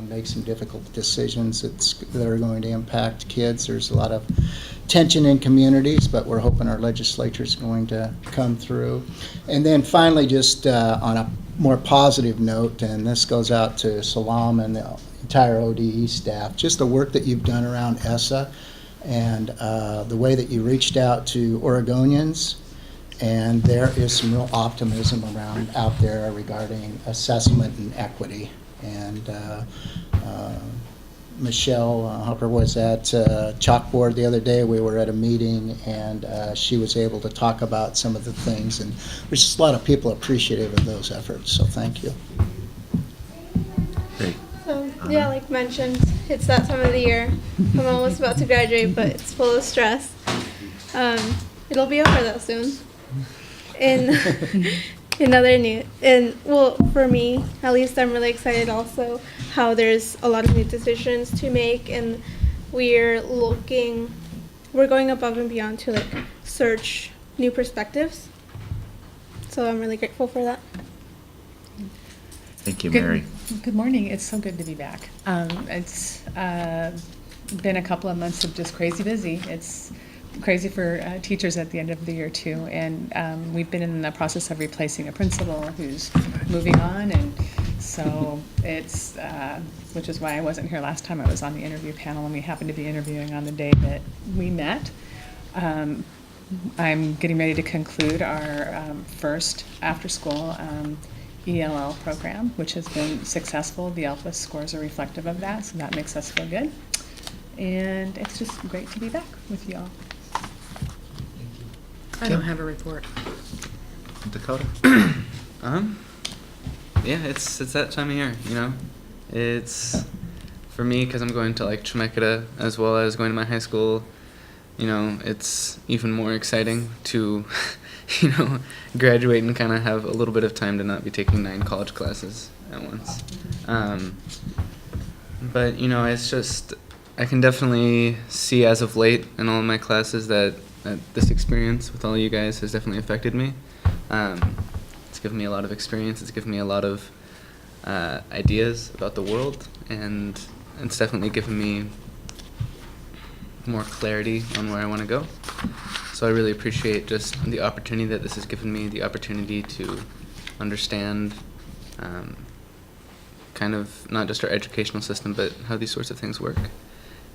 make some difficult decisions that are going to impact kids. There's a lot of tension in communities, but we're hoping our legislature is going to come through. And then finally, just on a more positive note, and this goes out to Salam and the entire ODE staff, just the work that you've done around ESSA and the way that you reached out to Oregonians. And there is some real optimism around out there regarding assessment and equity. And Michelle Hopper was at Chalkboard the other day. We were at a meeting, and she was able to talk about some of the things. And there's just a lot of people appreciative of those efforts, so thank you. Great. So, yeah, like mentioned, it's that time of the year. I'm almost about to graduate, but it's full of stress. It'll be over though soon. In other news, and well, for me, at least, I'm really excited also how there's a lot of new decisions to make, and we're going above and beyond to like search new perspectives. So I'm really grateful for that. Thank you, Mary. Good morning. It's so good to be back. It's been a couple of months of just crazy busy. It's crazy for teachers at the end of the year too, and we've been in the process of replacing a principal who's moving on, and so it's which is why I wasn't here last time. I was on the interview panel, and we happened to be interviewing on the day that we met. I'm getting ready to conclude our first after-school ELL program, which has been successful. The ALPA scores are reflective of that, so that makes us feel good. And it's just great to be back with you all. I don't have a report. Dakota? Yeah, it's that time of year, you know. It's, for me, because I'm going to like Chemeketa as well as going to my high school, you know, it's even more exciting to, you know, graduate and kind of have a little bit of time to not be taking 9 college classes at once. But, you know, it's just, I can definitely see as of late in all of my classes that this experience with all you guys has definitely affected me. It's given me a lot of experience. It's given me a lot of ideas about the world, and it's definitely given me more clarity on where I want to go. So I really appreciate just the opportunity that this has given me, the opportunity to understand kind of not just our educational system, but how these sorts of things work.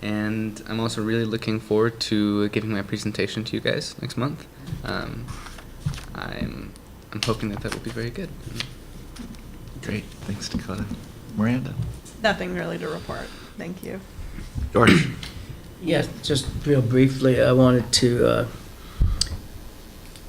And I'm also really looking forward to giving my presentation to you guys next month. I'm hoping that will be very good. Great. Thanks, Dakota. Miranda? Nothing really to report. Thank you. George? Yes, just real briefly, I wanted to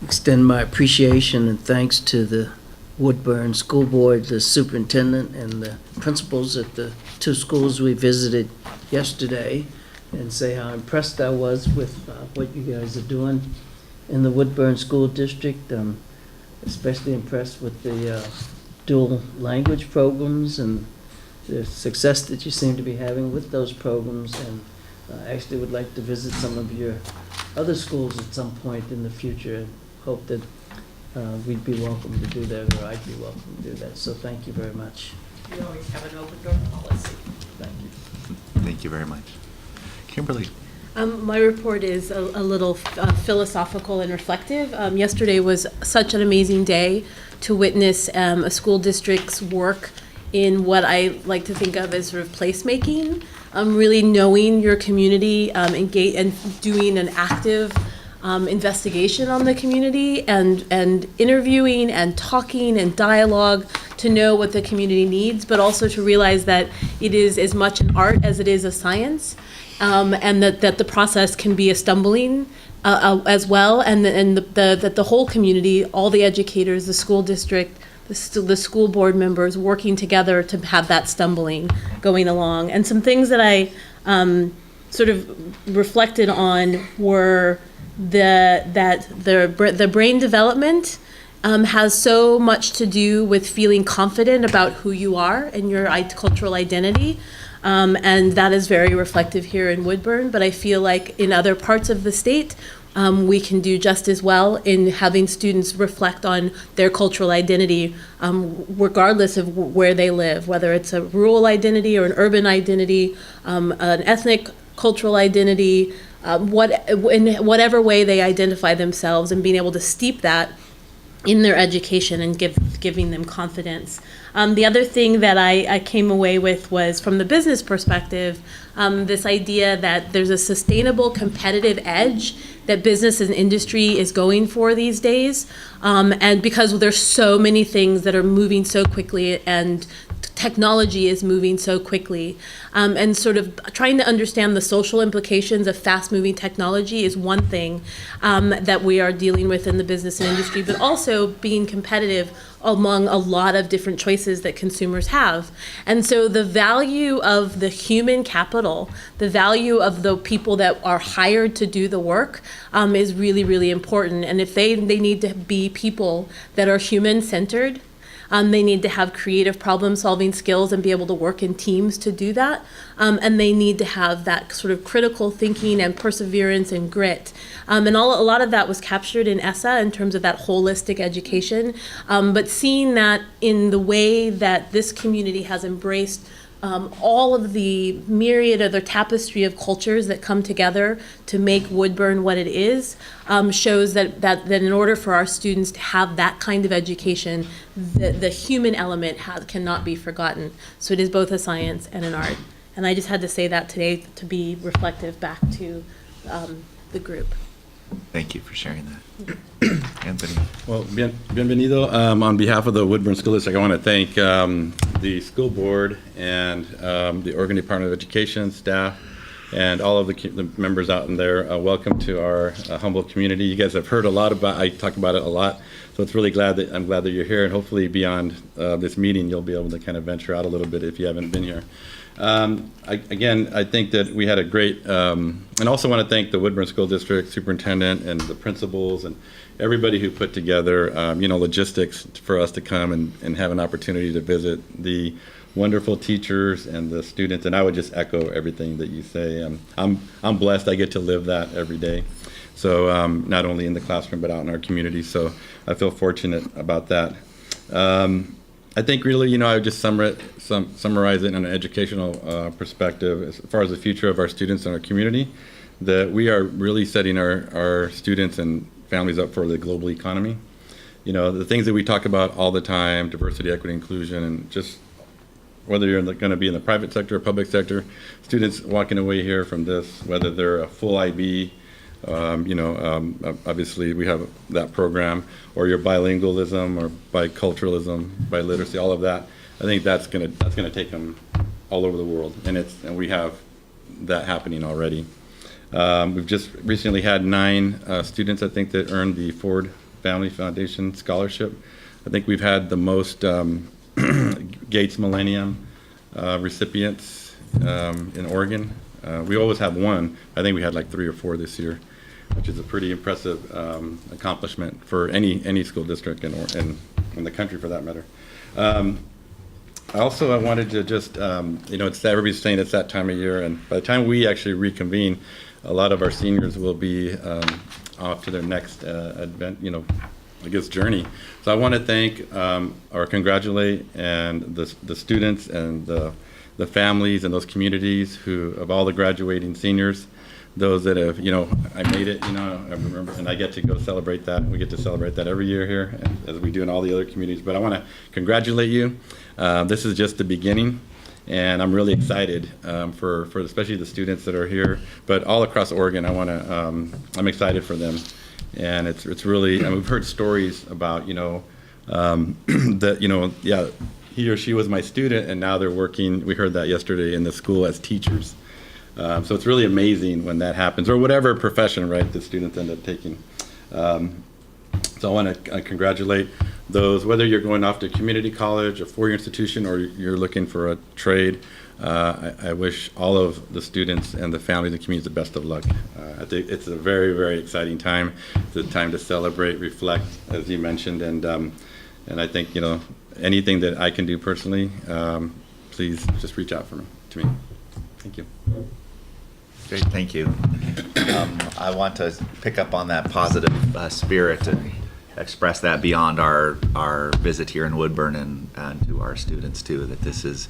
extend my appreciation and thanks to the Woodburn School Board, the superintendent, and the principals at the 2 schools we visited yesterday, and say how impressed I was with what you guys are doing in the Woodburn School District. Especially impressed with the dual language programs and the success that you seem to be having with those programs, and actually would like to visit some of your other schools at some point in the future, and hope that we'd be welcome to do that, or I'd be welcome to do that. So thank you very much. We always have an open door policy. Thank you. Thank you very much. Kimberly? My report is a little philosophical and reflective. Yesterday was such an amazing day to witness a school district's work in what I like to think of as sort of placemaking, really knowing your community, engage, and doing an active investigation on the community, and interviewing and talking and dialogue to know what the community needs, but also to realize that it is as much an art as it is a science, and that the process can be a stumbling as well, and that the whole community, all the educators, the school district, the school board members working together to have that stumbling going along. And some things that I sort of reflected on were the brain development has so much to do with feeling confident about who you are and your cultural identity. And that is very reflective here in Woodburn, but I feel like in other parts of the state, we can do just as well in having students reflect on their cultural identity, regardless of where they live, whether it's a rural identity or an urban identity, an ethnic cultural identity, in whatever way they identify themselves, and being able to steep that in their education and giving them confidence. The other thing that I came away with was, from the business perspective, this idea that there's a sustainable competitive edge that business and industry is going for these days. And because there's so many things that are moving so quickly and technology is moving so quickly, and sort of trying to understand the social implications of fast-moving technology is one thing that we are dealing with in the business and industry, but also being competitive among a lot of different choices that consumers have. And so the value of the human capital, the value of the people that are hired to do the work, is really, really important. And if they need to be people that are human-centered, they need to have creative problem-solving skills and be able to work in teams to do that. And they need to have that sort of critical thinking and perseverance and grit. And a lot of that was captured in ESSA in terms of that holistic education. But seeing that in the way that this community has embraced all of the myriad of the tapestry of cultures that come together to make Woodburn what it is, shows that in order for our students to have that kind of education, the human element cannot be forgotten. So it is both a science and an art. And I just had to say that today to be reflective back to the group. Thank you for sharing that. Anthony. Well, bienvenido. On behalf of the Woodburn School District, I want to thank the school board and the Oregon Department of Education staff and all of the members out in there. Welcome to our humble community. You guys have heard a lot about, I talk about it a lot, so it's really I'm glad that you're here, and hopefully beyond this meeting you'll be able to kind of venture out a little bit if you haven't been here. I think that we had a great, and also want to thank the Woodburn School District superintendent and the principals and everybody who put together, logistics for us to come and have an opportunity to visit the wonderful teachers and the students. And I would just echo everything that you say. I'm blessed. I get to live that every day. So not only in the classroom, but out in our community. So I feel fortunate about that. I think really, I would just summarize it in an educational perspective as far as the future of our students and our community, that we are really setting our students and families up for the global economy. The things that we talk about all the time, diversity, equity, inclusion, and just whether you're going to be in the private sector or public sector, students walking away here from this, whether they're a full IB, obviously we have that program, or your bilingualism or biculturalism, biliteracy, all of that. I think that's gonna take them all over the world, and we have that happening already. We've just recently had 9 students, I think, that earned the Ford Family Foundation scholarship. I think we've had the most Gates Millennium recipients in Oregon. We always have one. I think we had like 3 or 4 this year, which is a pretty impressive accomplishment for any school district in the country, for that matter. I wanted to just, it's everybody's saying it's that time of year, and by the time we actually reconvene, a lot of our seniors will be off to their next journey. So I want to thank or congratulate and the students and the families and those communities of all the graduating seniors, those that have, I made it, I remember, and I get to go celebrate that. We get to celebrate that every year here, as we do in all the other communities. But I want to congratulate you. This is just the beginning, and I'm really excited for especially the students that are here, but all across Oregon. I'm excited for them, and it's really. We've heard stories about, that he or she was my student, and now they're working. We heard that yesterday in the school as teachers. So it's really amazing when that happens, or whatever profession, right, the students end up taking. So I want to congratulate those, whether you're going off to community college, a four-year institution, or you're looking for a trade. I wish all of the students and the families and communities the best of luck. I think it's a very, very exciting time. It's a time to celebrate, reflect, as you mentioned, and I think, anything that I can do personally, please just reach out to me. Thank you. Great, thank you. I want to pick up on that positive spirit and express that beyond our visit here in Woodburn and to our students too, that this is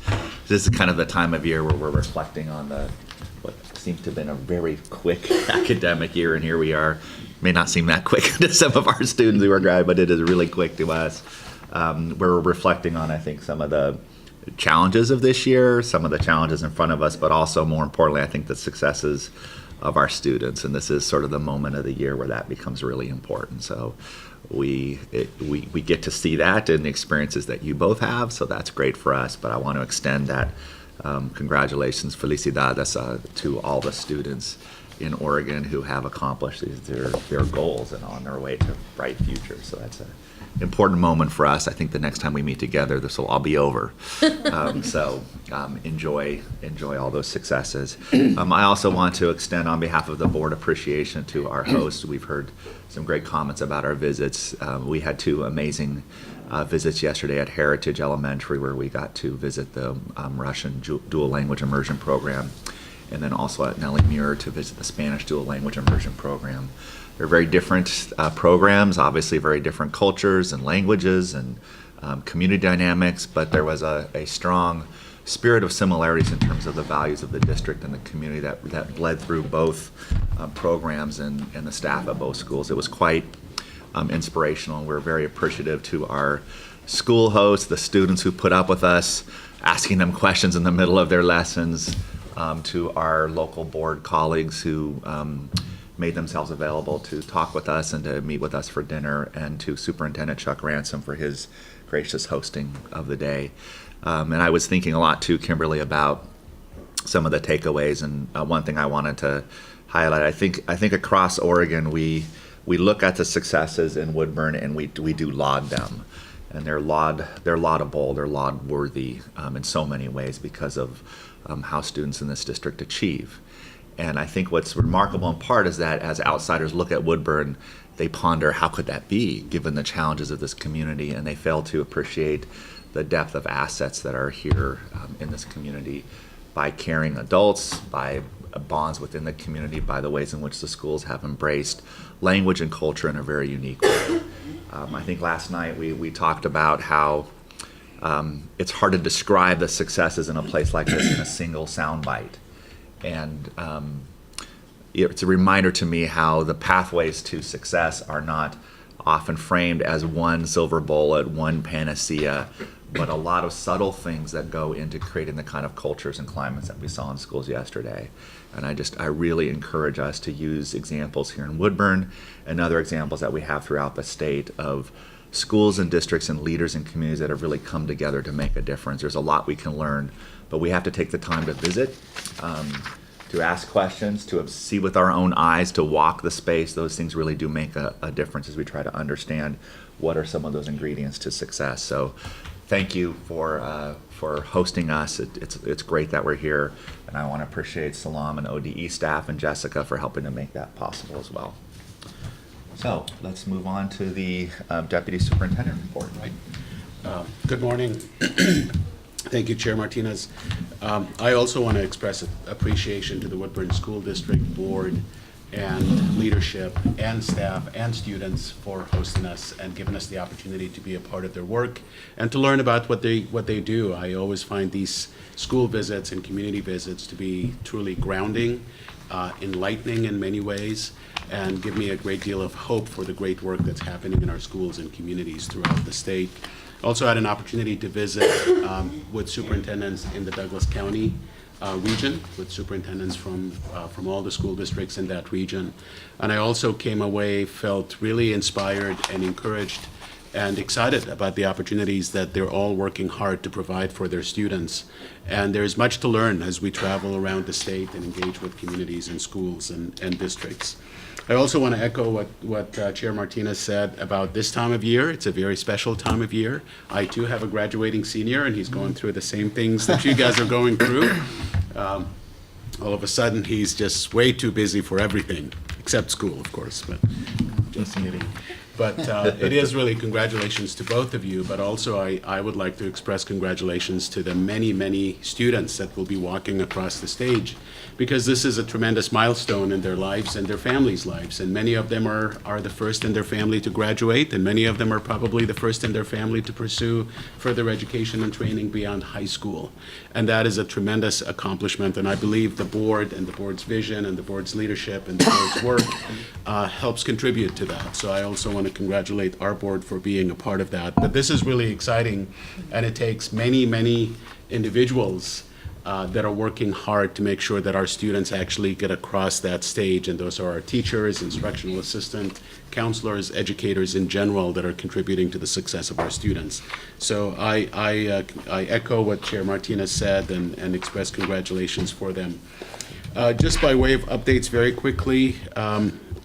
kind of the time of year where we're reflecting on what seems to have been a very quick academic year, and here we are. May not seem that quick to some of our students who are grad, but it is really quick to us. We're reflecting on, I think, some of the challenges of this year, some of the challenges in front of us, but also more importantly, I think the successes of our students. And this is sort of the moment of the year where that becomes really important. So we get to see that in the experiences that you both have. So that's great for us. But I want to extend that congratulations, felicidades, to all the students in Oregon who have accomplished their goals and on their way to a bright future. So that's an important moment for us. I think the next time we meet together, this will all be over. Enjoy all those successes. I also want to extend on behalf of the board appreciation to our hosts. We've heard some great comments about our visits. We had two amazing visits yesterday at Heritage Elementary, where we got to visit the Russian dual language immersion program, and then also at Nellie Muir to visit the Spanish dual language immersion program. They're very different programs, obviously very different cultures and languages and community dynamics, but there was a strong spirit of similarities in terms of the values of the district and the community that bled through both programs and the staff at both schools. It was quite inspirational. We're very appreciative to our school hosts, the students who put up with us, asking them questions in the middle of their lessons, to our local board colleagues who made themselves available to talk with us and to meet with us for dinner, and to Superintendent Chuck Ransom for his gracious hosting of the day. And I was thinking a lot too, Kimberly, about some of the takeaways, and one thing I wanted to highlight. I think across Oregon we look at the successes in Woodburn and we do laud them, and they're laudable, they're laud worthy in so many ways because of how students in this district achieve. And I think what's remarkable in part is that as outsiders look at Woodburn, they ponder, how could that be given the challenges of this community, and they fail to appreciate the depth of assets that are here in this community by caring adults, by bonds within the community, by the ways in which the schools have embraced language and culture in a very unique way. I think last night we talked about how it's hard to describe the successes in a place like this in a single soundbite. And it's a reminder to me how the pathways to success are not often framed as one silver bullet, one panacea, but a lot of subtle things that go into creating the kind of cultures and climates that we saw in schools yesterday. And I really encourage us to use examples here in Woodburn and other examples that we have throughout the state of schools and districts and leaders and communities that have really come together to make a difference. There's a lot we can learn, but we have to take the time to visit, to ask questions, to see with our own eyes, to walk the space. Those things really do make a difference as we try to understand what are some of those ingredients to success. So thank you for hosting us. It's great that we're here, and I want to appreciate Salam and ODE staff and Jessica for helping to make that possible as well. So let's move on to the Deputy Superintendent report. Good morning. Thank you, Chair Martinez. I also want to express appreciation to the Woodburn School District Board and leadership and staff and students for hosting us and giving us the opportunity to be a part of their work and to learn about what they do. I always find these school visits and community visits to be truly grounding, enlightening in many ways, and give me a great deal of hope for the great work that's happening in our schools and communities throughout the state. Also had an opportunity to visit with superintendents in the Douglas County region, with superintendents from all the school districts in that region. And I also came away, felt really inspired and encouraged and excited about the opportunities that they're all working hard to provide for their students. And there's much to learn as we travel around the state and engage with communities and schools and districts. I also want to echo what Chair Martinez said about this time of year. It's a very special time of year. I too have a graduating senior, and he's going through the same things that you guys are going through. All of a sudden, he's just way too busy for everything, except school, of course, but just kidding. But it is really congratulations to both of you, but also I would like to express congratulations to the many, many students that will be walking across the stage, because this is a tremendous milestone in their lives and their families' lives. And many of them are the first in their family to graduate, and many of them are probably the first in their family to pursue further education and training beyond high school. And that is a tremendous accomplishment, and I believe the board and the board's vision and the board's leadership and the board's work helps contribute to that. So I also want to congratulate our board for being a part of that. But this is really exciting, and it takes many, many individuals that are working hard to make sure that our students actually get across that stage, and those are our teachers, instructional assistant, counselors, educators in general that are contributing to the success of our students. So I echo what Chair Martinez said and express congratulations for them. Just by way of updates very quickly,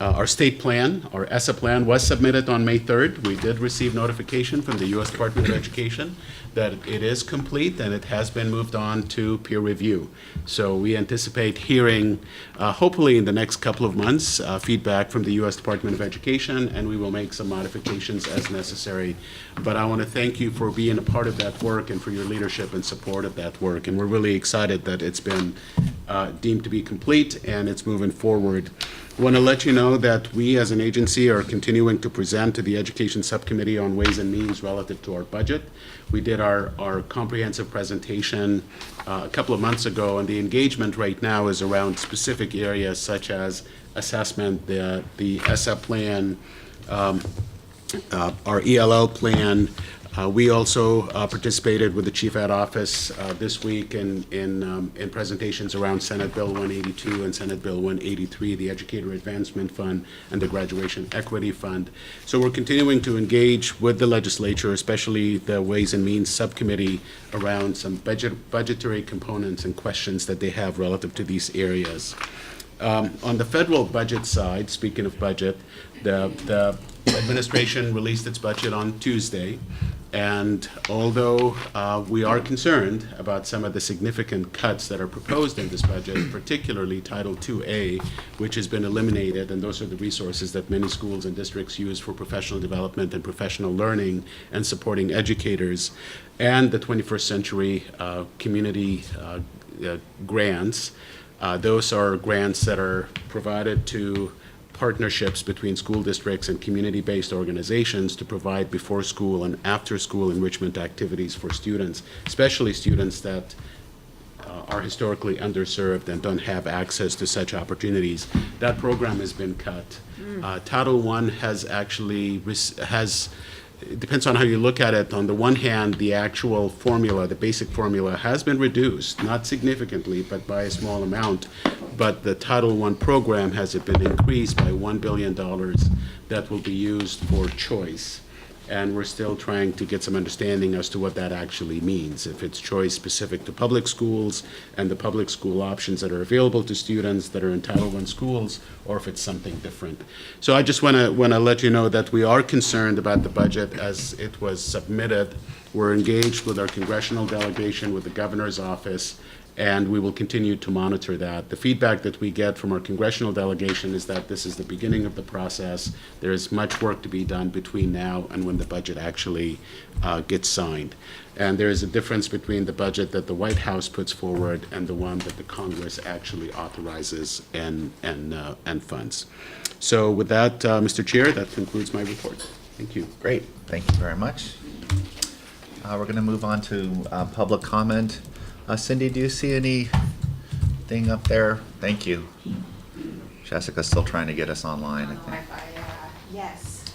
our state plan, our ESSA plan, was submitted on May 3rd. We did receive notification from the U.S. Department of Education that it is complete and it has been moved on to peer review. So we anticipate hearing, hopefully in the next couple of months, feedback from the U.S. Department of Education, and we will make some modifications as necessary. But I want to thank you for being a part of that work and for your leadership and support of that work. And we're really excited that it's been deemed to be complete and it's moving forward. I want to let you know that we as an agency are continuing to present to the Education Subcommittee on Ways and Means relative to our budget. We did our comprehensive presentation a couple of months ago, and the engagement right now is around specific areas such as assessment, the ESSA plan, our ELL plan. We also participated with the Chief Ed Office this week in presentations around Senate Bill 182 and Senate Bill 183, the Educator Advancement Fund and the Graduation Equity Fund. So we're continuing to engage with the legislature, especially the Ways and Means Subcommittee, around some budgetary components and questions that they have relative to these areas. On the federal budget side, speaking of budget, the administration released its budget on Tuesday. And although we are concerned about some of the significant cuts that are proposed in this budget, particularly Title IIA, which has been eliminated, and those are the resources that many schools and districts use for professional development and professional learning and supporting educators, and the 21st Century Community grants. Those are grants that are provided to partnerships between school districts and community-based organizations to provide before-school and after-school enrichment activities for students, especially students that are historically underserved and don't have access to such opportunities. That program has been cut. Title I has actually, it depends on how you look at it. On the one hand, the actual formula, the basic formula, has been reduced, not significantly, but by a small amount. But the Title I program has been increased by $1 billion that will be used for choice. And we're still trying to get some understanding as to what that actually means, if it's choice specific to public schools and the public school options that are available to students that are in Title I schools, or if it's something different. So I just want to let you know that we are concerned about the budget as it was submitted. We're engaged with our congressional delegation, with the governor's office, and we will continue to monitor that. The feedback that we get from our congressional delegation is that this is the beginning of the process. There is much work to be done between now and when the budget actually gets signed. And there is a difference between the budget that the White House puts forward and the one that the Congress actually authorizes and funds. So with that, Mr. Chair, that concludes my report. Thank you. Great, thank you very much. We're going to move on to public comment. Cindy, do you see anything up there? Thank you. Jessica's still trying to get us online, I think. Yes.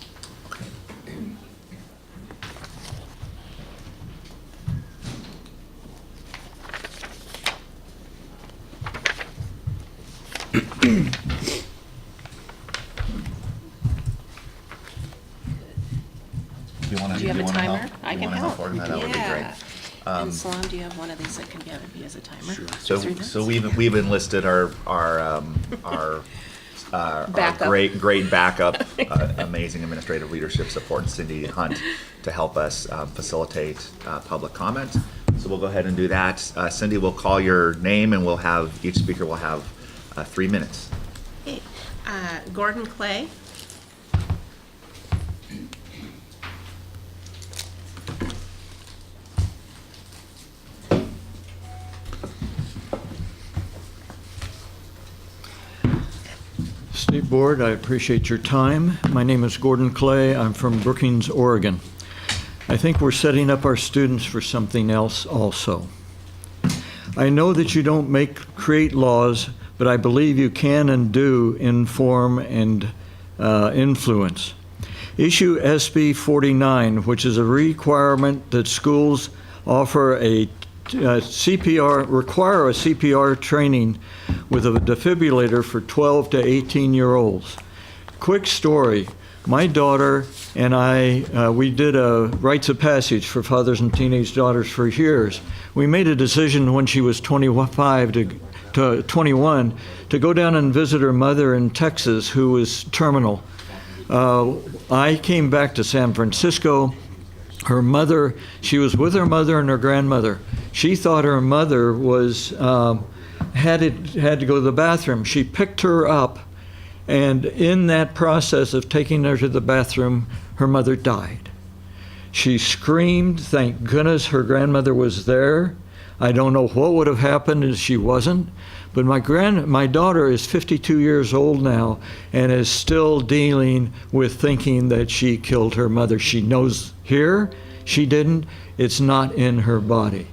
Do you have a timer? I can help. That would be great. And Salam, do you have one of these that can be as a timer? Sure. So we've enlisted our Backup. great backup, amazing administrative leadership support, Cindy Hunt, to help us facilitate public comment. So we'll go ahead and do that. Cindy will call your name, and each speaker will have 3 minutes. Gordon Clay. State Board, I appreciate your time. My name is Gordon Clay. I'm from Brookings, Oregon. I think we're setting up our students for something else also. I know that you don't create laws, but I believe you can and do inform and influence. Issue SB 49, which is a requirement that schools offer a require a CPR training with a defibrillator for 12 to 18-year-olds. Quick story. My daughter and I, we did a rites of passage for fathers and teenage daughters for years. We made a decision when she was 25 to 21 to go down and visit her mother in Texas, who was terminal. I came back to San Francisco. Her mother, she was with her mother and her grandmother. She thought her mother was had to go to the bathroom. She picked her up, and in that process of taking her to the bathroom, her mother died. She screamed. Thank goodness her grandmother was there. I don't know what would have happened if she wasn't. But my daughter is 52 years old now and is still dealing with thinking that she killed her mother. She knows here she didn't. It's not in her body.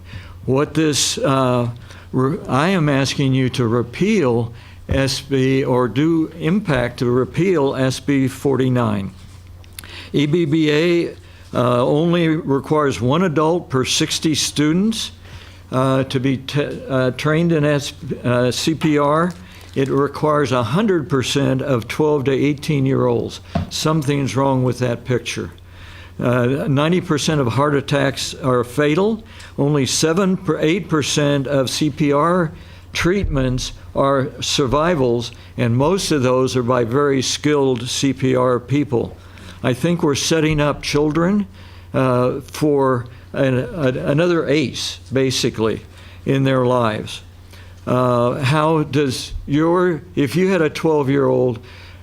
What this, I am asking you to repeal SB or do impact to repeal SB 49. EBBA only requires one adult per 60 students. To be trained in CPR, it requires 100% of 12 to 18-year-olds. Something's wrong with that picture. 90% of heart attacks are fatal. Only 8% of CPR treatments are survivals, and most of those are by very skilled CPR people. I think we're setting up children for another ACE, basically, in their lives. How does if you had a 12-year-old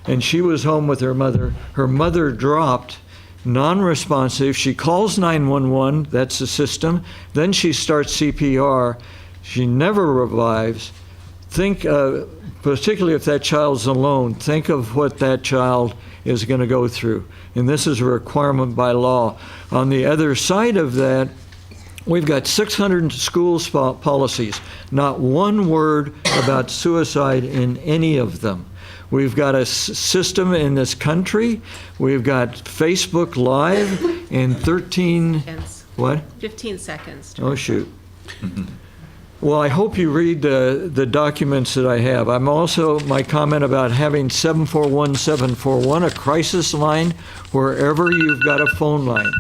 and she was home with her mother dropped, non-responsive, she calls 911, that's the system, then she starts CPR, she never revives. Think, particularly if that child's alone, think of what that child is going to go through. And this is a requirement by law. On the other side of that, we've got 600 school policies, not one word about suicide in any of them. We've got a system in this country. We've got Facebook Live in 13, what? 15 seconds. Oh, shoot. Well, I hope you read the documents that I have. I'm also, my comment about having 741-741, a crisis line, wherever you've got a phone line.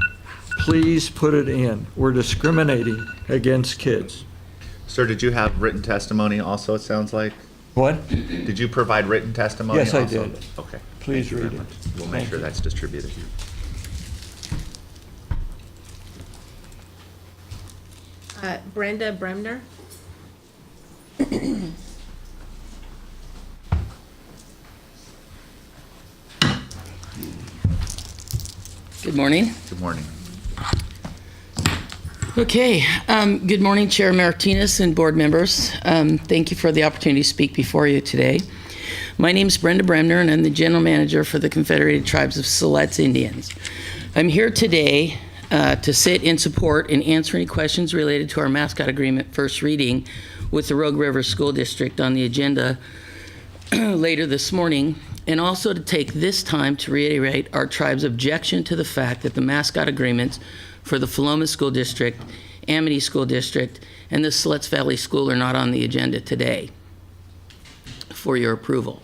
Please put it in. We're discriminating against kids. Sir, did you have written testimony also, it sounds like? What? Did you provide written testimony Yes, also? I did. Okay. Please Thank you very read it. much. We'll make sure that's distributed. Brenda Bremner? Good morning. Good morning. Okay. Good morning, Chair Martinez and board members. Thank you for the opportunity to speak before you today. My name is Brenda Bremner, and I'm the General Manager for the Confederated Tribes of Siletz Indians. I'm here today to sit in support and answer any questions related to our mascot agreement first reading with the Rogue River School District on the agenda later this morning, and also to take this time to reiterate our tribe's objection to the fact that the mascot agreements for the Philomath School District, Amity School District, and the Siletz Valley School are not on the agenda today for your approval.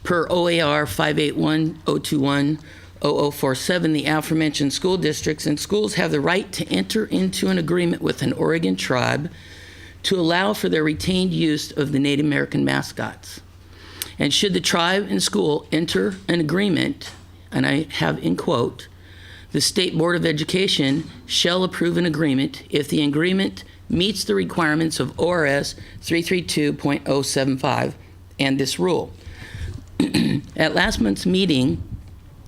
Per OAR 581-021-0047, the aforementioned school districts and schools have the right to enter into an agreement with an Oregon tribe to allow for their retained use of the Native American mascots. And should the tribe and school enter an agreement, and I have in quote, the State Board of Education shall approve an agreement if the agreement meets the requirements of ORS 332.075 and this rule. At last month's meeting,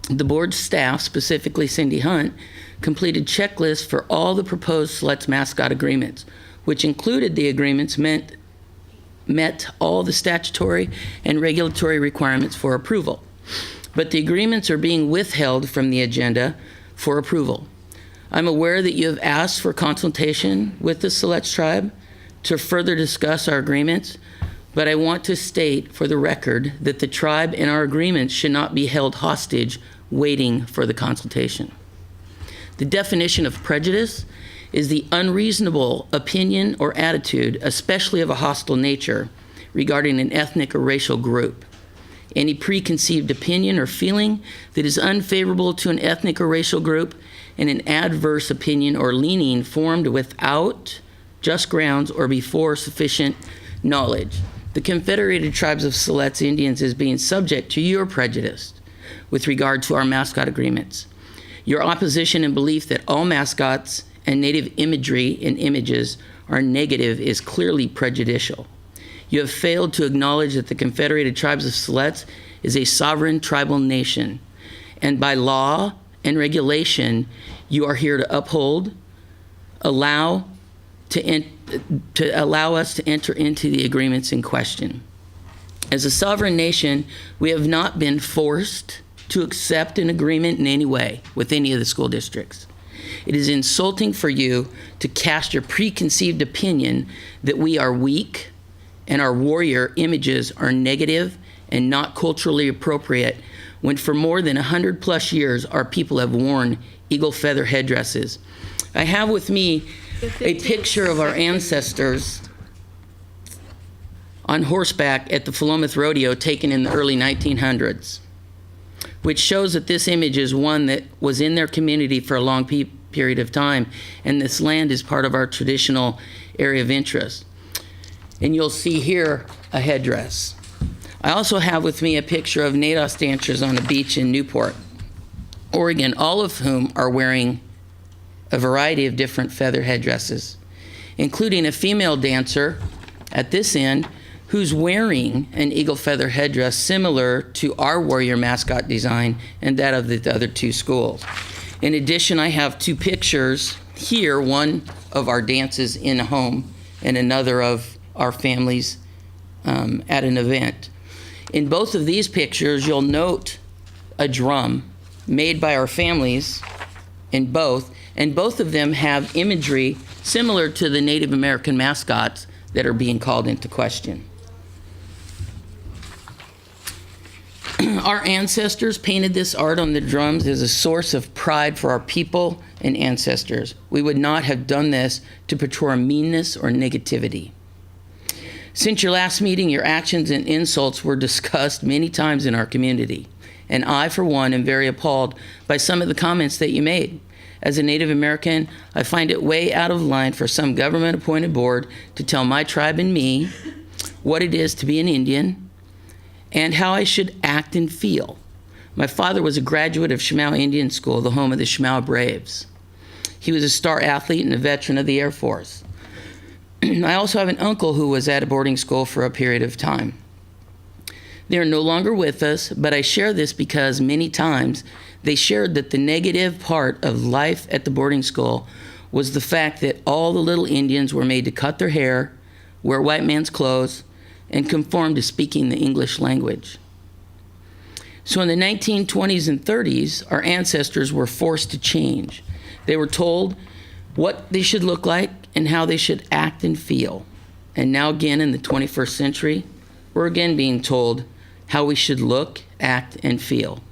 the board staff, specifically Cindy Hunt, completed checklists for all the proposed Siletz mascot agreements, which included the agreements meant met all the statutory and regulatory requirements for approval. But the agreements are being withheld from the agenda for approval. I'm aware that you have asked for consultation with the Siletz tribe to further discuss our agreements, but I want to state for the record that the tribe and our agreements should not be held hostage waiting for the consultation. The definition of prejudice is the unreasonable opinion or attitude, especially of a hostile nature, regarding an ethnic or racial group. Any preconceived opinion or feeling that is unfavorable to an ethnic or racial group, and an adverse opinion or leaning formed without just grounds or before sufficient knowledge. The Confederated Tribes of Siletz Indians is being subject to your prejudice with regard to our mascot agreements. Your opposition and belief that all mascots and native imagery and images are negative is clearly prejudicial. You have failed to acknowledge that the Confederated Tribes of Siletz is a sovereign tribal nation, and by law and regulation, you are here to uphold, allow us to enter into the agreements in question. As a sovereign nation, we have not been forced to accept an agreement in any way with any of the school districts. It is insulting for you to cast your preconceived opinion that we are weak and our warrior images are negative and not culturally appropriate, when for more than 100 plus years our people have worn eagle feather headdresses. I have with me a picture of our ancestors on horseback at the Philomath Rodeo taken in the early 1900s, which shows that this image is one that was in their community for a long period of time, and this land is part of our traditional area of interest. And you'll see here a headdress. I also have with me a picture of Nados dancers on a beach in Newport, Oregon, all of whom are wearing a variety of different feather headdresses, including a female dancer at this end who's wearing an eagle feather headdress similar to our warrior mascot design and that of the other two schools. In addition, I have two pictures here, one of our dances in a home and another of our families at an event. In both of these pictures, you'll note a drum made by our families in both, and both of them have imagery similar to the Native American mascots that are being called into question. Our ancestors painted this art on the drums as a source of pride for our people and ancestors. We would not have done this to portray meanness or negativity. Since your last meeting, your actions and insults were discussed many times in our community, and I, for one, am very appalled by some of the comments that you made. As a Native American, I find it way out of line for some government-appointed board to tell my tribe and me what it is to be an Indian and how I should act and feel. My father was a graduate of Shemau Indian School, the home of the Shemau Braves. He was a star athlete and a veteran of the Air Force. I also have an uncle who was at a boarding school for a period of time. They are no longer with us, but I share this because many times they shared that the negative part of life at the boarding school was the fact that all the little Indians were made to cut their hair, wear white man's clothes, and conform to speaking the English language. So in the 1920s and 30s, our ancestors were forced to change. They were told what they should look like and how they should act and feel. And now again in the 21st century, we're again being told how we should look, act, and feel.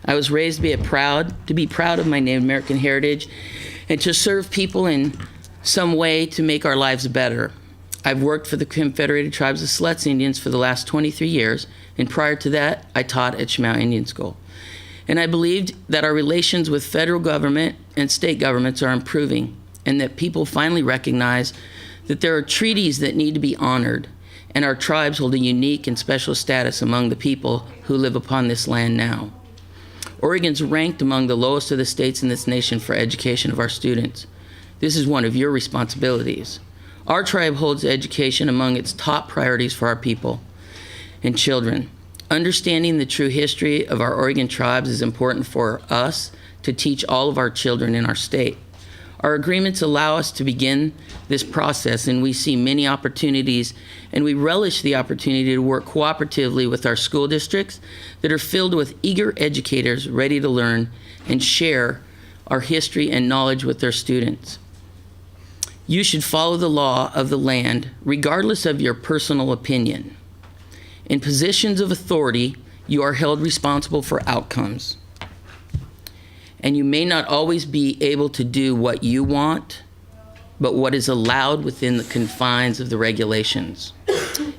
I was raised to be proud of my Native American heritage and to serve people in some way to make our lives better. I've worked for the Confederated Tribes of Siletz Indians for the last 23 years, and prior to that, I taught at Shemau Indian School. And I believed that our relations with federal government and state governments are improving, and that people finally recognize that there are treaties that need to be honored, and our tribes hold a unique and special status among the people who live upon this land now. Oregon's ranked among the lowest of the states in this nation for education of our students. This is one of your responsibilities. Our tribe holds education among its top priorities for our people and children. Understanding the true history of our Oregon tribes is important for us to teach all of our children in our state. Our agreements allow us to begin this process, and we see many opportunities, and we relish the opportunity to work cooperatively with our school districts that are filled with eager educators ready to learn and share our history and knowledge with their students. You should follow the law of the land regardless of your personal opinion. In positions of authority, you are held responsible for outcomes. And you may not always be able to do what you want, but what is allowed within the confines of the regulations.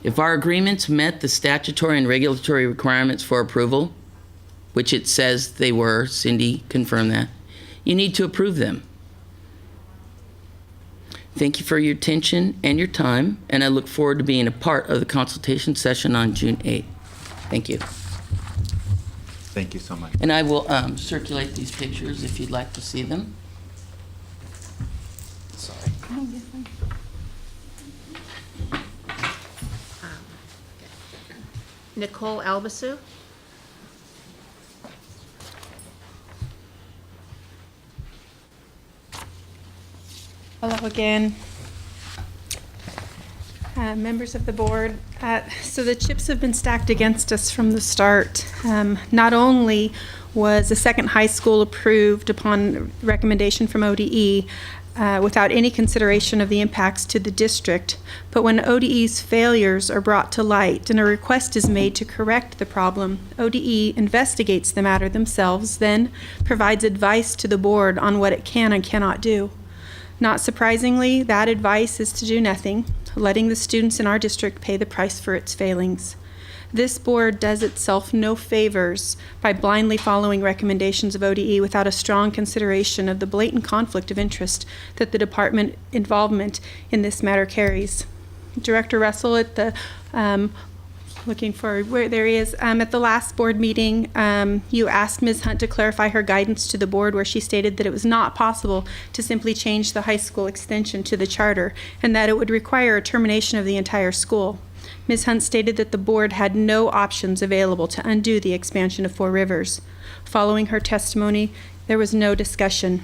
If our agreements met the statutory and regulatory requirements for approval, which it says they were, Cindy confirmed that, you need to approve them. Thank you for your attention and your time, and I look forward to being a part of the consultation session on June 8th. Thank you. Thank you so much. And I will circulate these pictures if you'd like to see them. Sorry. Nicole Albasu. Hello again. Members of the board, so the chips have been stacked against us from the start. Not only was the second high school approved upon recommendation from ODE without any consideration of the impacts to the district, but when ODE's failures are brought to light and a request is made to correct the problem, ODE investigates the matter themselves, then provides advice to the board on what it can and cannot do. Not surprisingly, that advice is to do nothing, letting the students in our district pay the price for its failings. This board does itself no favors by blindly following recommendations of ODE without a strong consideration of the blatant conflict of interest that the department involvement in this matter carries. Director Russell at the looking for where there he is. At the last board meeting, you asked Ms. Hunt to clarify her guidance to the board where she stated that it was not possible to simply change the high school extension to the charter and that it would require a termination of the entire school. Ms. Hunt stated that the board had no options available to undo the expansion of Four Rivers. Following her testimony, there was no discussion.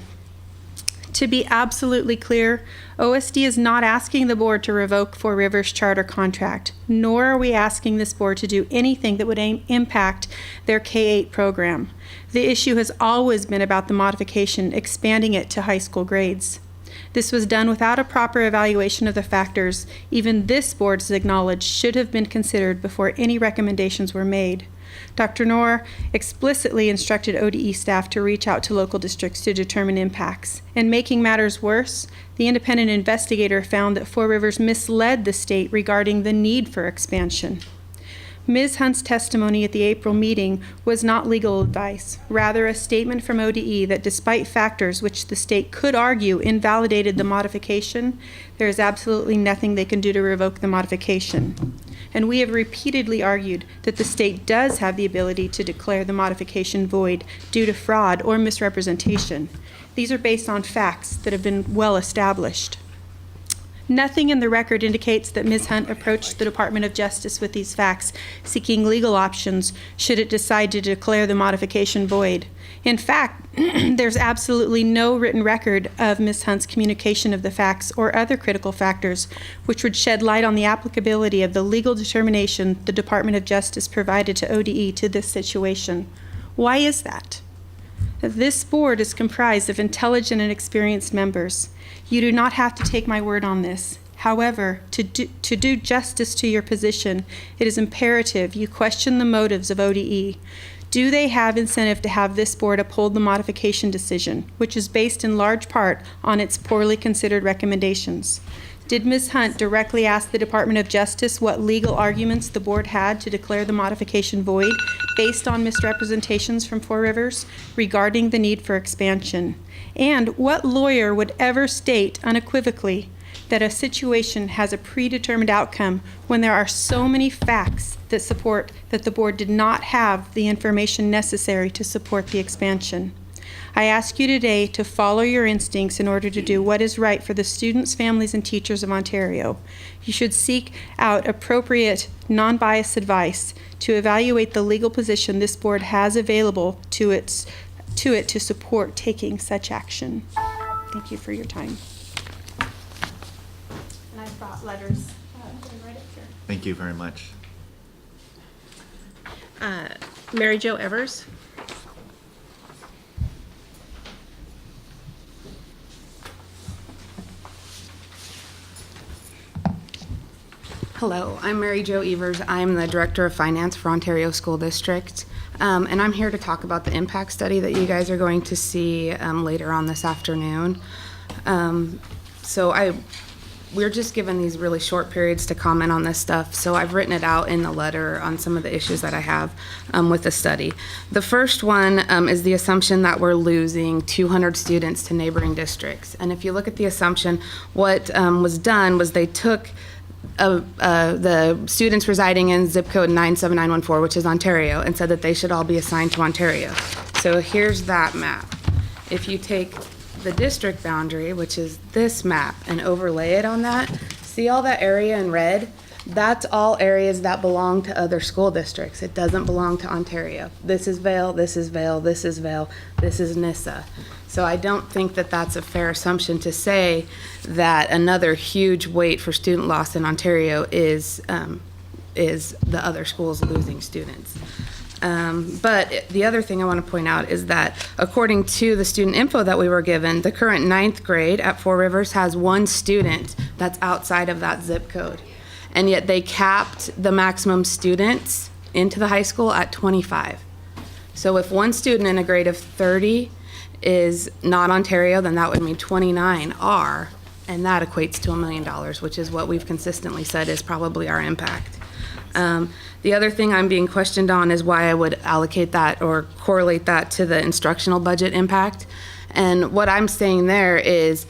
To be absolutely clear, OSD is not asking the board to revoke Four Rivers charter contract, nor are we asking this board to do anything that would impact their K-8 program. The issue has always been about the modification, expanding it to high school grades. This was done without a proper evaluation of the factors even this board has acknowledged should have been considered before any recommendations were made. Dr. Knorr explicitly instructed ODE staff to reach out to local districts to determine impacts. And making matters worse, the independent investigator found that Four Rivers misled the state regarding the need for expansion. Ms. Hunt's testimony at the April meeting was not legal advice, rather a statement from ODE that despite factors which the state could argue invalidated the modification, there is absolutely nothing they can do to revoke the modification. And we have repeatedly argued that the state does have the ability to declare the modification void due to fraud or misrepresentation. These are based on facts that have been well established. Nothing in the record indicates that Ms. Hunt approached the Department of Justice with these facts, seeking legal options should it decide to declare the modification void. In fact, there's absolutely no written record of Ms. Hunt's communication of the facts or other critical factors which would shed light on the applicability of the legal determination the Department of Justice provided to ODE to this situation. Why is that? This board is comprised of intelligent and experienced members. You do not have to take my word on this. However, to do justice to your position, it is imperative you question the motives of ODE. Do they have incentive to have this board uphold the modification decision, which is based in large part on its poorly considered recommendations? Did Ms. Hunt directly ask the Department of Justice what legal arguments the board had to declare the modification void based on misrepresentations from Four Rivers regarding the need for expansion? And what lawyer would ever state unequivocally that a situation has a predetermined outcome when there are so many facts that support that the board did not have the information necessary to support the expansion? I ask you today to follow your instincts in order to do what is right for the students, families, and teachers of Ontario. You should seek out appropriate, non-biased advice to evaluate the legal position this board has available to it to support taking such action. Thank you for your time. And I brought letters. Right up here. Thank you very much. Mary Jo Evers. Hello, I'm Mary Jo Evers. I'm the Director of Finance for Ontario School District. And I'm here to talk about the impact study that you guys are going to see later on this afternoon. We're just given these really short periods to comment on this stuff, so I've written it out in the letter on some of the issues that I have with the study. The first one is the assumption that we're losing 200 students to neighboring districts. And if you look at the assumption, what was done was they took the students residing in zip code 97914, which is Ontario, and said that they should all be assigned to Ontario. So here's that map. If you take the district boundary, which is this map, and overlay it on that, see all that area in red? That's all areas that belong to other school districts. It doesn't belong to Ontario. This is Vail, this is Vail, this is Vail, this is Nissa. So I don't think that that's a fair assumption to say that another huge weight for student loss in Ontario is the other schools losing students. But the other thing I want to point out is that according to the student info that we were given, the current 9th grade at Four Rivers has one student that's outside of that zip code. And yet they capped the maximum students into the high school at 25. So if one student in a grade of 30 is not Ontario, then that would mean 29 are, and that equates to $1 million, which is what we've consistently said is probably our impact. The other thing I'm being questioned on is why I would allocate that or correlate that to the instructional budget impact. And what I'm saying there is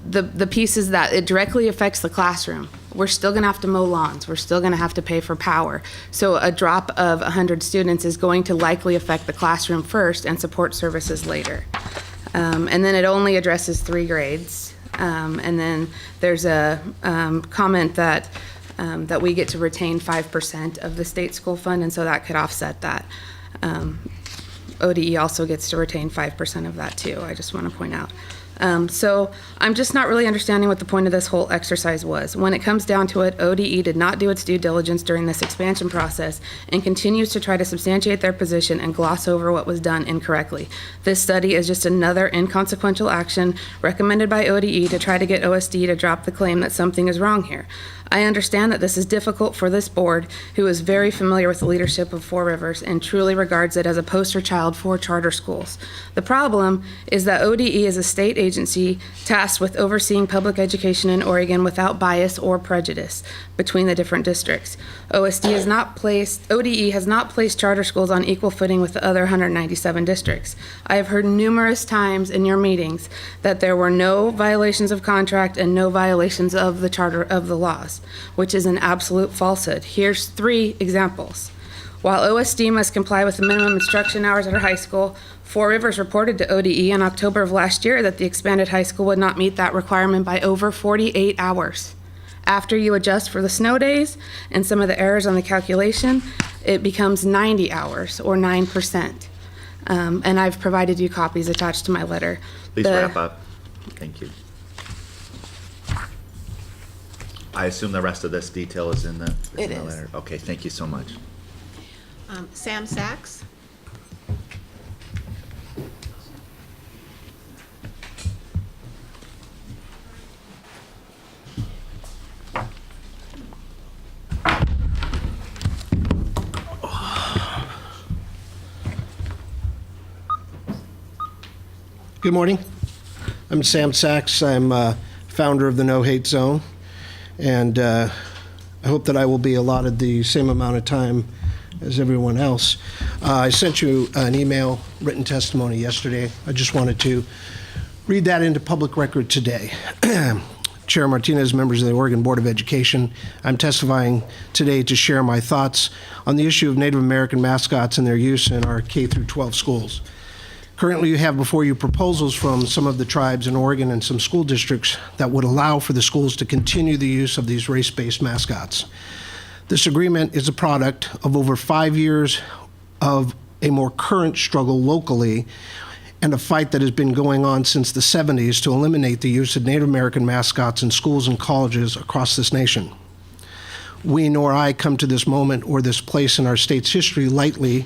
the piece is that it directly affects the classroom. We're still going to have to mow lawns. We're still going to have to pay for power. So a drop of 100 students is going to likely affect the classroom first and support services later. And then it only addresses 3 grades. And then there's a comment that we get to retain 5% of the state school fund, and so that could offset that. ODE also gets to retain 5% of that too, I just want to point out. So I'm just not really understanding what the point of this whole exercise was. When it comes down to it, ODE did not do its due diligence during this expansion process and continues to try to substantiate their position and gloss over what was done incorrectly. This study is just another inconsequential action recommended by ODE to try to get OSD to drop the claim that something is wrong here. I understand that this is difficult for this board, who is very familiar with the leadership of Four Rivers and truly regards it as a poster child for charter schools. The problem is that ODE is a state agency tasked with overseeing public education in Oregon without bias or prejudice between the different districts. ODE has not placed charter schools on equal footing with the other 197 districts. I have heard numerous times in your meetings that there were no violations of contract and no violations of the charter of the laws, which is an absolute falsehood. Here's 3 examples. While OSD must comply with the minimum instruction hours at her high school, Four Rivers reported to ODE in October of last year that the expanded high school would not meet that requirement by over 48 hours. After you adjust for the snow days and some of the errors on the calculation, it becomes 90 hours or 9%. And I've provided you copies attached to my letter. Please wrap up. Thank you. I assume the rest of this detail is in the letter. Okay, thank you so much. Sam Sachs. Good morning. I'm Sam Sachs. I'm founder of the No Hate Zone, and I hope that I will be allotted the same amount of time as everyone else. I sent you an email written testimony yesterday. I just wanted to read that into public record today. Chair Martinez, members of the Oregon Board of Education, I'm testifying today to share my thoughts on the issue of Native American mascots and their use in our K through 12 schools. Currently, you have before you proposals from some of the tribes in Oregon and some school districts that would allow for the schools to continue the use of these race-based mascots. This agreement is a product of over 5 years of a more current struggle locally and a fight that has been going on since the 70s to eliminate the use of Native American mascots in schools and colleges across this nation. We nor I come to this moment or this place in our state's history lightly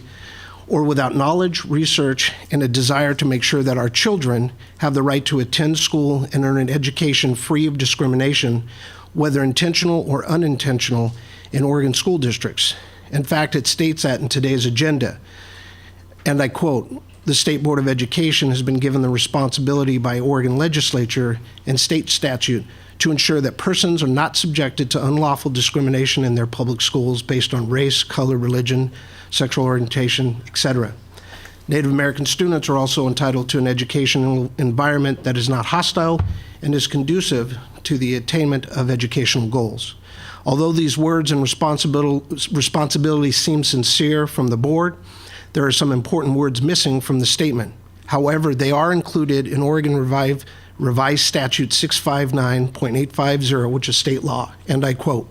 or without knowledge, research, and a desire to make sure that our children have the right to attend school and earn an education free of discrimination, whether intentional or unintentional, in Oregon school districts. In fact, it states that in today's agenda. And I quote, "The State Board of Education has been given the responsibility by Oregon legislature and state statute to ensure that persons are not subjected to unlawful discrimination in their public schools based on race, color, religion, sexual orientation, etc. Native American students are also entitled to an educational environment that is not hostile and is conducive to the attainment of educational goals." Although these words and responsibilities seem sincere from the board, there are some important words missing from the statement. However, they are included in Oregon Revised Statute 659.850, which is state law, and I quote,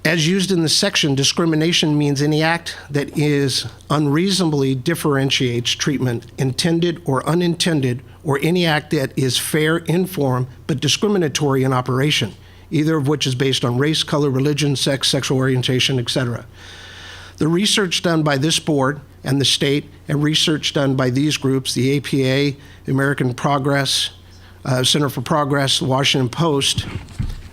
"As used in this section, discrimination means any act that is unreasonably differentiates treatment, intended or unintended, or any act that is fair in form but discriminatory in operation, either of which is based on race, color, religion, sex, sexual orientation, etc." The research done by this board and the state, and research done by these groups, the APA, the American Progress, Center for Progress, the Washington Post,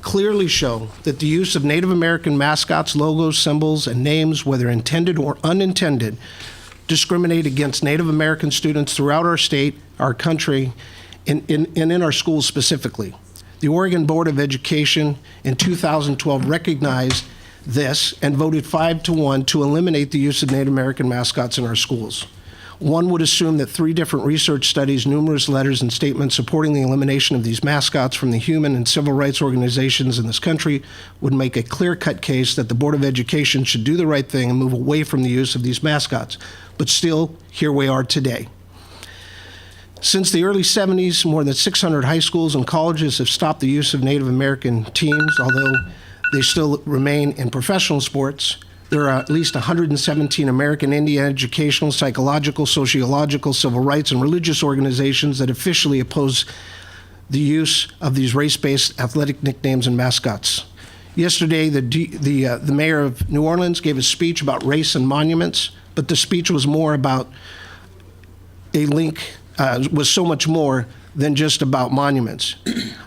clearly show that the use of Native American mascots, logos, symbols, and names, whether intended or unintended, discriminate against Native American students throughout our state, our country, and in our schools specifically. The Oregon Board of Education in 2012 recognized this and voted 5-1 to eliminate the use of Native American mascots in our schools. One would assume that 3 different research studies, numerous letters and statements supporting the elimination of these mascots from the human and civil rights organizations in this country would make a clear-cut case that the Board of Education should do the right thing and move away from the use of these mascots. But still, here we are today. Since the early 70s, more than 600 high schools and colleges have stopped the use of Native American teams, although they still remain in professional sports. There are at least 117 American Indian educational, psychological, sociological, civil rights, and religious organizations that officially oppose the use of these race-based athletic nicknames and mascots. Yesterday, the mayor of New Orleans gave a speech about race and monuments, but the speech was more about was so much more than just about monuments.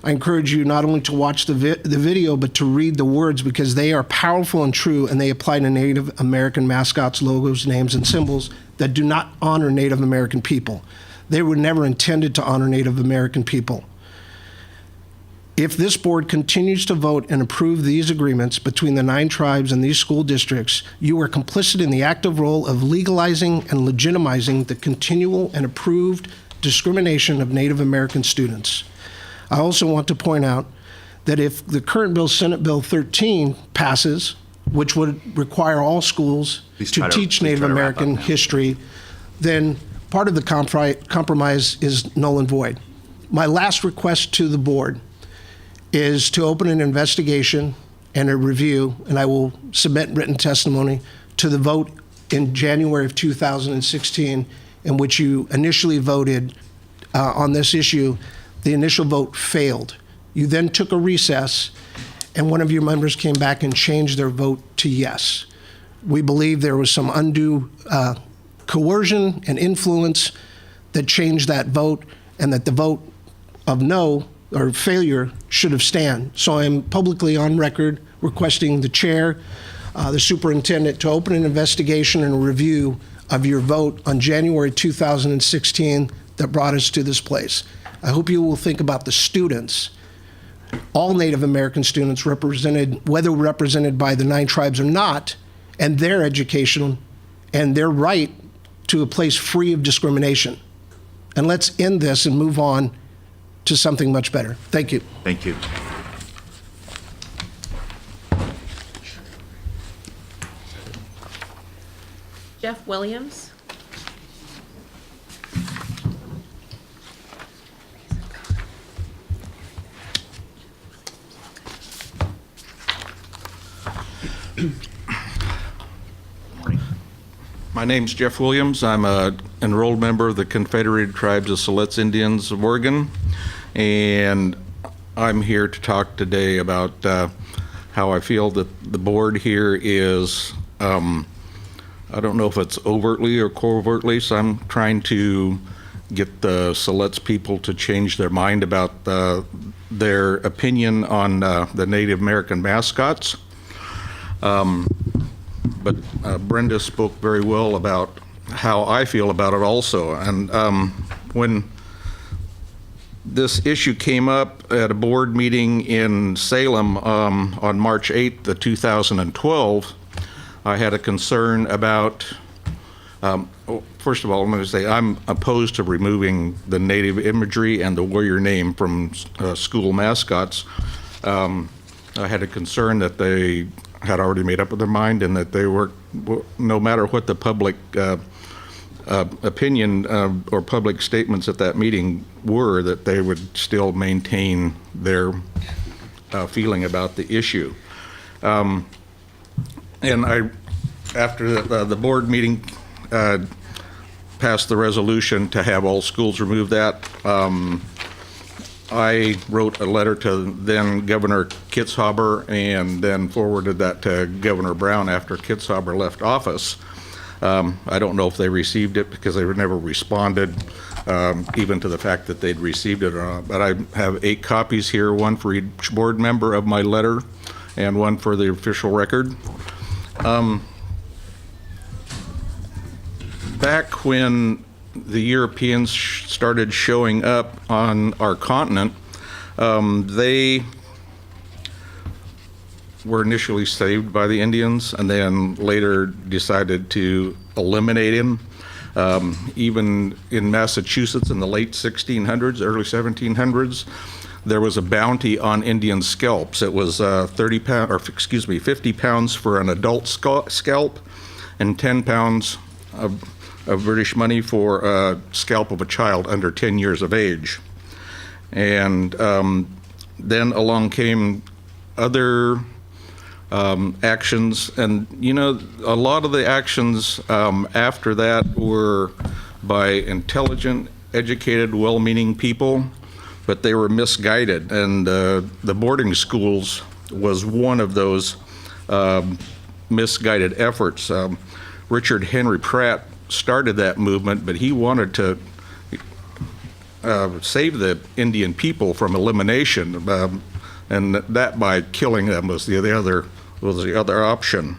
I encourage you not only to watch the video, but to read the words, because they are powerful and true, and they apply to Native American mascots, logos, names, and symbols that do not honor Native American people. They were never intended to honor Native American people. If this board continues to vote and approve these agreements between the 9 tribes and these school districts, you are complicit in the active role of legalizing and legitimizing the continual and approved discrimination of Native American students. I also want to point out that if the current bill, Senate Bill 13, passes, which would require all schools to teach Native American history, then part of the compromise is null and void. My last request to the board is to open an investigation and a review, and I will submit written testimony to the vote in January of 2016, in which you initially voted on this issue. The initial vote failed. You then took a recess, and one of your members came back and changed their vote to yes. We believe there was some undue coercion and influence that changed that vote, and that the vote of no or failure should have stand. So I'm publicly on record requesting the chair, the superintendent, to open an investigation and a review of your vote on January 2016 that brought us to this place. I hope you will think about the students, all Native American students represented, whether represented by the 9 tribes or not, and their education and their right to a place free of discrimination. And let's end this and move on to something much better. Thank you. Thank you. Jeff Williams. My name's Jeff Williams. I'm an enrolled member of the Confederated Tribes of Siletz Indians of Oregon, and I'm here to talk today about how I feel that the board here is, I don't know if it's overtly or covertly, so I'm trying to get the Siletz people to change their mind about their opinion on the Native American mascots. But Brenda spoke very well about how I feel about it also. And when this issue came up at a board meeting in Salem on March 8th of 2012, I had a concern about, first of all, I'm going to say I'm opposed to removing the Native imagery and the warrior name from school mascots. I had a concern that they had already made up their mind and that they were, no matter what the public opinion or public statements at that meeting were, that they would still maintain their feeling about the issue. And after the board meeting passed the resolution to have all schools remove that, I wrote a letter to then Governor Kitzhaber and then forwarded that to Governor Brown after Kitzhaber left office. I don't know if they received it because they never responded even to the fact that they'd received it or not. But I have 8 copies here, one for each board member of my letter and one for the official record. Back when the Europeans started showing up on our continent, they were initially saved by the Indians and then later decided to eliminate him. Even in Massachusetts in the late 1600s, early 1700s, there was a bounty on Indian scalps. It was 50 pounds for an adult scalp and 10 pounds of British money for a scalp of a child under 10 years of age. And then along came other actions, and you know, a lot of the actions after that were by intelligent, educated, well-meaning people, but they were misguided, and the boarding schools was one of those misguided efforts. Richard Henry Pratt started that movement, but he wanted to save the Indian people from elimination, and that by killing them was the other option.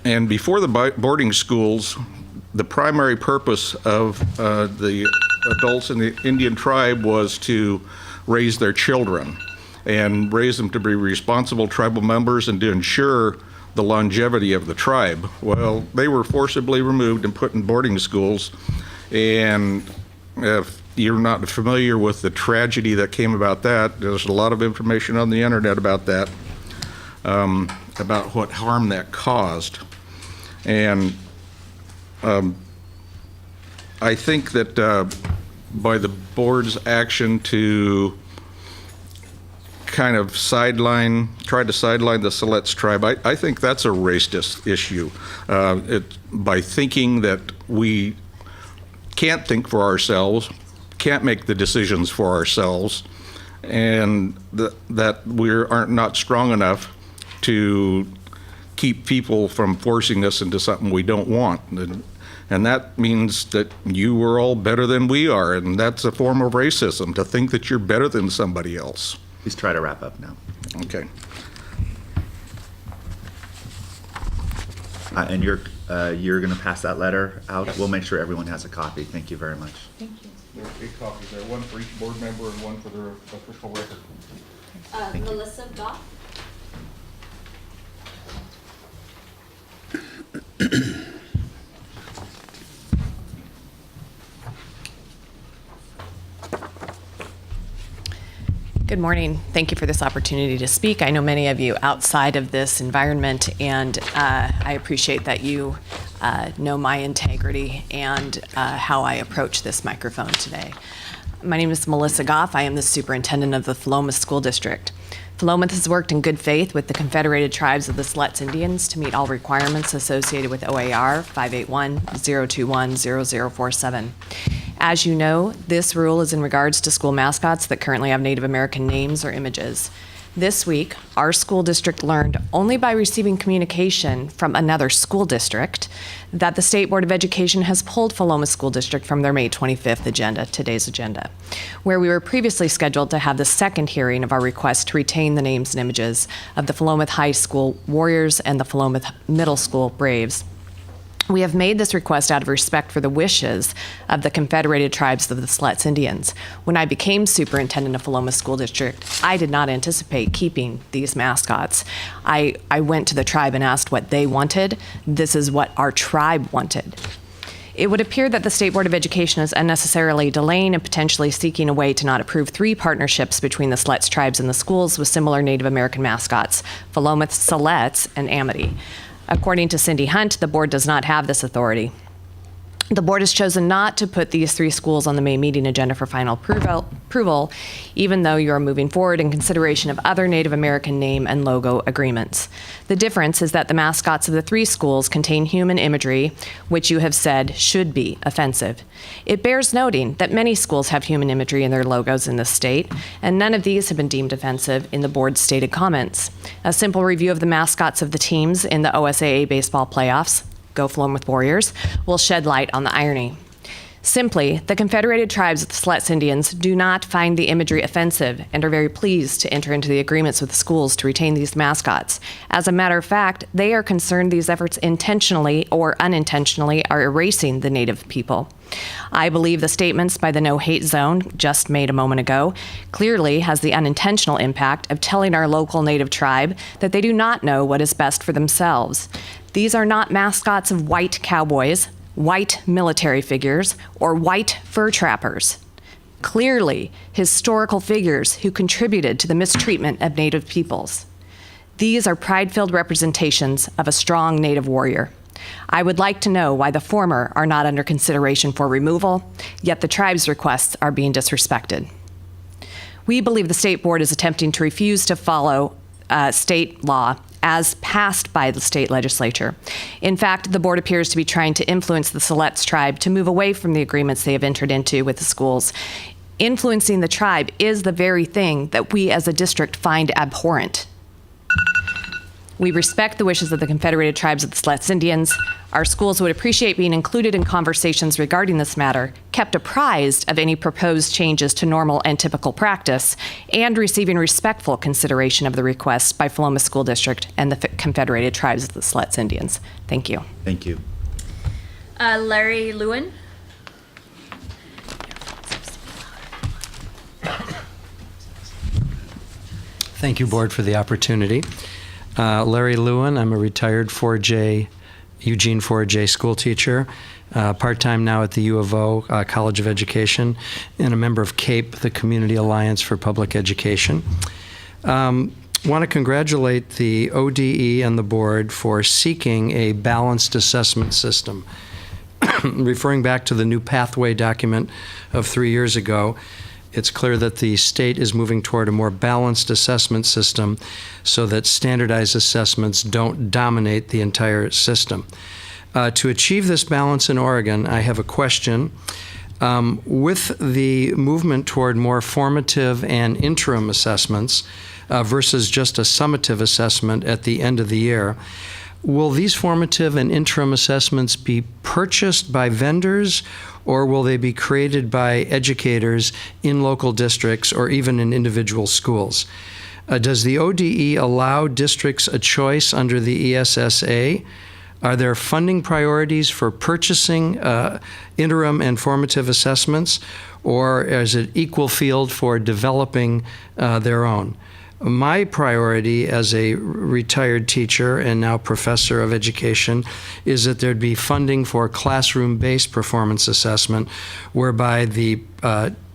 And before the boarding schools, the primary purpose of the adults in the Indian tribe was to raise their children and raise them to be responsible tribal members and to ensure the longevity of the tribe. Well, they were forcibly removed and put in boarding schools, and if you're not familiar with the tragedy that came about that, there's a lot of information on the internet about that, about what harm that caused. And I think that by the board's action to kind of try to sideline the Siletz tribe, I think that's a racist issue. By thinking that we can't think for ourselves, can't make the decisions for ourselves, and that we are not strong enough to keep people from forcing us into something we don't want. And that means that you are all better than we are, and that's a form of racism, to think that you're better than somebody else. Please try to wrap up now. Okay. And you're going to pass that letter out? Yes. We'll make sure everyone has a copy. Thank you very much. Thank you. There are 8 copies there, one for each board member and one for their official record. Melissa Goff. Good morning. Thank you for this opportunity to speak. I know many of you outside of this environment, and I appreciate that you know my integrity and how I approach this microphone today. My name is Melissa Goff. I am the superintendent of the Philomath School District. Philomath has worked in good faith with the Confederated Tribes of the Siletz Indians to meet all requirements associated with OAR 581-021-0047. As you know, this rule is in regards to school mascots that currently have Native American names or images. This week, our school district learned only by receiving communication from another school district that the State Board of Education has pulled Philomath School District from their May 25th agenda, today's agenda, where we were previously scheduled to have the second hearing of our request to retain the names and images of the Philomath High School Warriors and the Philomath Middle School Braves. We have made this request out of respect for the wishes of the Confederated Tribes of the Siletz Indians. When I became superintendent of Philomath School District, I did not anticipate keeping these mascots. I went to the tribe and asked what they wanted. This is what our tribe wanted. It would appear that the State Board of Education is unnecessarily delaying and potentially seeking a way to not approve 3 partnerships between the Siletz tribes and the schools with similar Native American mascots, Philomath, Siletz, and Amity. According to Cindy Hunt, the board does not have this authority. The board has chosen not to put these 3 schools on the May meeting agenda for final approval, even though you are moving forward in consideration of other Native American name and logo agreements. The difference is that the mascots of the 3 schools contain human imagery, which you have said should be offensive. It bears noting that many schools have human imagery in their logos in this state, and none of these have been deemed offensive in the board's stated comments. A simple review of the mascots of the teams in the OSAA baseball playoffs, Go Philomath Warriors, will shed light on the irony. Simply, the Confederated Tribes of the Siletz Indians do not find the imagery offensive and are very pleased to enter into the agreements with the schools to retain these mascots. As a matter of fact, they are concerned these efforts intentionally or unintentionally are erasing the Native people. I believe the statements by the No Hate Zone, just made a moment ago, clearly has the unintentional impact of telling our local Native tribe that they do not know what is best for themselves. These are not mascots of white cowboys, white military figures, or white fur trappers. Clearly, historical figures who contributed to the mistreatment of Native peoples. These are pride-filled representations of a strong Native warrior. I would like to know why the former are not under consideration for removal, yet the tribe's requests are being disrespected. We believe the State Board is attempting to refuse to follow state law as passed by the state legislature. In fact, the board appears to be trying to influence the Siletz tribe to move away from the agreements they have entered into with the schools. Influencing the tribe is the very thing that we as a district find abhorrent. We respect the wishes of the Confederated Tribes of the Siletz Indians. Our schools would appreciate being included in conversations regarding this matter, kept apprised of any proposed changes to normal and typical practice, and receiving respectful consideration of the request by Philomath School District and the Confederated Tribes of the Siletz Indians. Thank you. Thank you. Larry Lewin. Thank you, Board, for the opportunity. Larry Lewin, I'm a retired Eugene 4J school teacher, part-time now at the U of O College of Education, and a member of CAPE, the Community Alliance for Public Education. Want to congratulate the ODE and the board for seeking a balanced assessment system. Referring back to the new pathway document of 3 years ago, it's clear that the state is moving toward a more balanced assessment system so that standardized assessments don't dominate the entire system. To achieve this balance in Oregon, I have a question. With the movement toward more formative and interim assessments versus just a summative assessment at the end of the year, will these formative and interim assessments be purchased by vendors, or will they be created by educators in local districts or even in individual schools? Does the ODE allow districts a choice under the ESSA? Are there funding priorities for purchasing interim and formative assessments, or is it equal field for developing their own? My priority as a retired teacher and now professor of education is that there'd be funding for classroom-based performance assessment, whereby the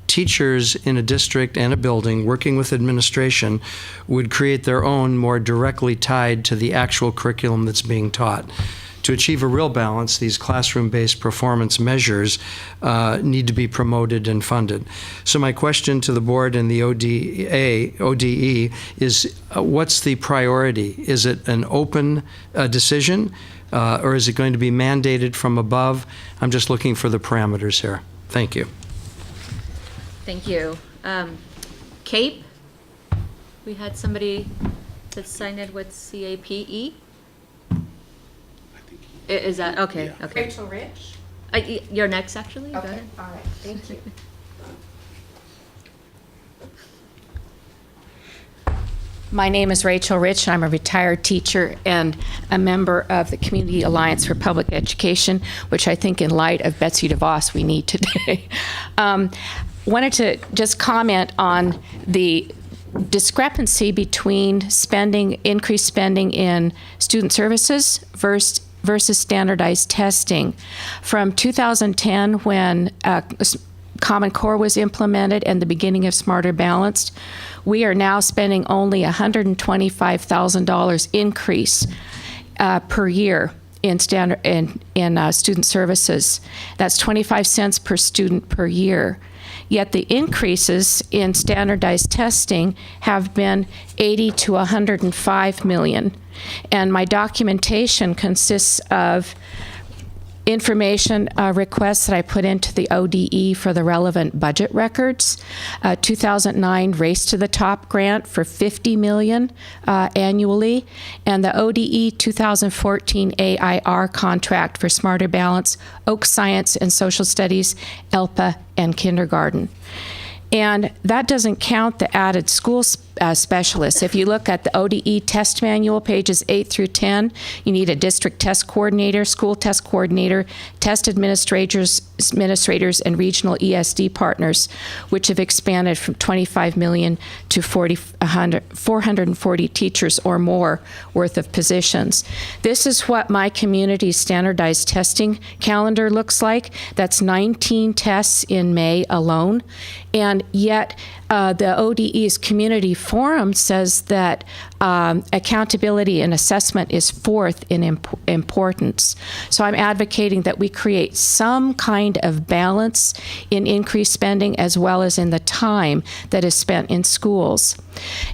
teachers in a district and a building working with administration would create their own more directly tied to the actual curriculum that's being taught. to achieve a real balance, these classroom-based performance measures need to be promoted and funded. So my question to the board and the ODE is, what's the priority? Is it an open decision, or is it going to be mandated from above? I'm just looking for the parameters here. Thank you. Thank you. CAPE, we had somebody that signed it with CAPE. Is that, okay, Yeah. okay. Rachel Rich? You're next, actually. Go Okay, ahead. all right, thank you. My name is Rachel Rich. I'm a retired teacher and a member of the Community Alliance for Public Education, which I think in light of Betsy DeVos we need today. Wanted to just comment on the discrepancy between spending, increased spending in student services versus standardized testing. From 2010, when Common Core was implemented and the beginning of Smarter Balanced, we are now spending only $125,000 increase per year in student services. That's 25 cents per student per year. Yet the increases in standardized testing have been 80 to 105 million. And my documentation consists of information requests that I put into the ODE for the relevant budget records. 2009 Race to the Top grant for $50 million annually, and the ODE 2014 AIR contract for Smarter Balance, Oak Science and Social Studies, ELPA, and kindergarten. And that doesn't count the added school specialists. If you look at the ODE test manual, pages 8 through 10, you need a district test coordinator, school test coordinator, test administrators, and regional ESD partners, which have expanded from 25 million to 440 teachers or more worth of positions. This is what my community's standardized testing calendar looks like. That's 19 tests in May alone. And yet, the ODE's community forum says that accountability and assessment is fourth in importance. So I'm advocating that we create some kind of balance in increased spending as well as in the time that is spent in schools.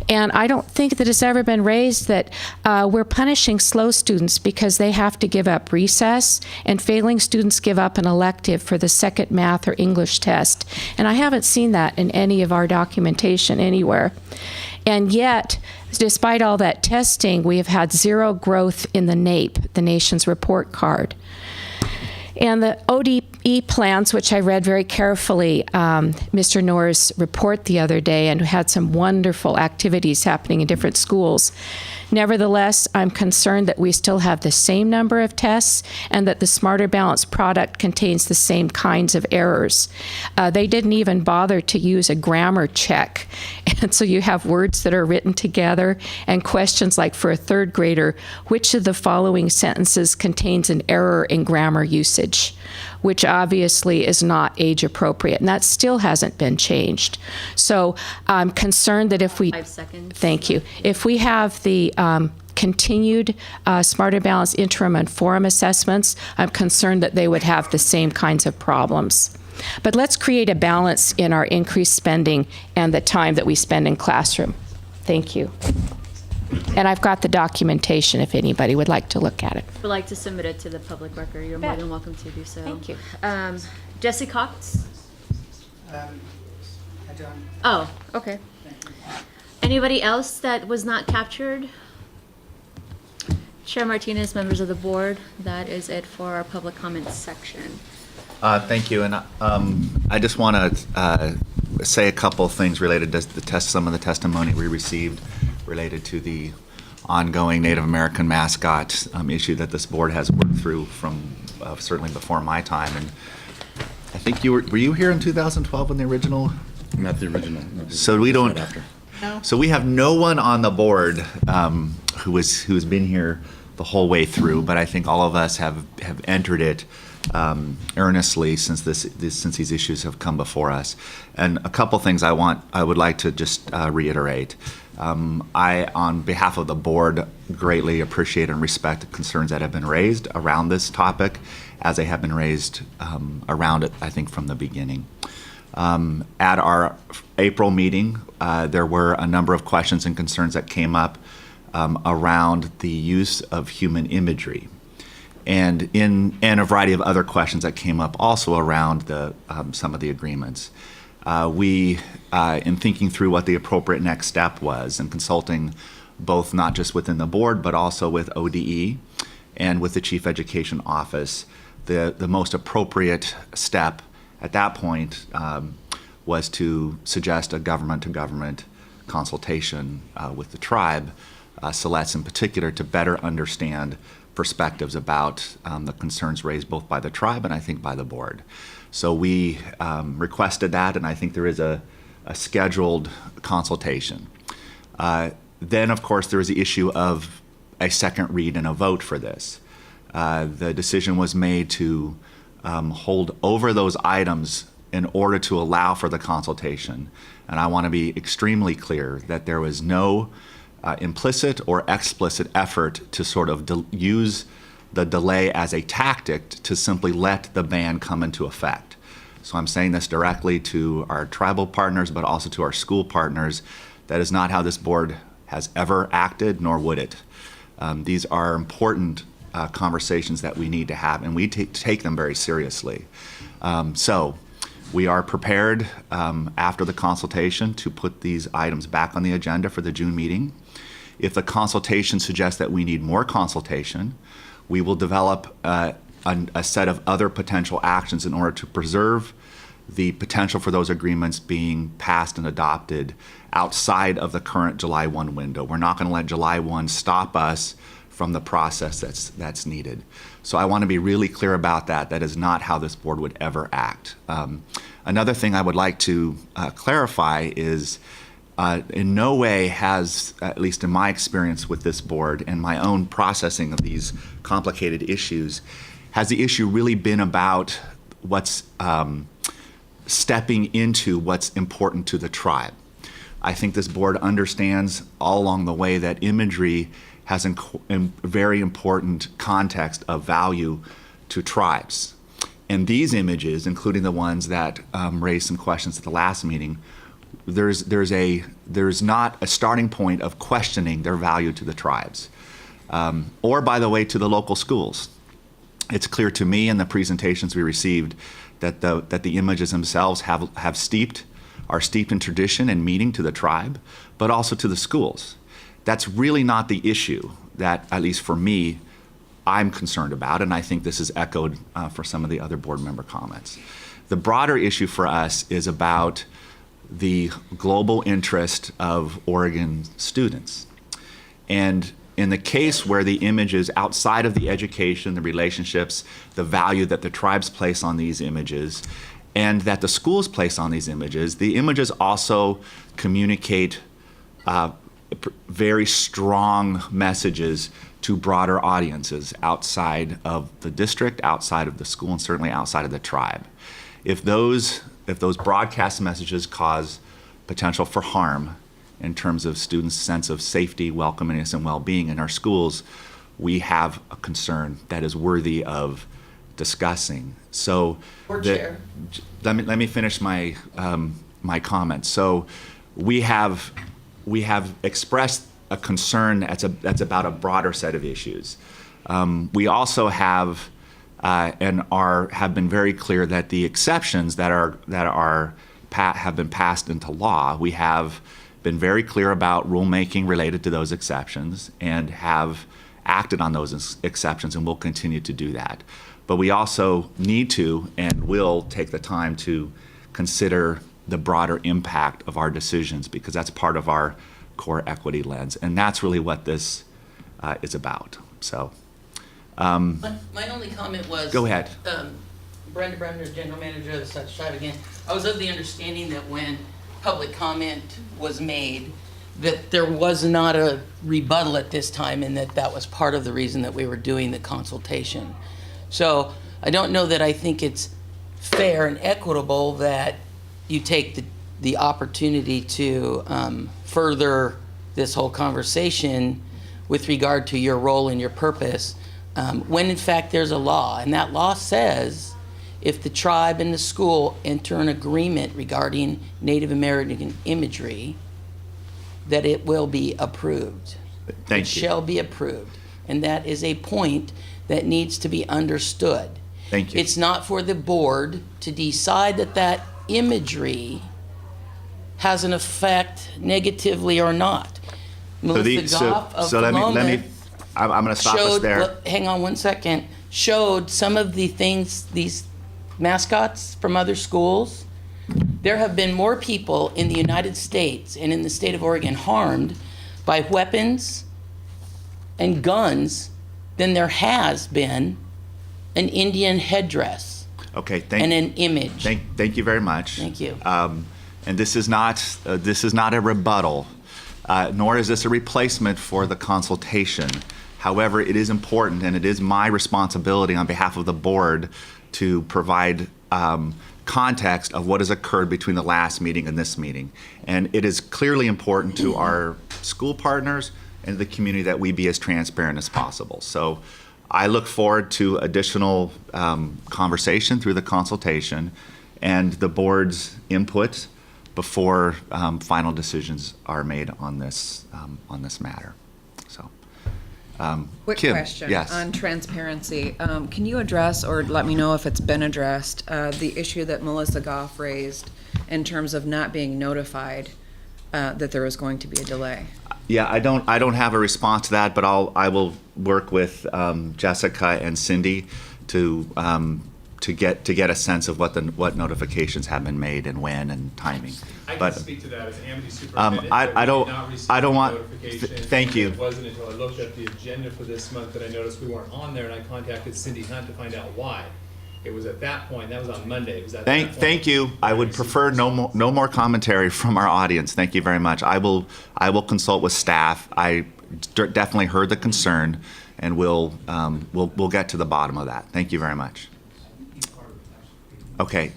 And I don't think that it's ever been raised that we're punishing slow students because they have to give up recess, and failing students give up an elective for the second math or English test. And I haven't seen that in any of our documentation anywhere. And yet, despite all that testing, we have had zero growth in the NAEP, the Nation's Report Card. And the ODE plans, which I read very carefully, Mr. Noor's report the other day, and had some wonderful activities happening in different schools. Nevertheless, I'm concerned that we still have the same number of tests and that the Smarter Balance product contains the same kinds of errors. They didn't even bother to use a grammar check. And so you have words that are written together and questions like, for a third grader, which of the following sentences contains an error in grammar usage, which obviously is not age appropriate, and that still hasn't been changed. So I'm concerned that if we— 5 seconds. Thank you. If we have the continued Smarter Balance interim and forum assessments, I'm concerned that they would have the same kinds of problems. But let's create a balance in our increased spending and the time that we spend in classroom. Thank you. And I've got the documentation if anybody would like to look at it. Would like to submit it to the public record. You're more Bet. than welcome to do so. Thank you. Jesse Cox? I don't. Oh, okay. Anybody else that was not captured? Chair Martinez, members of the board, that is it for our public comments section. Thank you, and I just want to say a couple of things related to some of the testimony we received related to the ongoing Native American mascot issue that this board has worked through from certainly before my time. And I think were you here in 2012 when the original? Not the original. No, So we don't. right after. No. So we have no one on the board who's been here the whole way through, but I think all of us have entered it earnestly since since these issues have come before us. And a couple things I would like to just reiterate. I, on behalf of the board, greatly appreciate and respect the concerns that have been raised around this topic, as they have been raised around it, I think, from the beginning. At our April meeting, there were a number of questions and concerns that came up around the use of human imagery, and a variety of other questions that came up also around some of the agreements. In thinking through what the appropriate next step was and consulting both not just within the board but also with ODE and with the Chief Education Office, the most appropriate step at that point was to suggest a government-to-government consultation with the tribe, Siletz in particular, to better understand perspectives about the concerns raised both by the tribe and I think by the board. So we requested that, and I think there is a scheduled consultation. Then, of course, there is the issue of a second read and a vote for this. The decision was made to hold over those items in order to allow for the consultation. And I want to be extremely clear that there was no implicit or explicit effort to sort of use the delay as a tactic to simply let the ban come into effect. So I'm saying this directly to our tribal partners, but also to our school partners. That is not how this board has ever acted, nor would it. These are important conversations that we need to have, and we take them very seriously. So we are prepared after the consultation to put these items back on the agenda for the June meeting. If the consultation suggests that we need more consultation, we will develop a set of other potential actions in order to preserve the potential for those agreements being passed and adopted outside of the current July 1 window. We're not going to let July 1 stop us from the process that's needed. So I want to be really clear about that. That is not how this board would ever act. Another thing I would like to clarify is in no way has, at least in my experience with this board and my own processing of these complicated issues, has the issue really been about what's stepping into what's important to the tribe. I think this board understands all along the way that imagery has a very important context of value to tribes. And these images, including the ones that raised some questions at the last meeting, there's not a starting point of questioning their value to the tribes, or, by the way, to the local schools. It's clear to me in the presentations we received that the images themselves are steeped in tradition and meaning to the tribe, but also to the schools. That's really not the issue that, at least for me, I'm concerned about, and I think this is echoed for some of the other board member comments. The broader issue for us is about the global interest of Oregon students. And in the case where the images outside of the education, the relationships, the value that the tribes place on these images, and that the schools place on these images, the images also communicate very strong messages to broader audiences outside of the district, outside of the school, and certainly outside of the tribe. If those broadcast messages cause potential for harm in terms of students' sense of safety, welcomeness, and well-being in our schools, we have a concern that is worthy of discussing. So, Chair. Let me finish my my comments. So, we have expressed a concern that's about a broader set of issues. We also have have been very clear that the exceptions that have been passed into law, we have been very clear about rulemaking related to those exceptions and have acted on those exceptions, and will continue to do that. But we also need to and will take the time to consider the broader impact of our decisions, because that's part of our core equity lens, and that's really what this is about. So, my only comment was. Go ahead. Brenda Bremner, General Manager of the Such Tribe again. I was of the understanding that when public comment was made, that there was not a rebuttal at this time, and that was part of the reason that we were doing the consultation. So I don't know that I think it's fair and equitable that you take the opportunity to further this whole conversation with regard to your role and your purpose, when in fact there's a law, and that law says if the tribe and the school enter an agreement regarding Native American imagery, that it will be approved. Thank you. It shall be approved. And that is a point that needs to be understood. Thank you. It's not for the board to decide that that imagery has an effect negatively or not. Melissa Goff of let me, Pomona I'm going to stop us showed, there. hang on one second, showed some of the things, these mascots from other schools. There have been more people in the United States and in the state of Oregon harmed by weapons and guns than there has been an Indian headdress. Okay, and an image. Thank you very much. Thank you. And this is not a rebuttal, nor is this a replacement for the consultation. However, it is important, and it is my responsibility on behalf of the board to provide context of what has occurred between the last meeting and this meeting. And it is clearly important to our school partners and the community that we be as transparent as possible. So I look forward to additional conversation through the consultation and the board's input before final decisions are made on this matter. So, quick Kim, question yes. on transparency. Can you address or let me know if it's been addressed the issue that Melissa Goff raised in terms of not being notified that there was going to be a delay? Yeah, I don't have a response to that, but I will work with Jessica and Cindy to get a sense of what notifications have been made and when and timing. I but, can speak to that as Amity Superintendent. I don't want. Thank you. It wasn't until I looked at the agenda for this month that I noticed we weren't on there, and I contacted Cindy Hunt to find out why. It was at that point. That was on Monday. It was at that point. Thank you. I would prefer no more commentary from our audience. Thank you very much. I will consult with staff. I definitely heard the concern, and we'll get to the bottom of that. Thank you very much. Okay.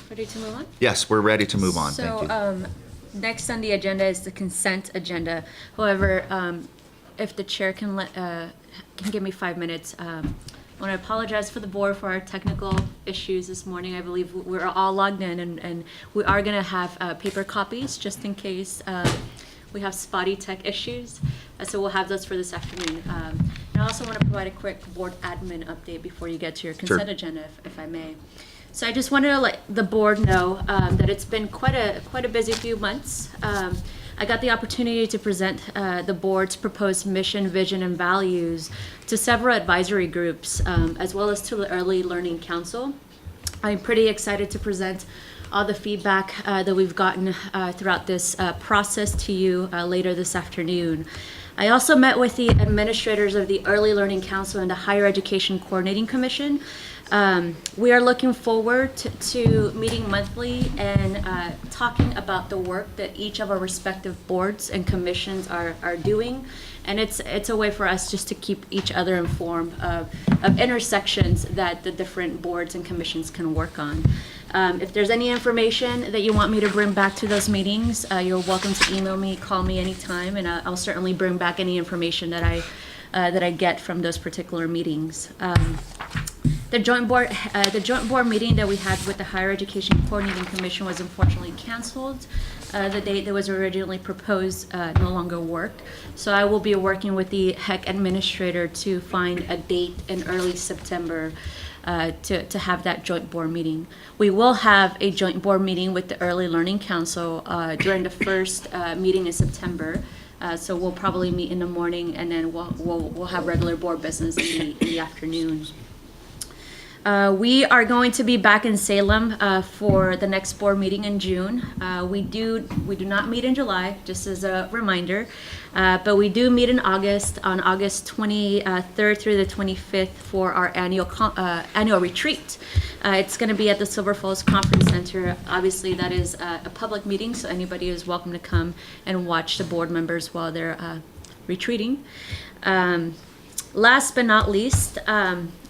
Ready to move on? Yes, we're ready to move on. So, Thank you. Next on the agenda is the consent agenda. However, if the chair can give me 5 minutes, I want to apologize for the board for our technical issues this morning. I believe we're all logged in, and we are going to have paper copies just in case we have spotty tech issues. So we'll have those for this afternoon. And I also want to provide a quick board admin update before you get to your consent agenda, if I may. So I just wanted to let the board know that it's been quite a busy few months. I got the opportunity to present the board's proposed mission, vision, and values to several advisory groups, as well as to the Early Learning Council. I'm pretty excited to present all the feedback that we've gotten throughout this process to you later this afternoon. I also met with the administrators of the Early Learning Council and the Higher Education Coordinating Commission. We are looking forward to meeting monthly and talking about the work that each of our respective boards and commissions are doing. And it's a way for us just to keep each other informed of intersections that the different boards and commissions can work on. If there's any information that you want me to bring back to those meetings, you're welcome to email me, call me anytime, and I'll certainly bring back any information that I get from those particular meetings. The joint board meeting that we had with the Higher Education Coordinating Commission was unfortunately canceled. The date that was originally proposed no longer worked. So I will be working with the HEC administrator to find a date in early September to have that joint board meeting. We will have a joint board meeting with the Early Learning Council during the first meeting in September. So we'll probably meet in the morning, and then we'll have regular board business in the afternoon. We are going to be back in Salem for the next board meeting in June. We do not meet in July, just as a reminder, but we do meet in August, on August 23rd through the 25th for our annual retreat. It's going to be at the Silver Falls Conference Center. Obviously, that is a public meeting, so anybody is welcome to come and watch the board members while they're retreating. Last but not least,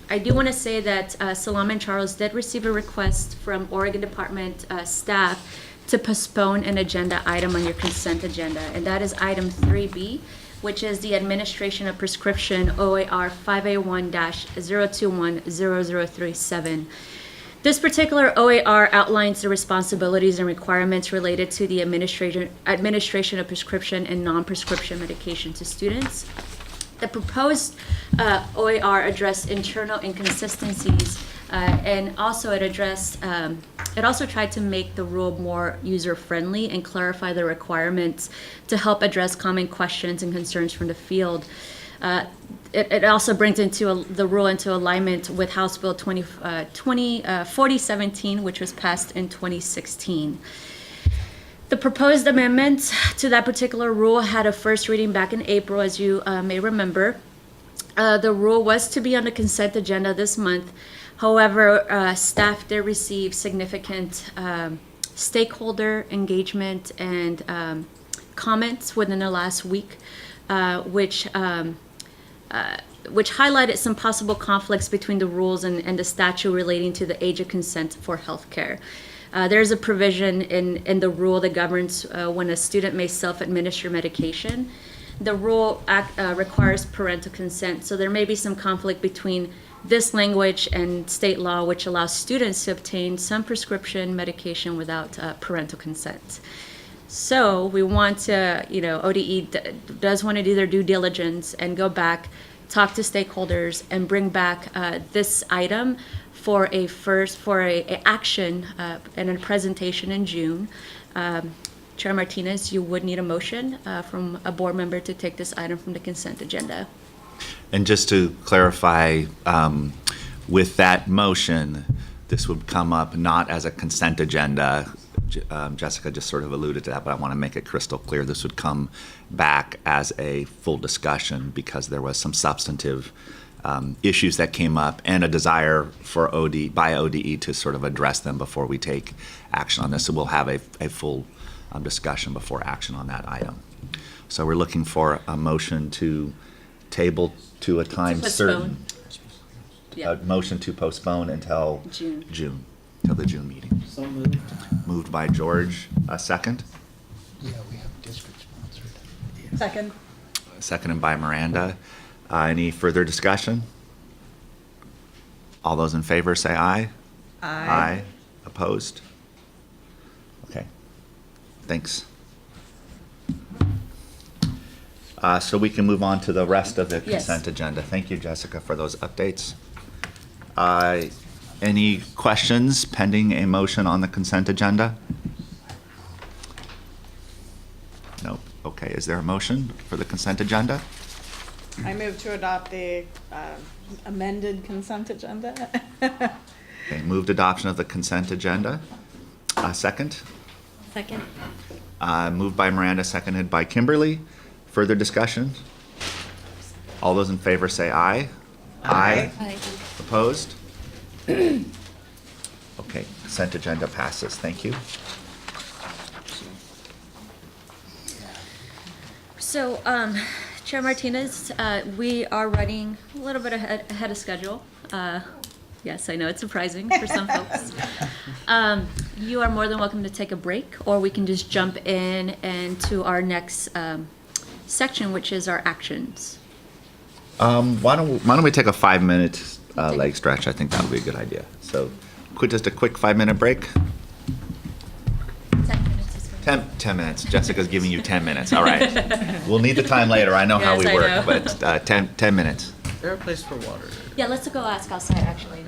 I do want to say that Salam and Charles did receive a request from Oregon Department staff to postpone an agenda item on your consent agenda, and that is item 3B, which is the administration of prescription OAR 5A1-021-0037. This particular OAR outlines the responsibilities and requirements related to the administration of prescription and non-prescription medication to students. The proposed OAR addressed internal inconsistencies, and also it also tried to make the rule more user-friendly and clarify the requirements to help address common questions and concerns from the field. It also brings the rule into alignment with House Bill 4017, which was passed in 2016. The proposed amendments to that particular rule had a first reading back in April, as you may remember. The rule was to be on the consent agenda this month. However, staff did receive significant stakeholder engagement and comments within the last week, which highlighted some possible conflicts between the rules and the statute relating to the age of consent for healthcare. There's a provision in the rule that governs when a student may self-administer medication. The rule requires parental consent, so there may be some conflict between this language and state law, which allows students to obtain some prescription medication without parental consent. So we want to, ODE does want to do their due diligence and go back, talk to stakeholders, and bring back this item for a action and a presentation in June. Chair Martinez, you would need a motion from a board member to take this item from the consent agenda. And just to clarify, with that motion, this would come up not as a consent agenda. Jessica just sort of alluded to that, but I want to make it crystal clear. This would come back as a full discussion because there was some substantive issues that came up and a desire for by ODE to sort of address them before we take action on this. So we'll have a full discussion before action on that item. So we're looking for a motion to table to a time certain. Yeah. A motion to postpone until June. Till the June meeting. So moved. Moved by George, a second. Yeah, we have district sponsored. Second. Seconded by Miranda. Any further discussion? All those in favor say aye. Aye. Opposed? Okay. Thanks. So we can move on to the rest of the Yes. consent agenda. Thank you, Jessica, for those updates. Any questions pending a motion on the consent agenda? Nope. Okay, is there a motion for the consent agenda? I move to adopt the amended consent agenda. Okay, moved adoption of the consent agenda. Second? Second. Moved by Miranda, seconded by Kimberly. Further discussion? All those in favor say aye. Aye. Opposed? Okay, consent agenda passes. Thank you. So, Chair Martinez, we are running a little bit ahead of schedule. Yes, I know it's surprising for some folks. You are more than welcome to take a break, or we can just jump into our next section, which is our actions. Why don't we take a 5-minute leg stretch? I think that would be a good idea. So, just a quick 5-minute break. 10 minutes is good. 10 minutes. Jessica's giving you 10 minutes. All right. We'll need the time later. I know how Yes, we I work, know. but 10 minutes. Is there a place for water? Yeah, let's go ask outside, actually.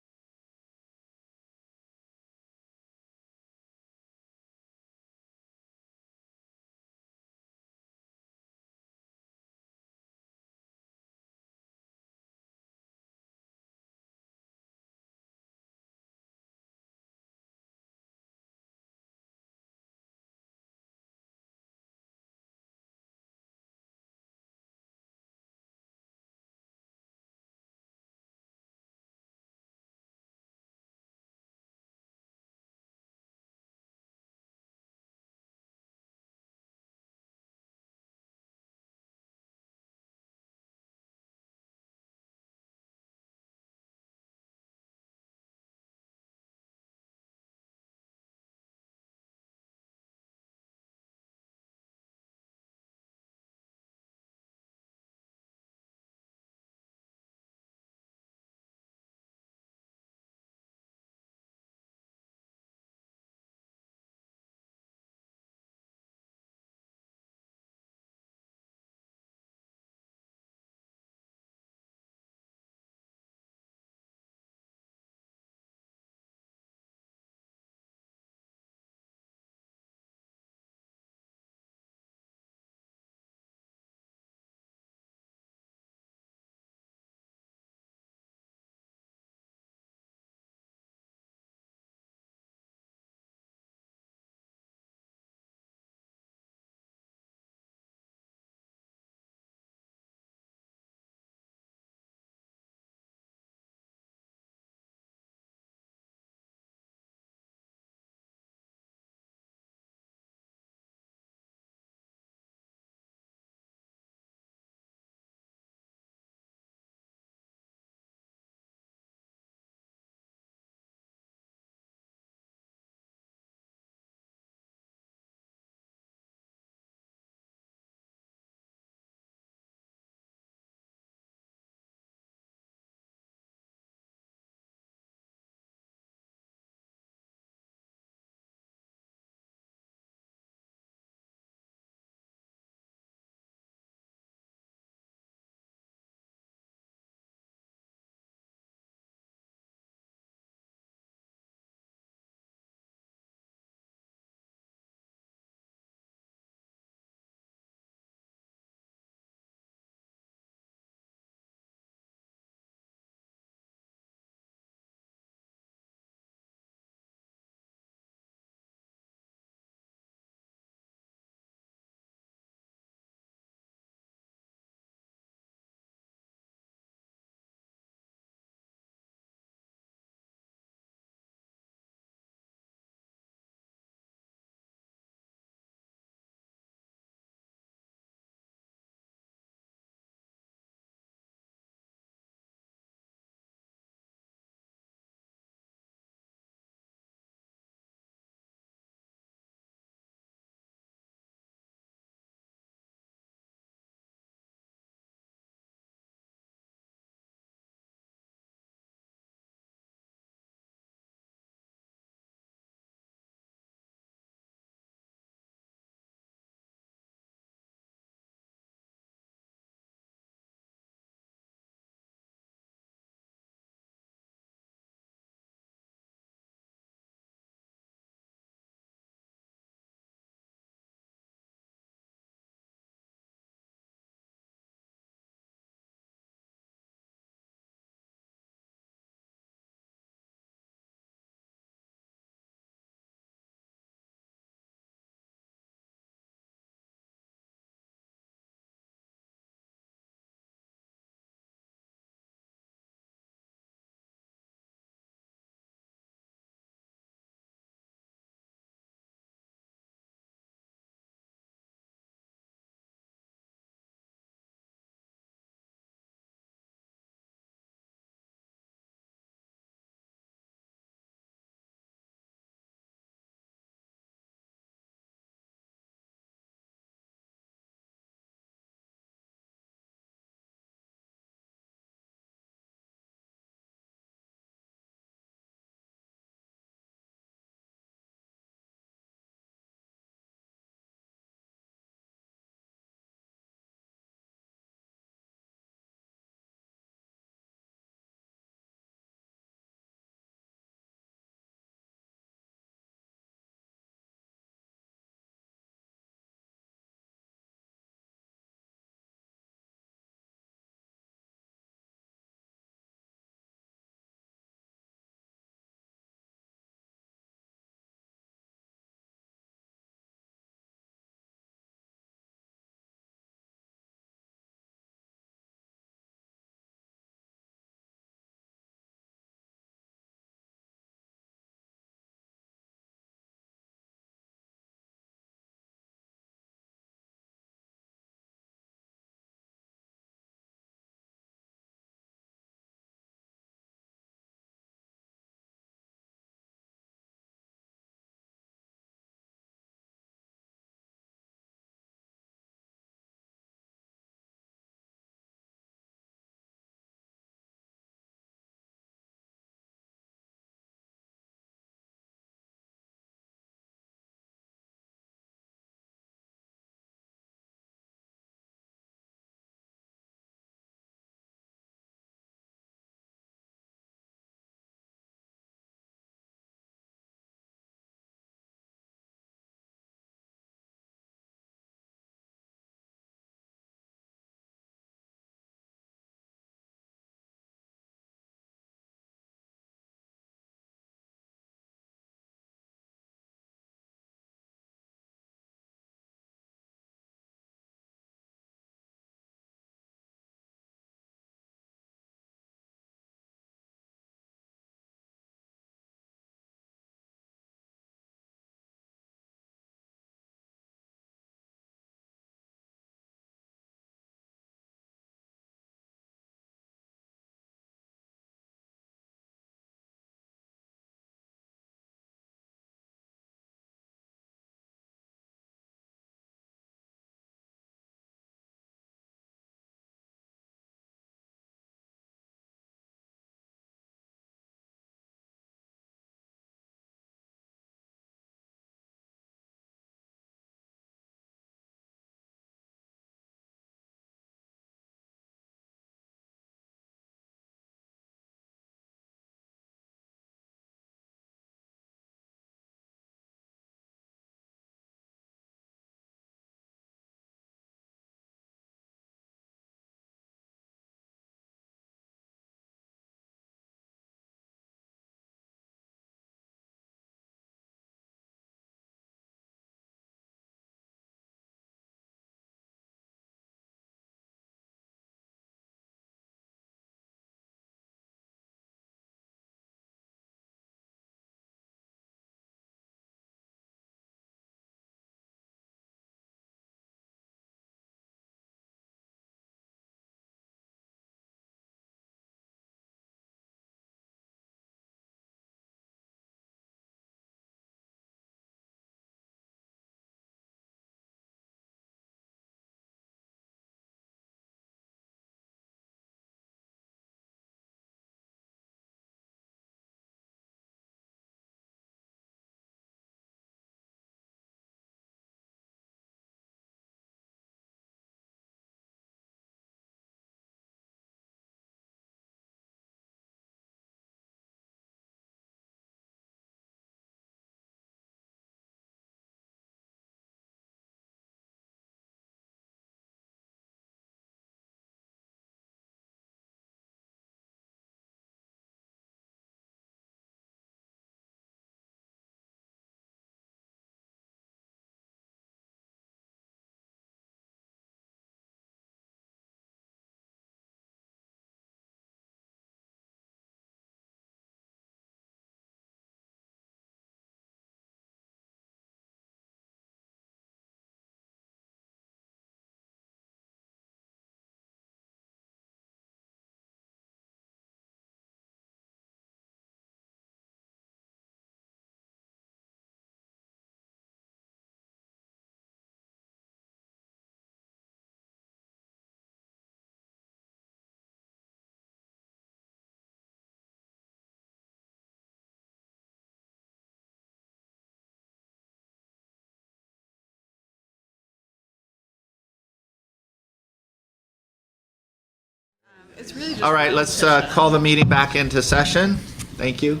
All right, let's call the meeting back into session. Thank you.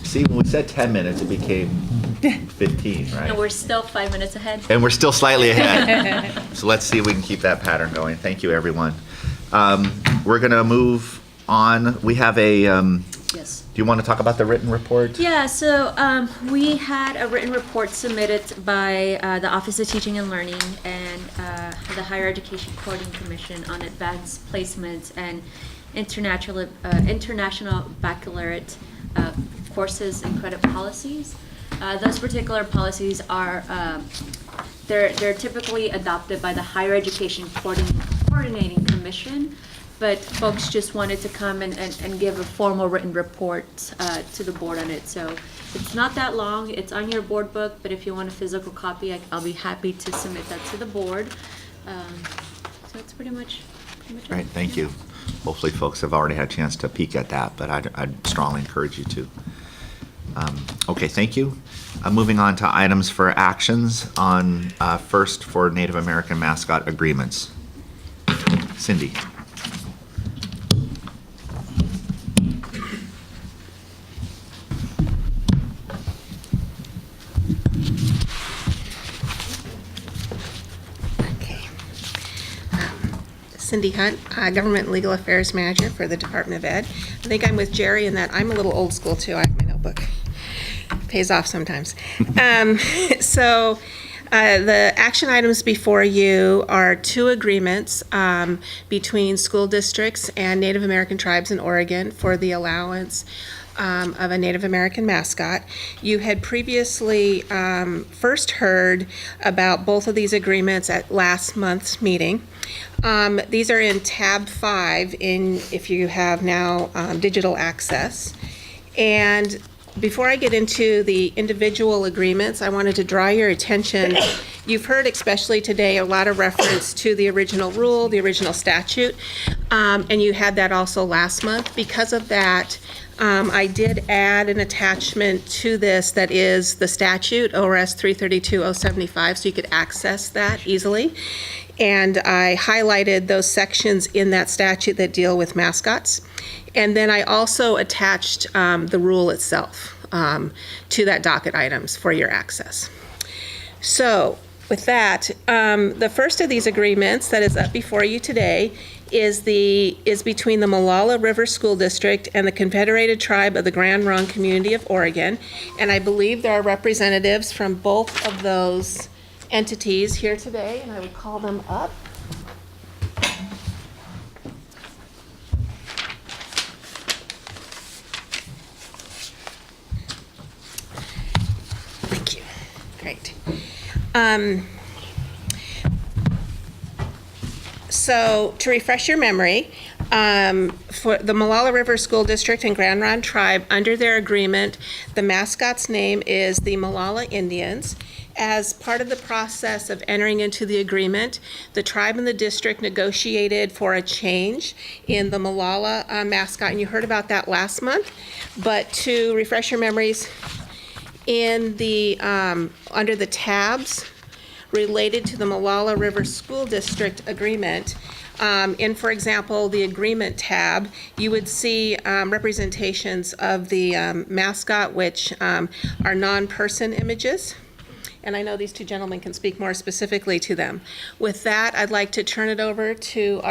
See, when we said 10 minutes, it became 15, right? And we're still 5 minutes ahead. And we're still slightly ahead. So let's see if we can keep that pattern going. Thank you, everyone. We're going to move on. We have a, Yes. do you want to talk about the written report? Yeah, so we had a written report submitted by the Office of Teaching and Learning and the Higher Education Coordinating Commission on advanced placements and international baccalaureate courses and credit policies. Those particular policies are they're typically adopted by the Higher Education Coordinating Commission, but folks just wanted to come and give a formal written report to the board on it. So it's not that long. It's on your board book, but if you want a physical copy, I'll be happy to submit that to the board. So it's pretty much it. Right, thank you. Hopefully folks have already had a chance to peek at that, but I'd strongly encourage you to. Okay, thank you. Moving on to items for actions on first for Native American mascot agreements. Cindy. Cindy Hunt, Government and Legal Affairs Manager for the Department of Ed. I think I'm with Jerry in that I'm a little old school too. I have my notebook. Pays off sometimes. So the action items before you are two agreements between school districts and Native American tribes in Oregon for the allowance of a Native American mascot. You had previously first heard about both of these agreements at last month's meeting. These are in tab 5 if you have now digital access. And before I get into the individual agreements, I wanted to draw your attention. You've heard, especially today, a lot of reference to the original rule, the original statute, and you had that also last month. Because of that, I did add an attachment to this that is the statute, ORS 332-075, so you could access that easily. And I highlighted those sections in that statute that deal with mascots. And then I also attached the rule itself to that docket items for your access. So with that, the first of these agreements that is up before you today is between the Molalla River School District and the Confederated Tribe of the Grand Ronde Community of Oregon. And I believe there are representatives from both of those entities here today, and I would call them up. Thank you. Great. So to refresh your memory, for the Molalla River School District and Grand Ronde Tribe, under their agreement, the mascot's name is the Molalla Indians. As part of the process of entering into the agreement, the tribe and the district negotiated for a change in the Molalla mascot, and you heard about that last month. But to refresh your memories, in the under the tabs related to the Molalla River School District agreement, in, for example, the agreement tab, you would see representations of the mascot, which are non-person images. And I know these two gentlemen can speak more specifically to them. With that, I'd like to turn it over to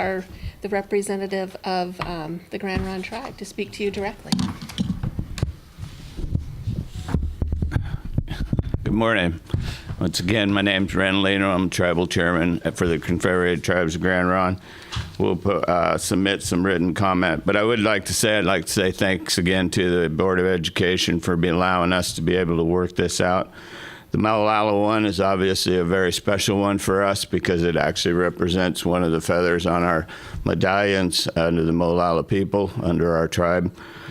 the representative of the Grand Ronde Tribe to speak to you directly. Good morning. Once again, my name's Ren Leno. I'm tribal chairman for the Confederated Tribes of Grand Ronde. We'll submit some written comment, but I'd like to say thanks again to the Board of Education for allowing us to be able to work this out. The Molalla one is obviously a very special one for us because it actually represents one of the feathers on our medallions under the Molalla people, under our tribe.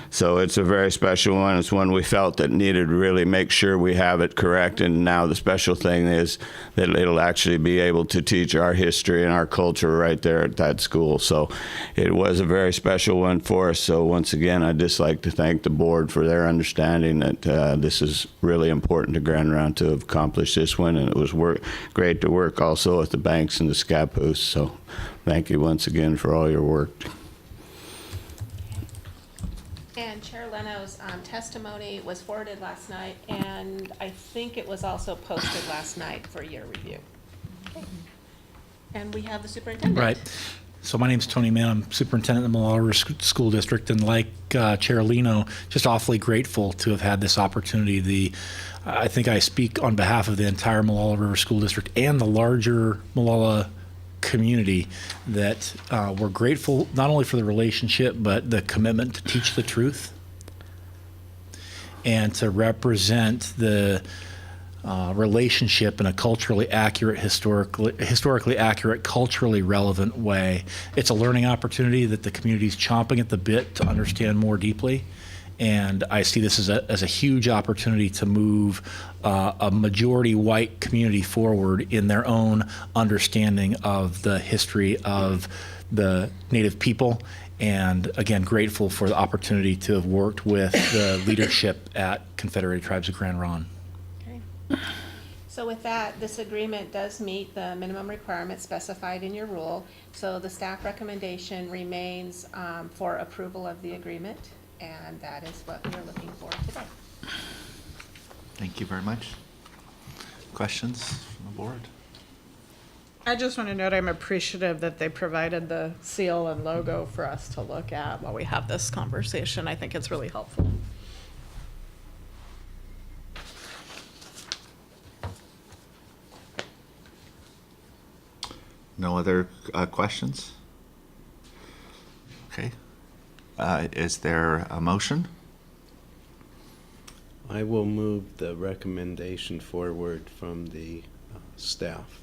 So it's a very special one. It's one we felt that needed to really make sure we have it correct. And now the special thing is that it'll actually be able to teach our history and our culture right there at that school. So it was a very special one for us. So once again, I'd just like to thank the board for their understanding that this is really important to Grand Round to have accomplished this one. And it was great to work also with the Banks and the Scappoose. So thank you once again for all your work. And Chair Leno's testimony was forwarded last night, and I think it was also posted last night for your review. Okay. And we have the superintendent. Right. So my name's Tony Mann. I'm superintendent of the Malala River School District, and like Chair Leno, just awfully grateful to have had this opportunity. I think I speak on behalf of the entire Malala River School District and the larger Malala community that we're grateful not only for the relationship, but the commitment to teach the truth and to represent the relationship in a culturally accurate, historically accurate, culturally relevant way. It's a learning opportunity that the community's chomping at the bit to understand more deeply. And I see this as a huge opportunity to move a majority white community forward in their own understanding of the history of the Native people. And again, grateful for the opportunity to have worked with the leadership at Confederated Tribes of Grand Ronde. Okay. So with that, this agreement does meet the minimum requirements specified in your rule. So the staff recommendation remains for approval of the agreement. And that is what we are looking for today. Thank you very much. Questions from the board? I just want to note I'm appreciative that they provided the seal and logo for us to look at while we have this conversation. I think it's really helpful. No other questions? Okay. Is there a motion? I will move the recommendation forward from the staff.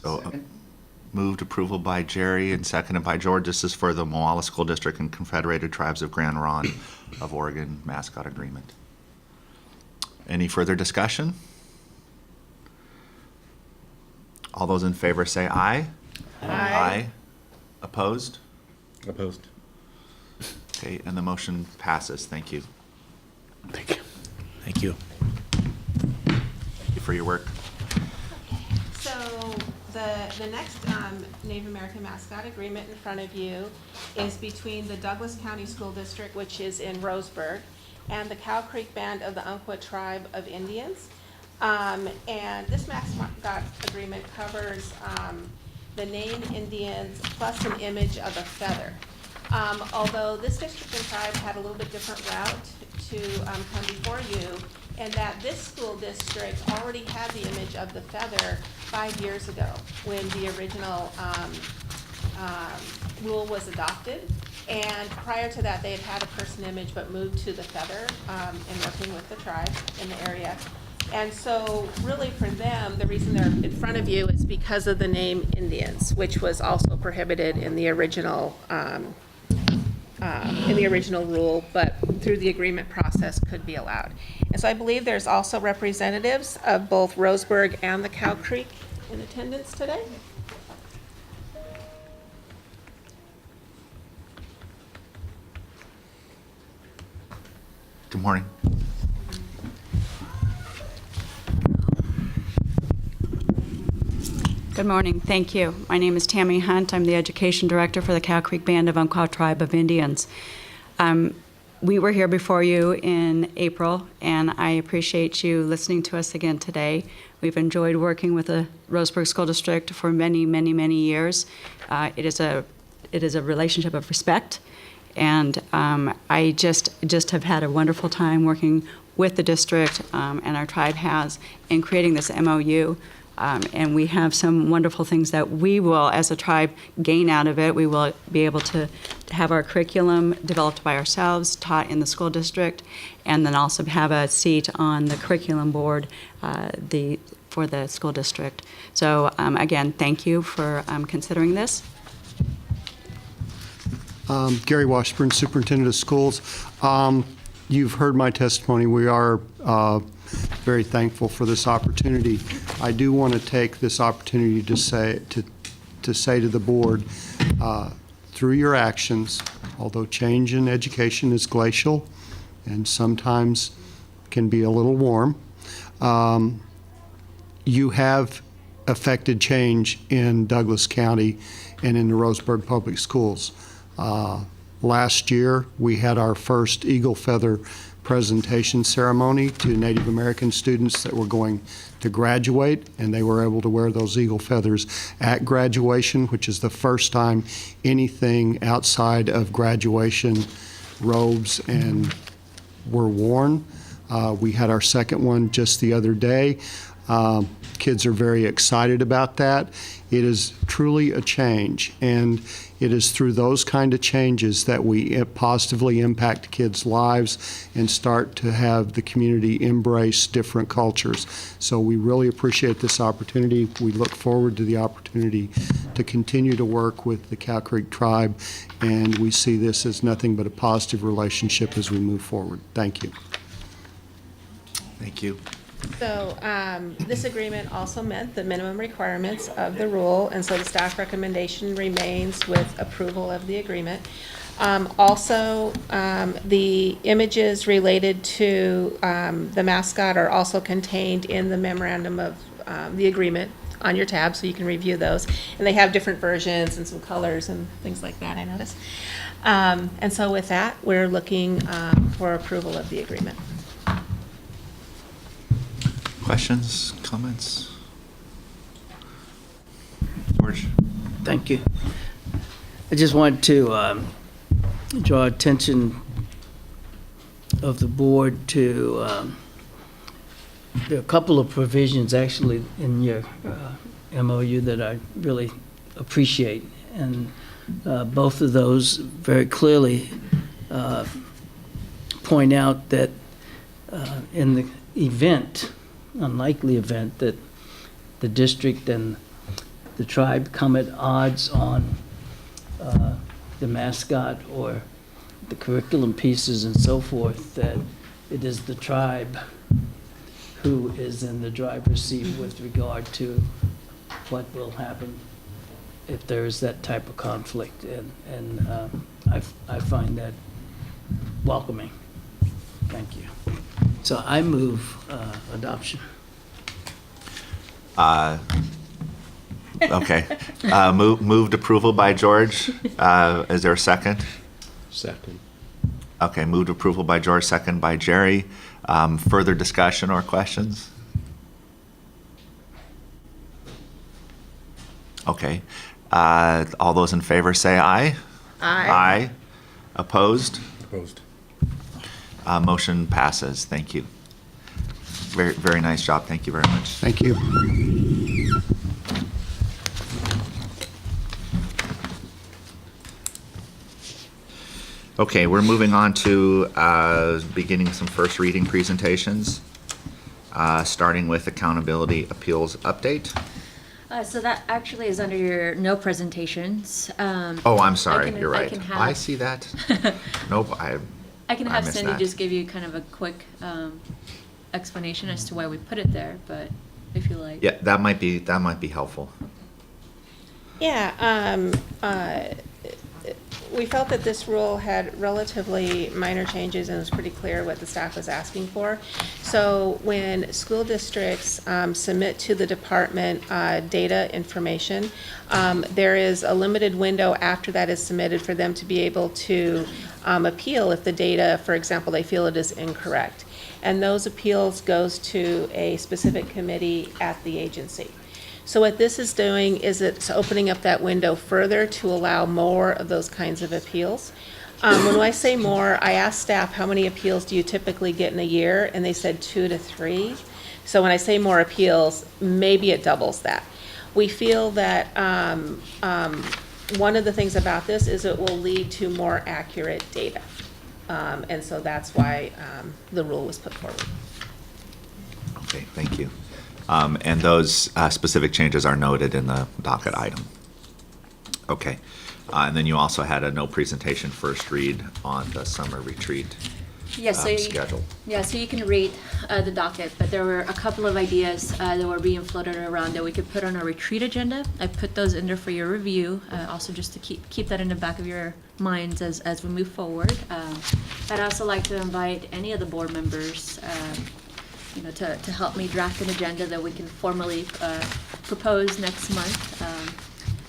So moved approval by Jerry and seconded by George. This is for the Moala School District and Confederated Tribes of Grand Ronde of Oregon mascot agreement. Any further discussion? All those in favor say aye. Aye. Aye. Opposed? Opposed. Okay, and the motion passes. Thank you. Thank you. Thank you. Thank you for your work. So the next Native American mascot agreement in front of you is between the Douglas County School District, which is in Roseburg, and the Cow Creek Band of the Umpqua Tribe of Indians. And this mascot agreement covers the named Indians plus an image of a feather. Although this district and tribe had a little bit different route to come before you, and that this school district already had the image of the feather 5 years ago when the original rule was adopted. And prior to that, they had had a person image but moved to the feather in working with the tribe in the area. And so really for them, the reason they're in front of you is because of the name Indians, which was also prohibited in the original rule, but through the agreement process could be allowed. And so I believe there's also representatives of both Roseburg and the Cow Creek in attendance today. Good morning. Good morning. Thank you. My name is Tammy Hunt. I'm the Education Director for the Cow Creek Band of Umpqua Tribe of Indians. We were here before you in April, and I appreciate you listening to us again today. We've enjoyed working with the Roseburg School District for many, many, many years. It is a relationship of respect, and I just have had a wonderful time working with the district, and our tribe has, in creating this MOU. And we have some wonderful things that we will, as a tribe, gain out of it. We will be able to have our curriculum developed by ourselves, taught in the school district, and then also have a seat on the curriculum board for the school district. So again, thank you for considering this. Gary Washburn, Superintendent of Schools. You've heard my testimony. We are very thankful for this opportunity. I do want to take this opportunity to say to the board, through your actions, although change in education is glacial and sometimes can be a little warm, you have affected change in Douglas County and in the Roseburg Public Schools. Last year, we had our first Eagle Feather presentation ceremony to Native American students that were going to graduate, and they were able to wear those Eagle Feathers at graduation, which is the first time anything outside of graduation robes and were worn. We had our second one just the other day. Kids are very excited about that. It is truly a change, and it is through those kind of changes that we positively impact kids' lives and start to have the community embrace different cultures. So we really appreciate this opportunity. We look forward to the opportunity to continue to work with the Cow Creek Tribe, and we see this as nothing but a positive relationship as we move forward. Thank you. Thank you. So this agreement also met the minimum requirements of the rule, and so the staff recommendation remains with approval of the agreement. Also, the images related to the mascot are also contained in the memorandum of the agreement on your tab, so you can review those. And they have different versions and some colors and things like that, I noticed. And so with that, we're looking for approval of the agreement. Questions, comments? George? Thank you. I just wanted to draw attention of the board to there are a couple of provisions actually in your MOU that I really appreciate, and both of those very clearly point out that in the unlikely event that the district and the tribe come at odds on the mascot or the curriculum pieces and so forth, that it is the tribe who is in the driver's seat with regard to what will happen if there is that type of conflict. And I find that welcoming. Thank you. So I move adoption. Okay. Moved approval by George. Is there a second? Second. Okay, moved approval by George, second by Jerry. Further discussion or questions? Okay. All those in favor say aye. Aye. Aye. Opposed? Opposed. Motion passes. Thank you. Very, very nice job. Thank you very much. Thank you. Okay, we're moving on to beginning some first reading presentations, starting with accountability appeals update. So that actually is under your no presentations. Oh, I'm sorry. You're right. I see that. Nope. I can I have missed Cindy that. just give you kind of a quick explanation as to why we put it there, but if you like. Yeah, that might be helpful. Yeah, we felt that this rule had relatively minor changes and it was pretty clear what the staff was asking for. So when school districts submit to the department data information, there is a limited window after that is submitted for them to be able to appeal if the data, for example, they feel it is incorrect. And those appeals goes to a specific committee at the agency. So what this is doing is it's opening up that window further to allow more of those kinds of appeals. When I say more, I asked staff, how many appeals do you typically get in a year? And they said 2 to 3. So when I say more appeals, maybe it doubles that. We feel that one of the things about this is it will lead to more accurate data. And so that's why the rule was put forward. Okay, thank you. And those specific changes are noted in the docket item. Okay. And then you also had a no presentation first read on the summer retreat Yes, so schedule. yeah, so you can read the docket, but there were a couple of ideas that were being floated around that we could put on our retreat agenda. I put those in there for your review, also just to keep that in the back of your minds as we move forward. I'd also like to invite any of the board members, to help me draft an agenda that we can formally propose next month.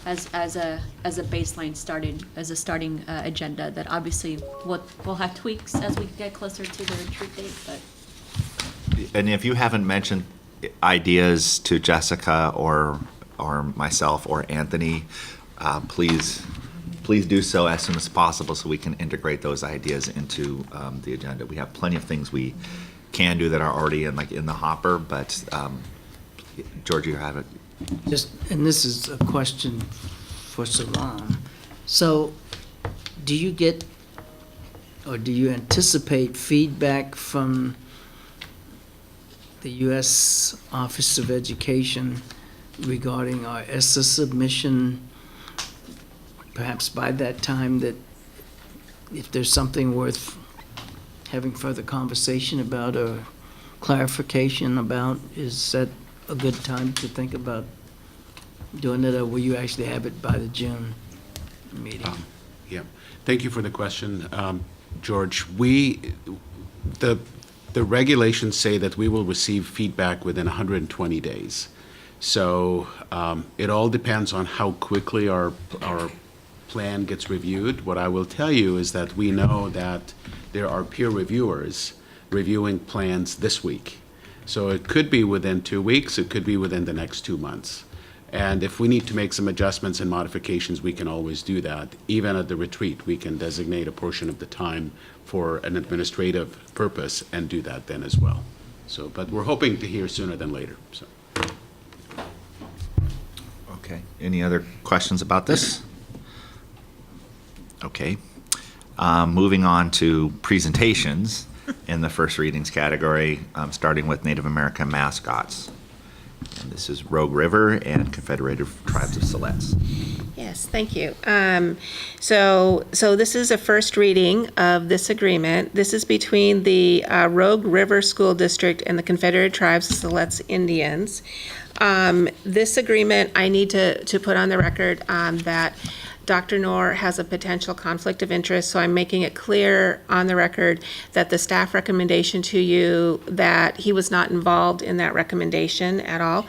As a baseline starting agenda that obviously we'll have tweaks as we get closer to the retreat date, but. And if you haven't mentioned ideas to Jessica or myself or Anthony, please do so as soon as possible so we can integrate those ideas into the agenda. We have plenty of things we can do that are already in the hopper, but George, you have it. And this is a question for Salam. So, do you get, or do you anticipate feedback from the U.S. Office of Education regarding our ESSA submission, perhaps by that time, that if there's something worth having further conversation about or clarification about, is that a good time to think about doing it, or will you actually have it by the June meeting? Yeah, thank you for the question, George. The regulations say that we will receive feedback within 120 days. So it all depends on how quickly our plan gets reviewed. What I will tell you is that we know that there are peer reviewers reviewing plans this week. So it could be within 2 weeks, it could be within the next 2 months. And if we need to make some adjustments and modifications, we can always do that. Even at the retreat, we can designate a portion of the time for an administrative purpose and do that then as well. So, but we're hoping to hear sooner than later, so. Okay, any other questions about this? Okay, moving on to presentations in the first readings category, starting with Native American mascots. And this is Rogue River and Confederated Tribes of Siletz. Yes, thank you. So this is a first reading of this agreement. This is between the Rogue River School District and the Confederated Tribes of Siletz Indians. This agreement, I need to put on the record that Dr. Knorr has a potential conflict of interest, so I'm making it clear on the record that the staff recommendation to you, that he was not involved in that recommendation at all,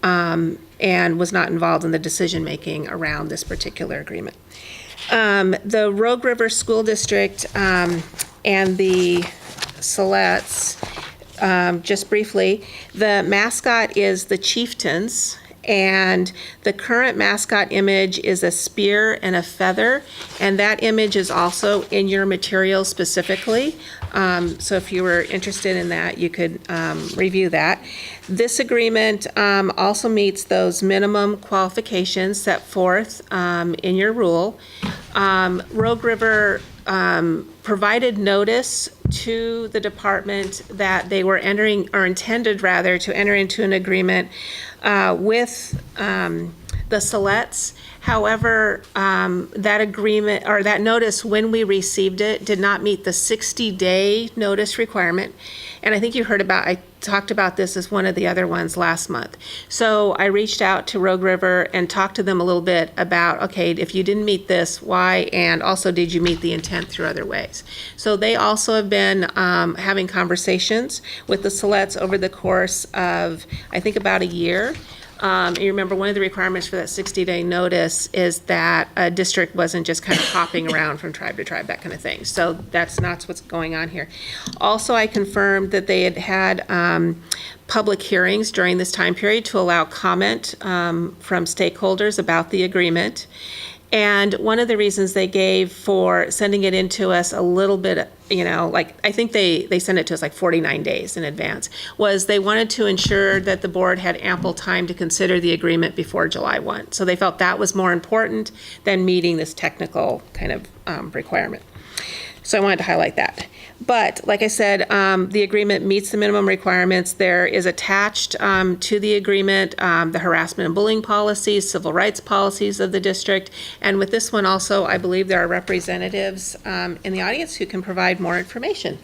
and was not involved in the decision-making around this particular agreement. The Rogue River School District and the Siletz, just briefly, the mascot is the Chieftains, and the current mascot image is a spear and a feather, and that image is also in your material specifically. So if you were interested in that, you could review that. This agreement also meets those minimum qualifications set forth in your rule. Rogue River provided notice to the department that they were entering, or intended rather, to enter into an agreement with the Siletz. However, that agreement, or that notice, when we received it, did not meet the 60-day notice requirement. And I think you heard about, I talked about this as one of the other ones last month. So I reached out to Rogue River and talked to them a little bit about, okay, if you didn't meet this, why? And also, did you meet the intent through other ways? So they also have been having conversations with the Siletz over the course of, I think, about a year. You remember, one of the requirements for that 60-day notice is that a district wasn't just kind of hopping around from tribe to tribe, that kind of thing. So that's not what's going on here. Also, I confirmed that they had public hearings during this time period to allow comment from stakeholders about the agreement. And one of the reasons they gave for sending it into us a little bit, I think they sent it to us like 49 days in advance, was they wanted to ensure that the board had ample time to consider the agreement before July 1. So they felt that was more important than meeting this technical kind of requirement. So I wanted to highlight that. But like I said, the agreement meets the minimum requirements. There is attached to the agreement the harassment and bullying policies, civil rights policies of the district. And with this one also, I believe there are representatives in the audience who can provide more information.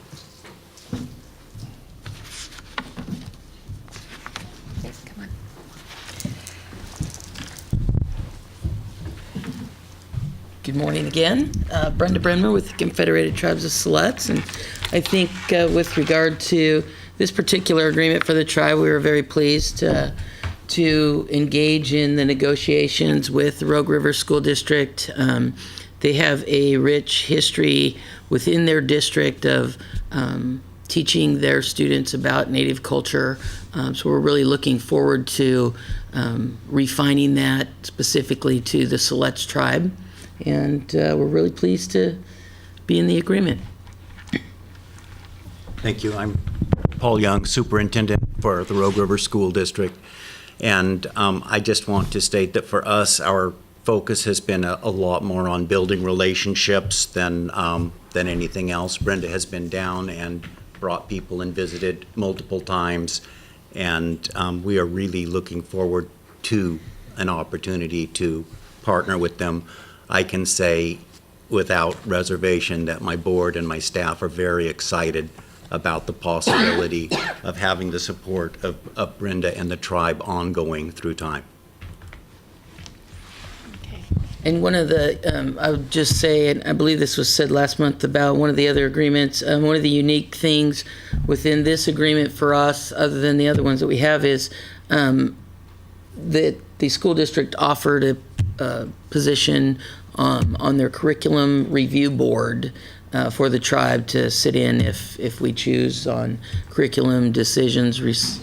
Yes, come on. Good morning again. Brenda Bremner with the Confederated Tribes of Siletz. And I think with regard to this particular agreement for the tribe, we were very pleased to engage in the negotiations with the Rogue River School District. They have a rich history within their district of teaching their students about Native culture. So we're really looking forward to refining that specifically to the Siletz tribe. And we're really pleased to be in the agreement. Thank you. I'm Paul Young, Superintendent for the Rogue River School District. And I just want to state that for us, our focus has been a lot more on building relationships than anything else. Brenda has been down and brought people and visited multiple times. And we are really looking forward to an opportunity to partner with them. I can say without reservation that my board and my staff are very excited about the possibility of having the support of Brenda and the tribe ongoing through time. And one of the, I would just say, and I believe this was said last month about one of the other agreements, one of the unique things within this agreement for us, other than the other ones that we have, is that the school district offered a position on their curriculum review board for the tribe to sit in if we choose on curriculum decisions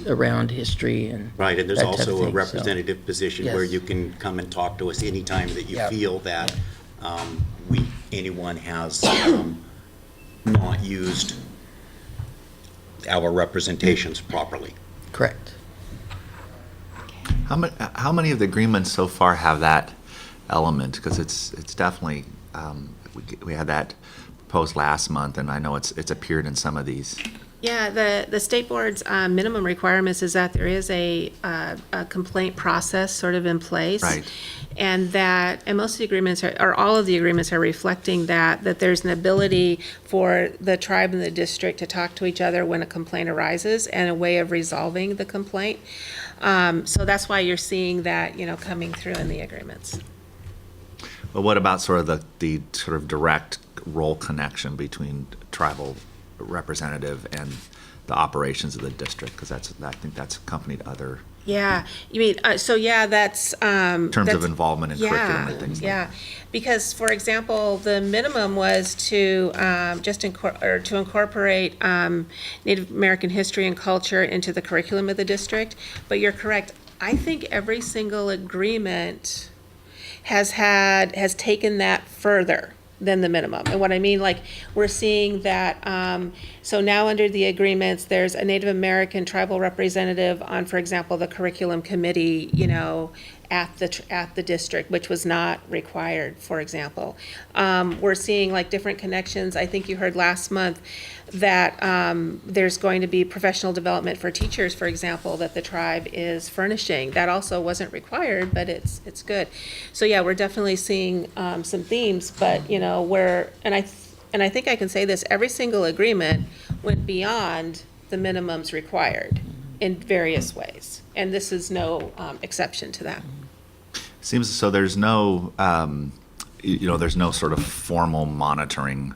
around history and right, and there's that type of also a thing, representative position Yes. where you can come and talk to us anytime that you feel that anyone has not used our representations properly. Correct. How many of the agreements so far have that element? Because it's definitely we had that proposed last month, and I know it's appeared in some of these. Yeah, the state board's minimum requirements is that there is a complaint process sort of in place. Right. And most of the agreements or all of the agreements are reflecting that there's an ability for the tribe and the district to talk to each other when a complaint arises and a way of resolving the complaint. So that's why you're seeing that, coming through in the agreements. But what about sort of the sort of direct role connection between tribal representative and the operations of the district? Because I think that's accompanied other. Yeah, you mean that's in terms of involvement in curriculum and things. Yeah, because for example, the minimum was to to incorporate Native American history and culture into the curriculum of the district. But you're correct. I think every single agreement has taken that further than the minimum. And what I mean, like, we're seeing that, so now under the agreements, there's a Native American tribal representative on, for example, the curriculum committee, at the district, which was not required, for example. We're seeing like different connections. I think you heard last month that there's going to be professional development for teachers, for example, that the tribe is furnishing. That also wasn't required, but it's good. So yeah, we're definitely seeing some themes, but and I think I can say this, every single agreement went beyond the minimums required in various ways. And this is no exception to that. Seems so. There's no, there's no sort of formal monitoring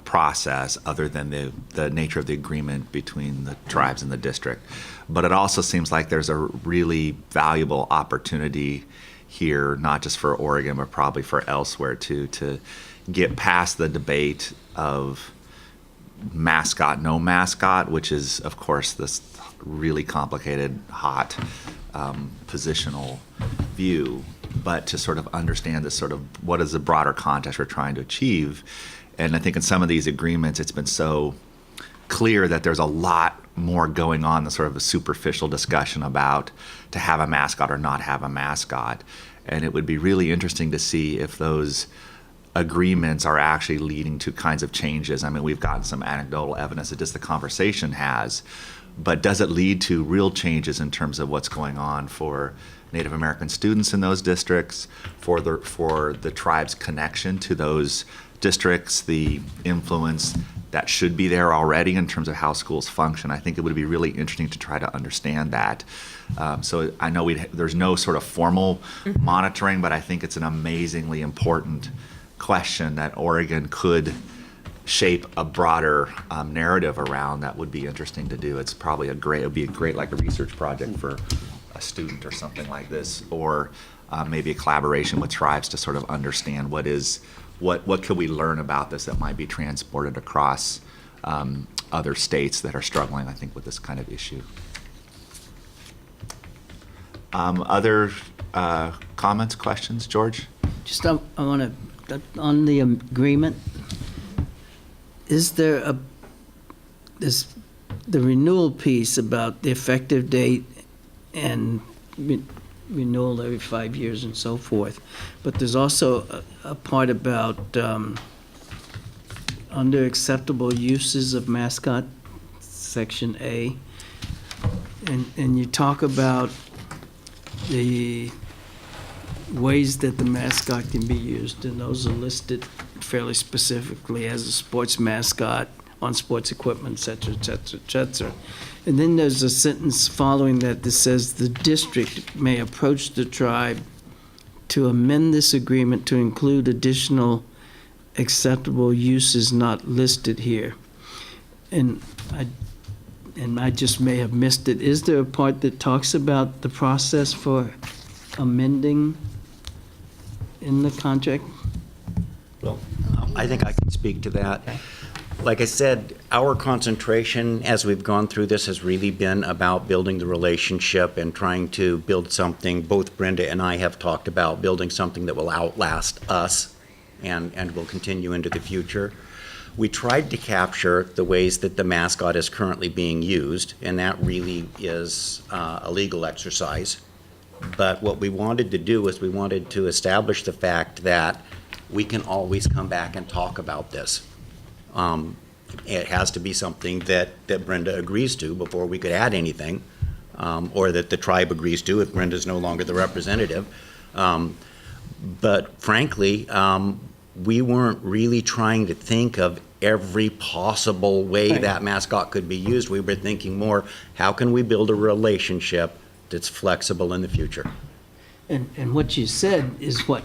process other than the nature of the agreement between the tribes and the district. But it also seems like there's a really valuable opportunity here, not just for Oregon, but probably for elsewhere too, to get past the debate of mascot, no mascot, which is, of course, this really complicated, hot positional view, but to sort of understand this sort of what is the broader context we're trying to achieve. And I think in some of these agreements, it's been so clear that there's a lot more going on than sort of a superficial discussion about to have a mascot or not have a mascot. And it would be really interesting to see if those agreements are actually leading to kinds of changes. I mean, we've gotten some anecdotal evidence that just the conversation has, but does it lead to real changes in terms of what's going on for Native American students in those districts, for the tribe's connection to those districts, the influence that should be there already in terms of how schools function? I think it would be really interesting to try to understand that. So I know there's no sort of formal monitoring, but I think it's an amazingly important question that Oregon could shape a broader narrative around. That would be interesting to do. It's probably it would be a great like a research project for a student or something like this, or maybe a collaboration with tribes to sort of understand what could we learn about this that might be transported across other states that are struggling, I think, with this kind of issue. Other comments, questions, George? Just I want to, on the agreement, is there is the renewal piece about the effective date and renewal every 5 years and so forth, but there's also a part about under acceptable uses of mascot, section A, and you talk about the ways that the mascot can be used, and those are listed fairly specifically as a sports mascot, on sports equipment, et cetera, et cetera, et cetera. And then there's a sentence following that says the district may approach the tribe to amend this agreement to include additional acceptable uses not listed here. And I just may have missed it. Is there a part that talks about the process for amending in the contract? Well, I think I can speak to that. Like I said, our concentration as we've gone through this has really been about building the relationship and trying to build something. Both Brenda and I have talked about building something that will outlast us and will continue into the future. We tried to capture the ways that the mascot is currently being used, and that really is a legal exercise. But what we wanted to do is we wanted to establish the fact that we can always come back and talk about this. It has to be something that Brenda agrees to before we could add anything, or that the tribe agrees to if Brenda's no longer the representative. But frankly, we weren't really trying to think of every possible way that mascot could be used. We were thinking more, how can we build a relationship that's flexible in the future? And what you said is what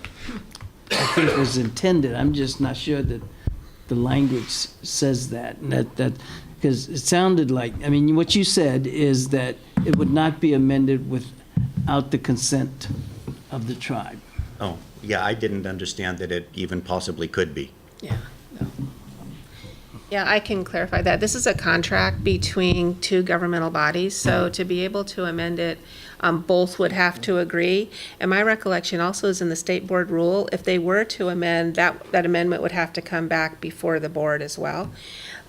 I think was intended. I'm just not sure that the language says that. And that because it sounded like, I mean, what you said is that it would not be amended without the consent of the tribe. Oh, yeah, I didn't understand that it even possibly could be. Yeah. No. Yeah, I can clarify that. This is a contract between two governmental bodies, so to be able to amend it, both would have to agree. And my recollection also is in the state board rule, if they were to amend, that amendment would have to come back before the board as well.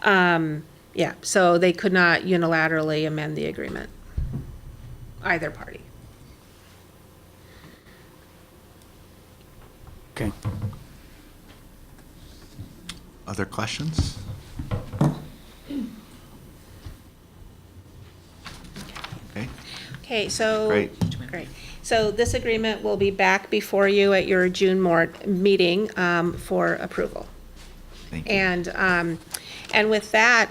Yeah, so they could not unilaterally amend the agreement, either party. Okay. Other questions? Okay. Okay, so. Great. Great. So this agreement will be back before you at your June meeting for approval. Thank you. And with that,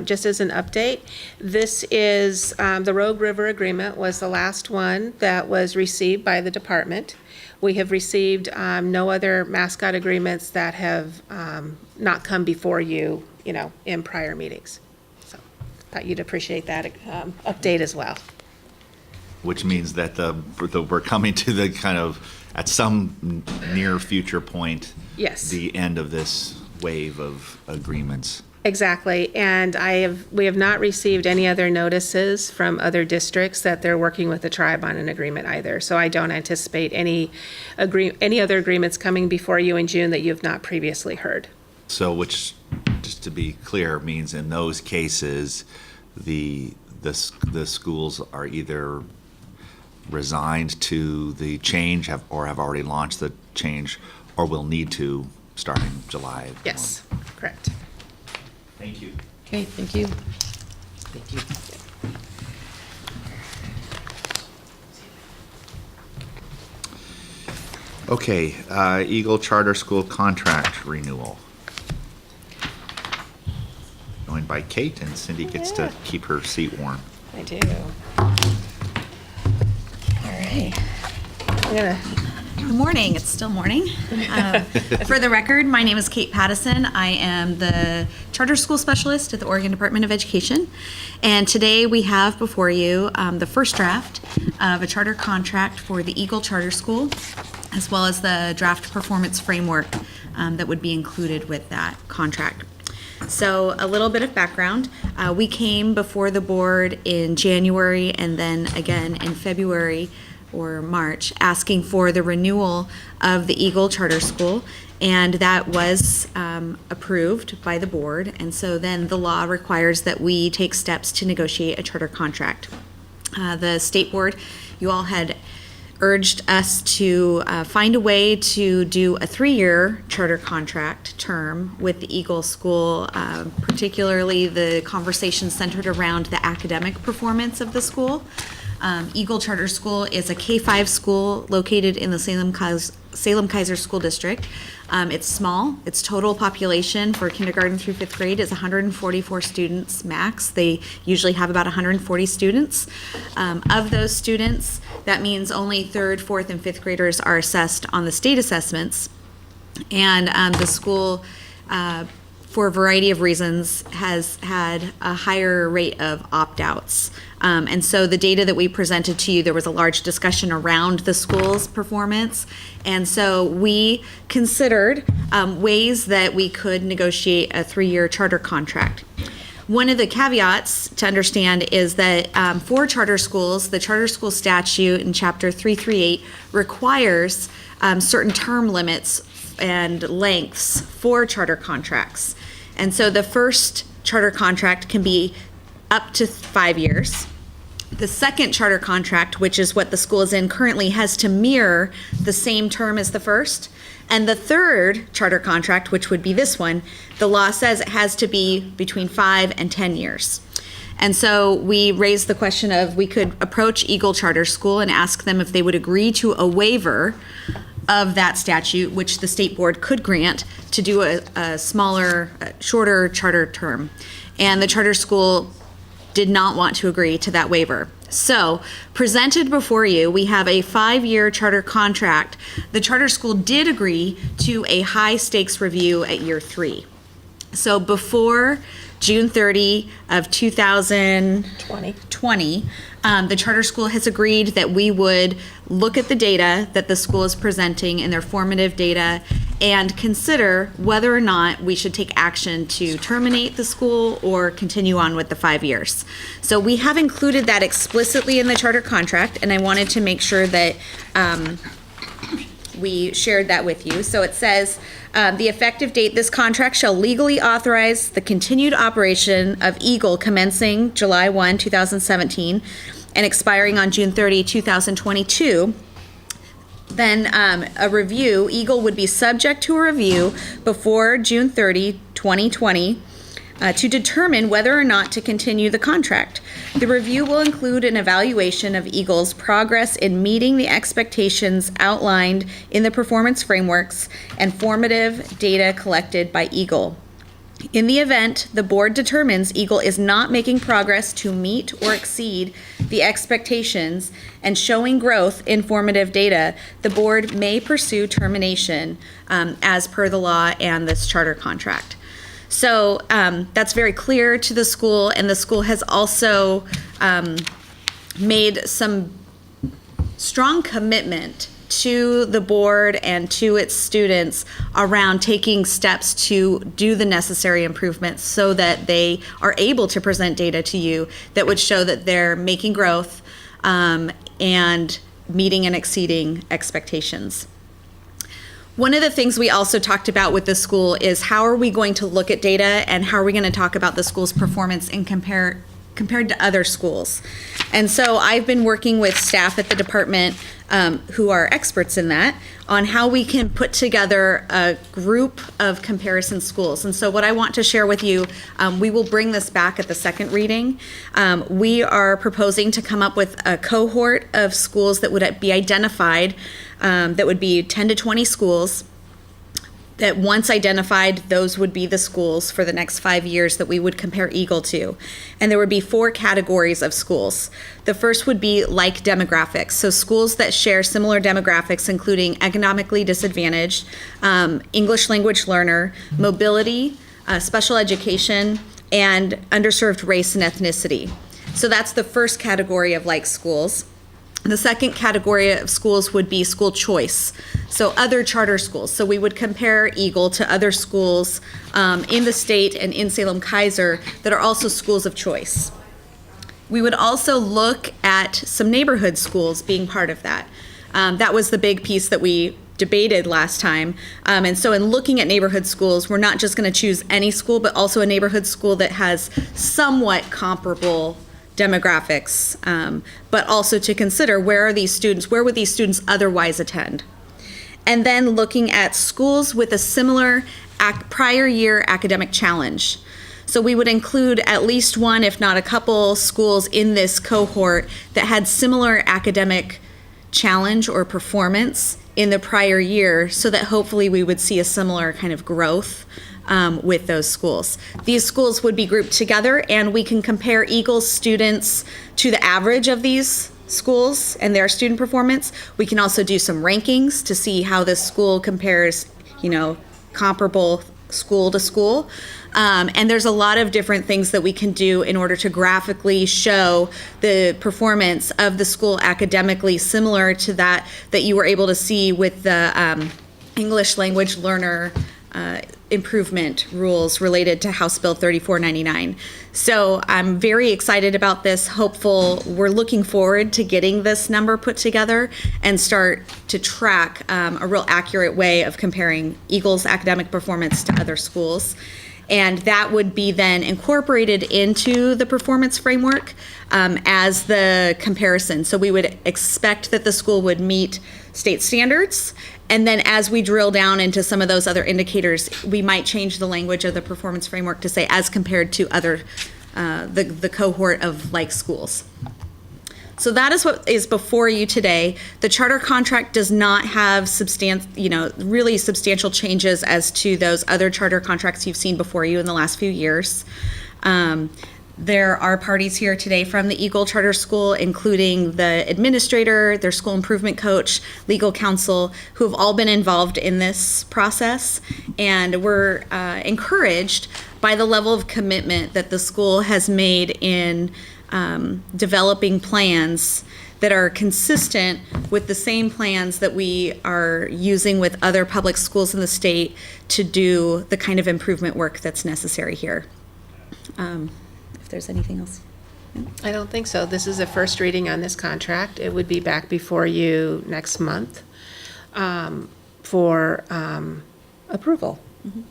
just as an update, this is, the Rogue River Agreement was the last one that was received by the department. We have received no other mascot agreements that have not come before you, in prior meetings. So thought you'd appreciate that update as well. Which means that we're coming to the kind of, at some near future point, Yes. the end of this wave of agreements. Exactly, and we have not received any other notices from other districts that they're working with the tribe on an agreement either. So I don't anticipate any other agreements coming before you in June that you have not previously heard. So, which, just to be clear, means in those cases, the schools are either resigned to the change or have already launched the change, or will need to starting July. Yes, correct. Thank you. Okay, thank you. Thank you. Okay, Eagle Charter School contract renewal. Joined by Kate, and Cindy gets to keep her seat warm. I do. All right. I'm gonna. Good morning. It's still morning. For the record, my name is Kate Pattison. I am the charter school specialist at the Oregon Department of Education. And today we have before you the first draft of a charter contract for the Eagle Charter School, as well as the draft performance framework that would be included with that contract. So a little bit of background. We came before the board in January and then again in February or March, asking for the renewal of the Eagle Charter School, and that was approved by the board. And so then the law requires that we take steps to negotiate a charter contract. The state board, you all had urged us to find a way to do a 3-year charter contract term with the Eagle School, particularly the conversation centered around the academic performance of the school. Eagle Charter School is a K-5 school located in the Salem-Keizer School District. It's small. Its total population for kindergarten through 5th grade is 144 students max. They usually have about 140 students. Of those students, that means only 3rd, 4th, and 5th graders are assessed on the state assessments. And the school, for a variety of reasons, has had a higher rate of opt-outs. And so the data that we presented to you, there was a large discussion around the school's performance. And so we considered ways that we could negotiate a 3-year charter contract. One of the caveats to understand is that for charter schools, the charter school statute in Chapter 338 requires certain term limits and lengths for charter contracts. And so the first charter contract can be up to 5 years. The second charter contract, which is what the school is in currently, has to mirror the same term as the first. And the third charter contract, which would be this one, the law says it has to be between 5 and 10 years. And so we raised the question of we could approach Eagle Charter School and ask them if they would agree to a waiver of that statute, which the state board could grant, to do a smaller, shorter charter term. And the charter school did not want to agree to that waiver. So, presented before you, we have a 5-year charter contract. The charter school did agree to a high stakes review at year 3. So before June 30 of 2020, the charter school has agreed that we would look at the data that the school is presenting in their formative data and consider whether or not we should take action to terminate the school or continue on with the 5 years. So we have included that explicitly in the charter contract, and I wanted to make sure that we shared that with you. So it says, the effective date, this contract shall legally authorize the continued operation of Eagle commencing July 1, 2017 and expiring on June 30, 2022. Then a review, Eagle would be subject to a review before June 30, 2020, to determine whether or not to continue the contract. The review will include an evaluation of Eagle's progress in meeting the expectations outlined in the performance frameworks and formative data collected by Eagle. In the event the board determines Eagle is not making progress to meet or exceed the expectations and showing growth in formative data, the board may pursue termination as per the law and this charter contract. So that's very clear to the school, and the school has also made some strong commitment to the board and to its students around taking steps to do the necessary improvements so that they are able to present data to you that would show that they're making growth and meeting and exceeding expectations. One of the things we also talked about with the school is how are we going to look at data and how are we going to talk about the school's performance in comparison compared to other schools. And so I've been working with staff at the department who are experts in that on how we can put together a group of comparison schools. And so what I want to share with you, we will bring this back at the second reading. We are proposing to come up with a cohort of schools that would be identified, that would be 10 to 20 schools, that once identified, those would be the schools for the next 5 years that we would compare Eagle to. And there would be 4 categories of schools. The first would be like demographics. So schools that share similar demographics, including economically disadvantaged, English language learner, mobility, special education, and underserved race and ethnicity. So that's the first category of like schools. The second category of schools would be school choice, so other charter schools. So we would compare Eagle to other schools in the state and in Salem-Keizer that are also schools of choice. We would also look at some neighborhood schools being part of that. That was the big piece that we debated last time. And so in looking at neighborhood schools, we're not just going to choose any school, but also a neighborhood school that has somewhat comparable demographics, but also to consider where would these students otherwise attend? And then looking at schools with a similar prior year academic challenge. So we would include at least one, if not a couple, schools in this cohort that had similar academic challenge or performance in the prior year, so that hopefully we would see a similar kind of growth with those schools. These schools would be grouped together, and we can compare Eagle's students to the average of these schools and their student performance. We can also do some rankings to see how this school compares, comparable school to school. And there's a lot of different things that we can do in order to graphically show the performance of the school academically, similar to that you were able to see with the English language learner improvement rules related to House Bill 3499. So I'm very excited about this, hopeful. We're looking forward to getting this number put together and start to track a real accurate way of comparing Eagle's academic performance to other schools. And that would be then incorporated into the performance framework as the comparison. So we would expect that the school would meet state standards. And then as we drill down into some of those other indicators, we might change the language of the performance framework to say as compared to other, the cohort of like schools. So that is what is before you today. The charter contract does not have really substantial changes as to those other charter contracts you've seen before you in the last few years. There are parties here today from the Eagle Charter School, including the administrator, their school improvement coach, legal counsel, who have all been involved in this process. And we're encouraged by the level of commitment that the school has made in developing plans that are consistent with the same plans that we are using with other public schools in the state to do the kind of improvement work that's necessary here. If there's anything else. I don't think so. This is a first reading on this contract. It would be back before you next month for approval. Mm-hmm.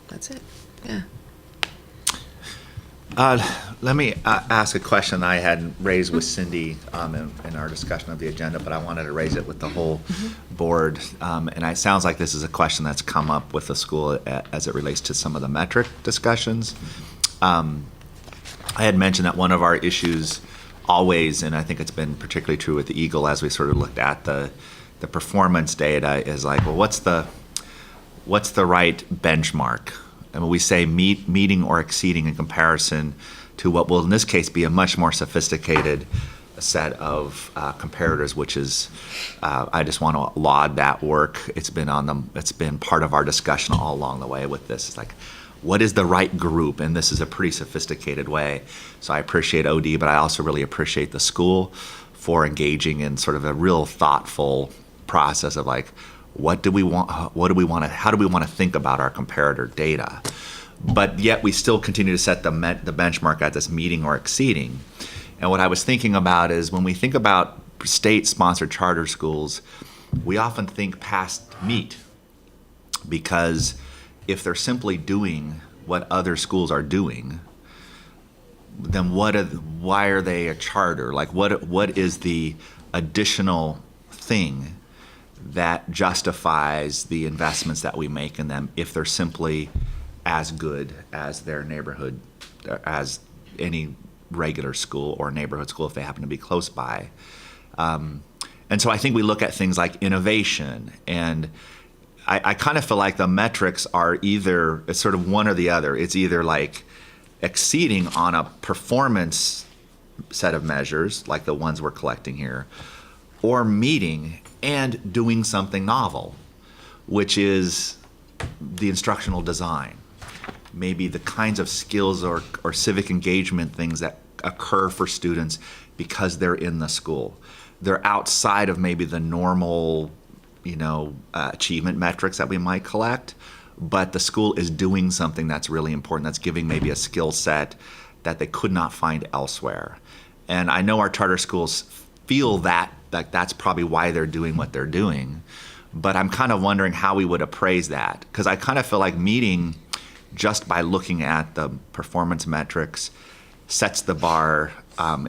That's it. Yeah. Let me ask a question I had raised with Cindy in our discussion of the agenda, but I wanted to raise it with the whole board. And it sounds like this is a question that's come up with the school as it relates to some of the metric discussions. I had mentioned that one of our issues always, and I think it's been particularly true with the Eagle as we sort of looked at the performance data, is like, well, what's the right benchmark? I mean, we say meeting or exceeding in comparison to what will in this case be a much more sophisticated set of comparators, which is I just want to laud that work. It's been part of our discussion all along the way with this. It's like, what is the right group? And this is a pretty sophisticated way. So I appreciate OD, but I also really appreciate the school for engaging in sort of a real thoughtful process of like, what do we want? How do we want to think about our comparator data? But yet we still continue to set the benchmark at this meeting or exceeding. And what I was thinking about is when we think about state-sponsored charter schools, we often think past meet, because if they're simply doing what other schools are doing, then why are they a charter? Like, what is the additional thing that justifies the investments that we make in them if they're simply as good as their neighborhood, as any regular school or neighborhood school if they happen to be close by? And so I think we look at things like innovation, and I kind of feel like the metrics are either, it's sort of one or the other. It's either like exceeding on a performance set of measures, like the ones we're collecting here, or meeting and doing something novel, which is the instructional design. Maybe the kinds of skills or civic engagement things that occur for students because they're in the school. They're outside of maybe the normal, achievement metrics that we might collect, but the school is doing something that's really important, that's giving maybe a skill set that they could not find elsewhere. And I know our charter schools feel that that's probably why they're doing what they're doing, but I'm kind of wondering how we would appraise that, because I kind of feel like meeting just by looking at the performance metrics sets the bar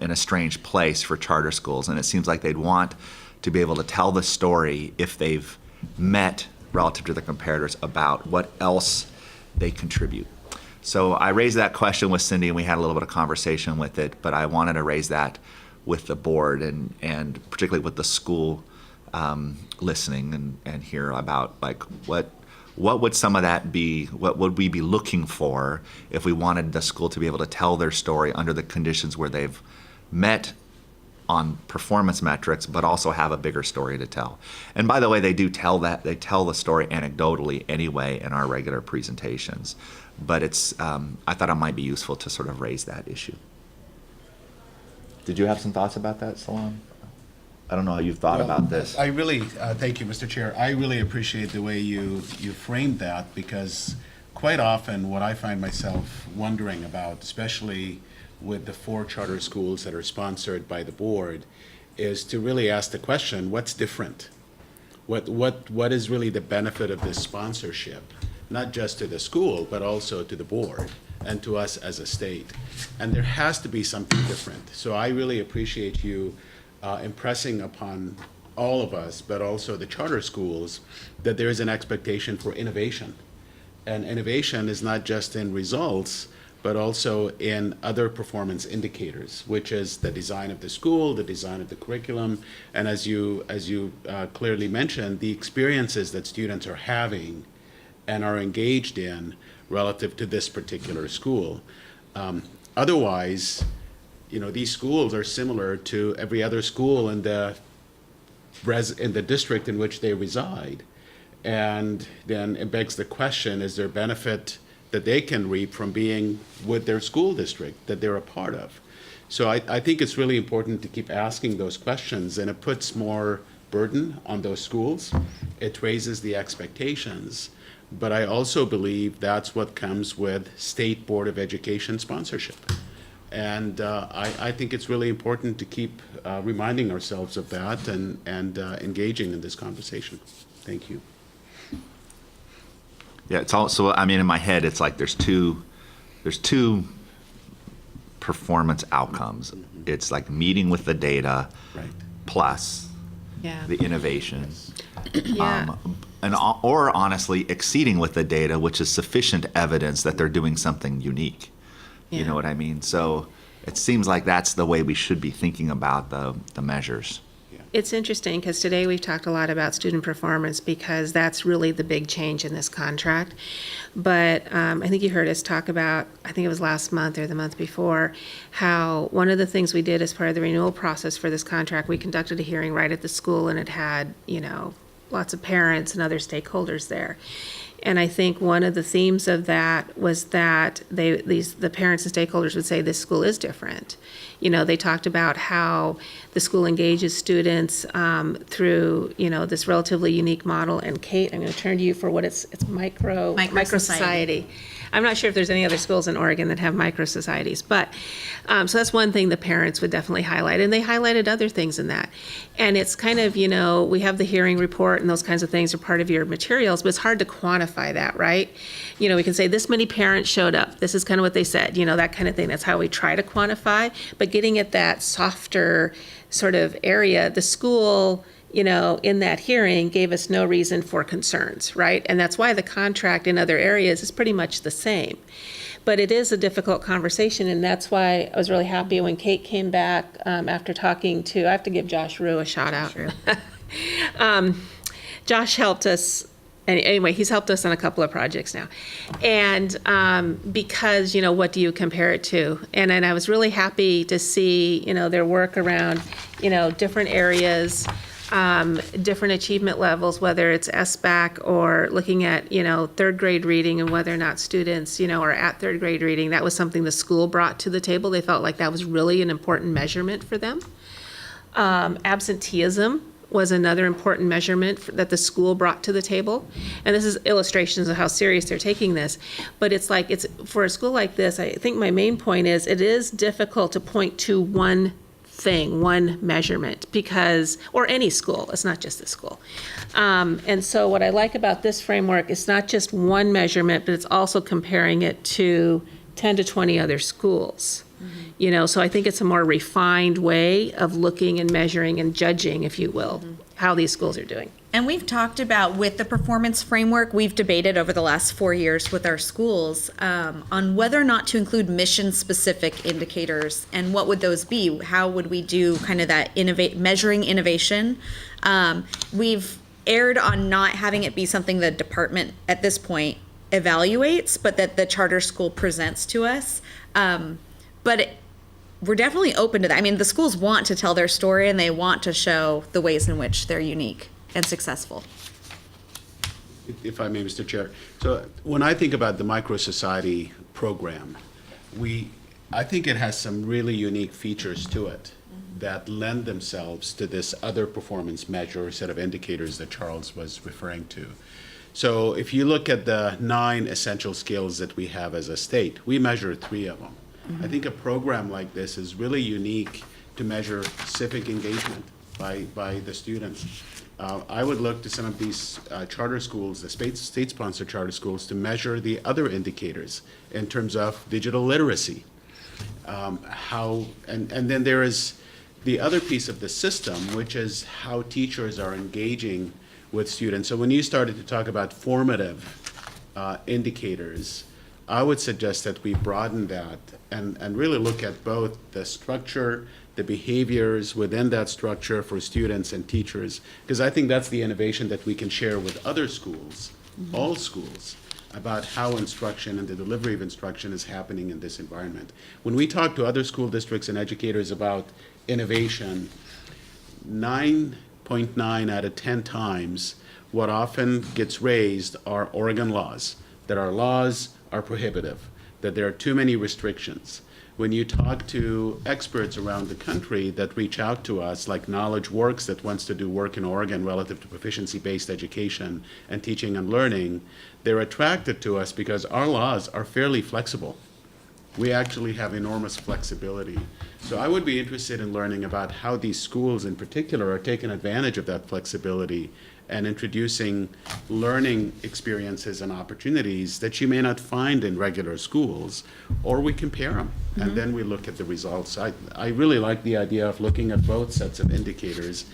in a strange place for charter schools, and it seems like they'd want to be able to tell the story if they've met relative to the comparators about what else they contribute. So I raised that question with Cindy, and we had a little bit of conversation with it, but I wanted to raise that with the board and particularly with the school listening and hear about like what would some of that be, what would we be looking for if we wanted the school to be able to tell their story under the conditions where they've met on performance metrics, but also have a bigger story to tell. And by the way, they tell the story anecdotally anyway in our regular presentations. But it's, I thought it might be useful to sort of raise that issue. Did you have some thoughts about that, Salam? I don't know how you've thought about this. I really, thank you, Mr. Chair. I really appreciate the way you framed that, because quite often what I find myself wondering about, especially with the 4 charter schools that are sponsored by the board, is to really ask the question, what's different? What is really the benefit of this sponsorship? Not just to the school, but also to the board and to us as a state. And there has to be something different. So I really appreciate you impressing upon all of us, but also the charter schools, that there is an expectation for innovation. And innovation is not just in results, but also in other performance indicators, which is the design of the school, the design of the curriculum, and as you clearly mentioned, the experiences that students are having and are engaged in relative to this particular school. Otherwise, these schools are similar to every other school in the district in which they reside. And then it begs the question, is there benefit that they can reap from being with their school district that they're a part of? So I think it's really important to keep asking those questions, and it puts more burden on those schools. It raises the expectations. But I also believe that's what comes with State Board of Education sponsorship. And I think it's really important to keep reminding ourselves of that and engaging in this conversation. Thank you. Yeah, it's also, in my head, it's like there's two performance outcomes. It's like meeting with the data, right, plus the innovation. Yeah. Or honestly, exceeding with the data, which is sufficient evidence that they're doing something unique. Yeah. You know what I mean? So it seems like that's the way we should be thinking about the measures. It's interesting because today we've talked a lot about student performance because that's really the big change in this contract. But I think you heard us talk about, I think it was last month or the month before, how one of the things we did as part of the renewal process for this contract, we conducted a hearing right at the school, and it had, lots of parents and other stakeholders there. And I think one of the themes of that was that the parents and stakeholders would say this school is different. They talked about how the school engages students through, this relatively unique model. And Kate, I'm going to turn to you for what it's micro society. I'm not sure if there's any other schools in Oregon that have micro societies, but so that's one thing the parents would definitely highlight, and they highlighted other things in that. And it's kind of, we have the hearing report and those kinds of things are part of your materials, but it's hard to quantify quantify that, right? We can say this many parents showed up. This is kind of what they said, that kind of thing. That's how we try to quantify. But getting at that softer sort of area, the school, in that hearing gave us no reason for concerns, right? And that's why the contract in other areas is pretty much the same. But it is a difficult conversation, and that's why I was really happy when Kate came back after talking to, I have to give Josh Rue a shout out. Josh helped us, and anyway, he's helped us on a couple of projects now. And because, what do you compare it to? And I was really happy to see, their work around, different areas, different achievement levels, whether it's SBAC or looking at, third grade reading and whether or not students, are at third grade reading. That was something the school brought to the table. They felt like that was really an important measurement for them. Absenteeism was another important measurement that the school brought to the table. And this is illustrations of how serious they're taking this. But it's for a school like this, I think my main point is it is difficult to point to one thing, one measurement, or any school, it's not just this school. And so what I like about this framework is not just one measurement, but it's also comparing it to 10 to 20 other schools. So I think it's a more refined way of looking and measuring and judging, if you will, how these schools are doing. And we've talked about, with the performance framework, we've debated over the last 4 years with our schools on whether or not to include mission-specific indicators, and what would those be? How would we do kind of that measuring innovation? We've erred on not having it be something the department at this point evaluates, but that the charter school presents to us. We're definitely open to that. I mean, the schools want to tell their story, and they want to show the ways in which they're unique and successful. If I may, Mr. Chair. So when I think about the Micro Society program, I think it has some really unique features to it that lend themselves to this other performance measure set of indicators that Charles was referring to. So if you look at the 9 essential skills that we have as a state, we measure 3 of them. I think a program like this is really unique to measure civic engagement by the students. I would look to some of these charter schools, the state-sponsored charter schools, to measure the other indicators in terms of digital literacy. And then there is the other piece of the system, which is how teachers are engaging with students. So when you started to talk about formative indicators, I would suggest that we broaden that and really look at both the structure, the behaviors within that structure for students and teachers, because I think that's the innovation that we can share with other schools, all schools, about how instruction and the delivery of instruction is happening in this environment. When we talk to other school districts and educators about innovation, 9.9 out of 10 times what often gets raised are Oregon laws, that our laws are prohibitive, that there are too many restrictions. When you talk to experts around the country that reach out to us, like Knowledge Works that wants to do work in Oregon relative to proficiency-based education and teaching and learning, they're attracted to us because our laws are fairly flexible. We actually have enormous flexibility. So I would be interested in learning about how these schools in particular are taking advantage of that flexibility and introducing learning experiences and opportunities that you may not find in regular schools, or we compare them, and then we look at the results. I really like the idea of looking at both sets of indicators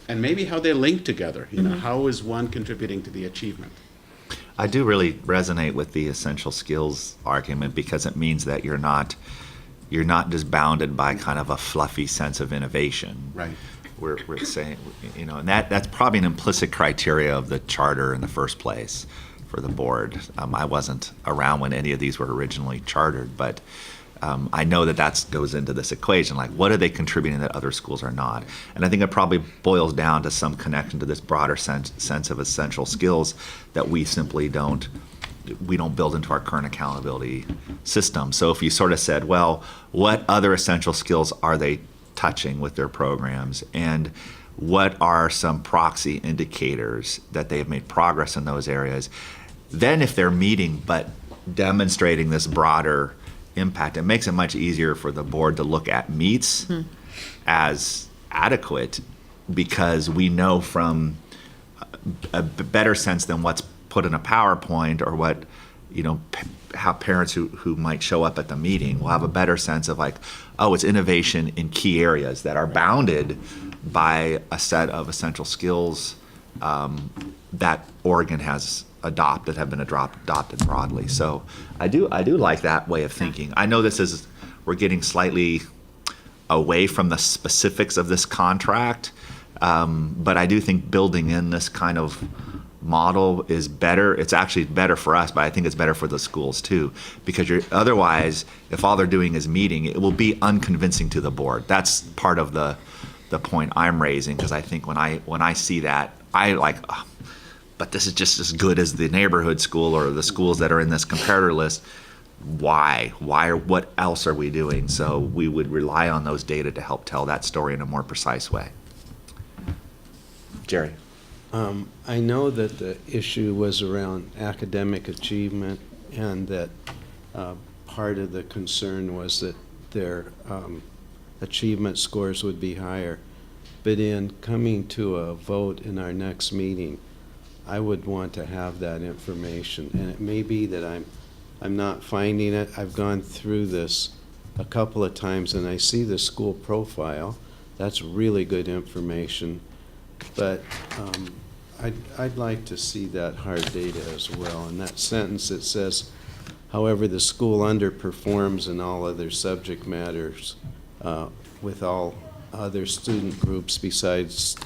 and maybe how they link together. How is one contributing to the achievement? I do really resonate with the essential skills argument, because it means that you're not just bounded by kind of a fluffy sense of innovation. Right. We're saying, and that's probably an implicit criteria of the charter in the first place for the board. I wasn't around when any of these were originally chartered, but I know that goes into this equation. Like, what are they contributing that other schools are not? And I think it probably boils down to some connection to this broader sense of essential skills that we simply don't build into our current accountability system. So if you sort of said, well, what other essential skills are they touching with their programs, and what are some proxy indicators that they have made progress in those areas, then if they're meeting but demonstrating this broader impact, it makes it much easier for the board to look at meets as adequate, because we know from a better sense than what's put in a PowerPoint or what, how parents who might show up at the meeting will have a better sense of like, oh, it's innovation in key areas that are bounded by a set of essential skills that Oregon has have been adopted broadly. So I do like that way of thinking. I know we're getting slightly away from the specifics of this contract, but I do think building in this kind of model is better. It's actually better for us, but I think it's better for the schools too, because otherwise, if all they're doing is meeting, it will be unconvincing to the board. That's part of the point I'm raising, because I think when I see that, I like, oh, but this is just as good as the neighborhood school or the schools that are in this comparator list. Why? What else are we doing? So we would rely on those data to help tell that story in a more precise way. Jerry. I know that the issue was around academic achievement, and that part of the concern was that their achievement scores would be higher. But in coming to a vote in our next meeting, I would want to have that information. And it may be that I'm not finding it. I've gone through this a couple of times, and I see the school profile. That's really good information. But I'd like to see that hard data as well. In that sentence, it says, however, the school underperforms in all other subject matters with all other student groups besides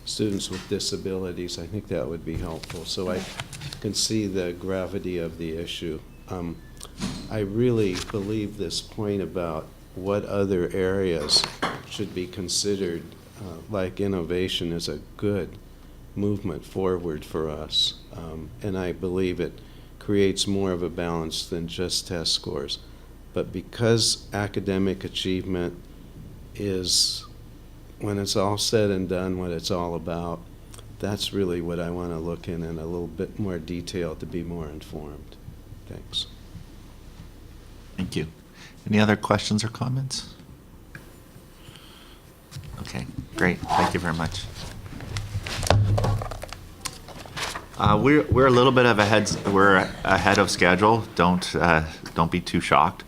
students with disabilities. I think that would be helpful. So I can see the gravity of the issue. I really believe this point about what other areas should be considered like innovation is a good movement forward for us. And I believe it creates more of a balance than just test scores. But because academic achievement is, when it's all said and done, what it's all about, that's really what I want to look in a little bit more detail to be more informed. Thanks. Thank you. Any other questions or comments? Okay, great. Thank you very much. We're a little bit of ahead of schedule. Don't be too shocked.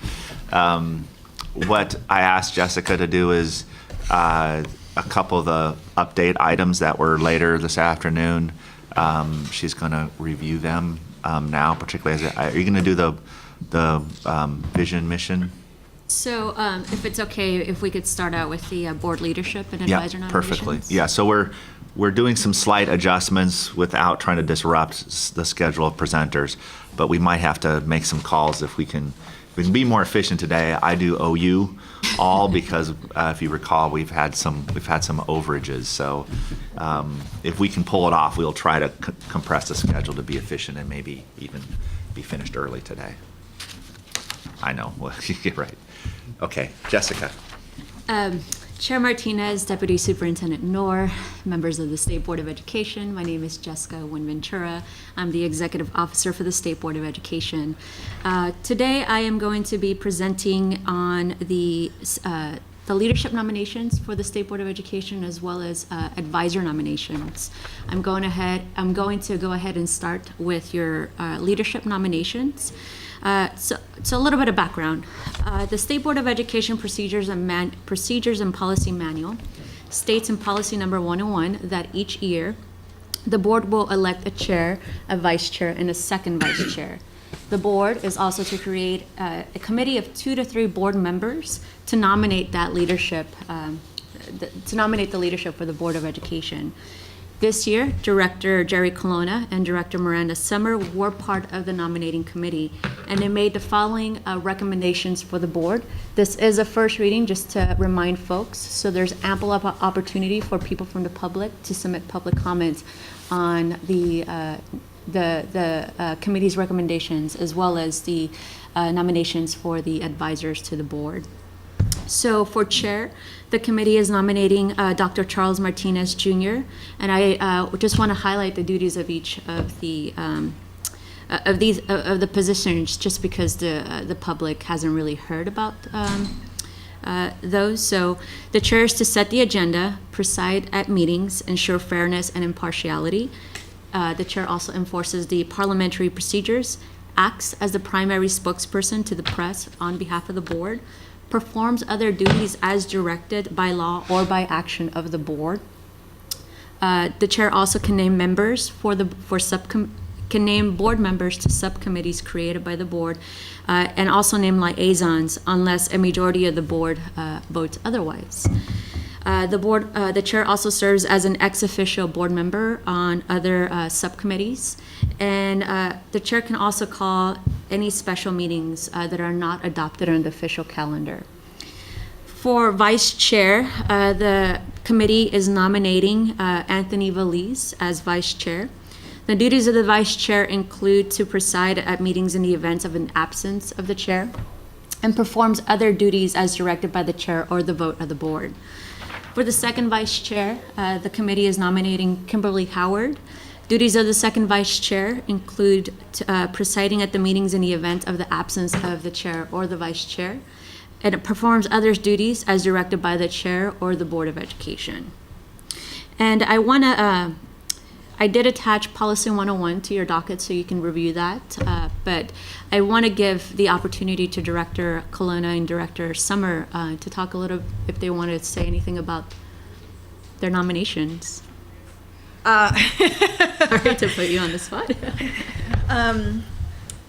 What I asked Jessica to do is a couple of the update items that were later this afternoon. She's going to review them now, particularly are you going to do the vision mission? So if it's okay, if we could start out with the board leadership and advisor nominations? Perfectly. Yeah, so we're doing some slight adjustments without trying to disrupt the schedule of presenters, but we might have to make some calls if we can be more efficient today. I do OU all because if you recall, we've had some overages. So if we can pull it off, we'll try to compress the schedule to be efficient and maybe even be finished early today. I know. Well, you're right. Okay, Jessica. Chair Martinez, Deputy Superintendent Knorr, members of the State Board of Education. My name is Jessica Wynn-Ventura. I'm the Executive Officer for the State Board of Education. Today I am going to be presenting on the leadership nominations for the State Board of Education as well as advisor nominations. I'm going to go ahead and start with your leadership nominations. So a little bit of background. The State Board of Education Procedures and Policy Manual states in policy number 101 that each year the board will elect a chair, a vice chair, and a second vice chair. The board is also to create a committee of 2 to 3 board members to nominate that leadership, the leadership for the Board of Education. This year, Director Jerry Colonna and Director Miranda Summer were part of the nominating committee, and they made the following recommendations for the board. This is a first reading, just to remind folks, so there's ample opportunity for people from the public to submit public comments on the committee's recommendations, as well as the nominations for the advisors to the board. So for chair, the committee is nominating Dr. Charles Martinez Jr., and I just want to highlight the duties of each of the positions, just because the public hasn't really heard about those. So the chair is to set the agenda, preside at meetings, ensure fairness and impartiality, the chair also enforces the Parliamentary Procedures, acts as the primary spokesperson to the press on behalf of the board, performs other duties as directed by law or by action of the board. The chair also can name members can name board members to subcommittees created by the board, and also name liaisons unless a majority of the board votes otherwise. The chair also serves as an ex officio board member on other subcommittees, and the chair can also call any special meetings that are not adopted on the official calendar. For vice chair, the committee is nominating Anthony Valise as vice chair. The duties of the vice chair include to preside at meetings in the event of an absence of the chair, and performs other duties as directed by the chair or the vote of the board. For the second vice chair, the committee is nominating Kimberly Howard. Duties of the second vice chair include presiding at the meetings in the event of the absence of the chair or the vice chair, and it performs other duties as directed by the chair or the Board of Education. And I did attach Policy 101 to your docket so you can review that, but I want to give the opportunity to Director Colonna and Director Summer to talk a little, if they want to say anything about their nominations. Sorry to put you on the spot.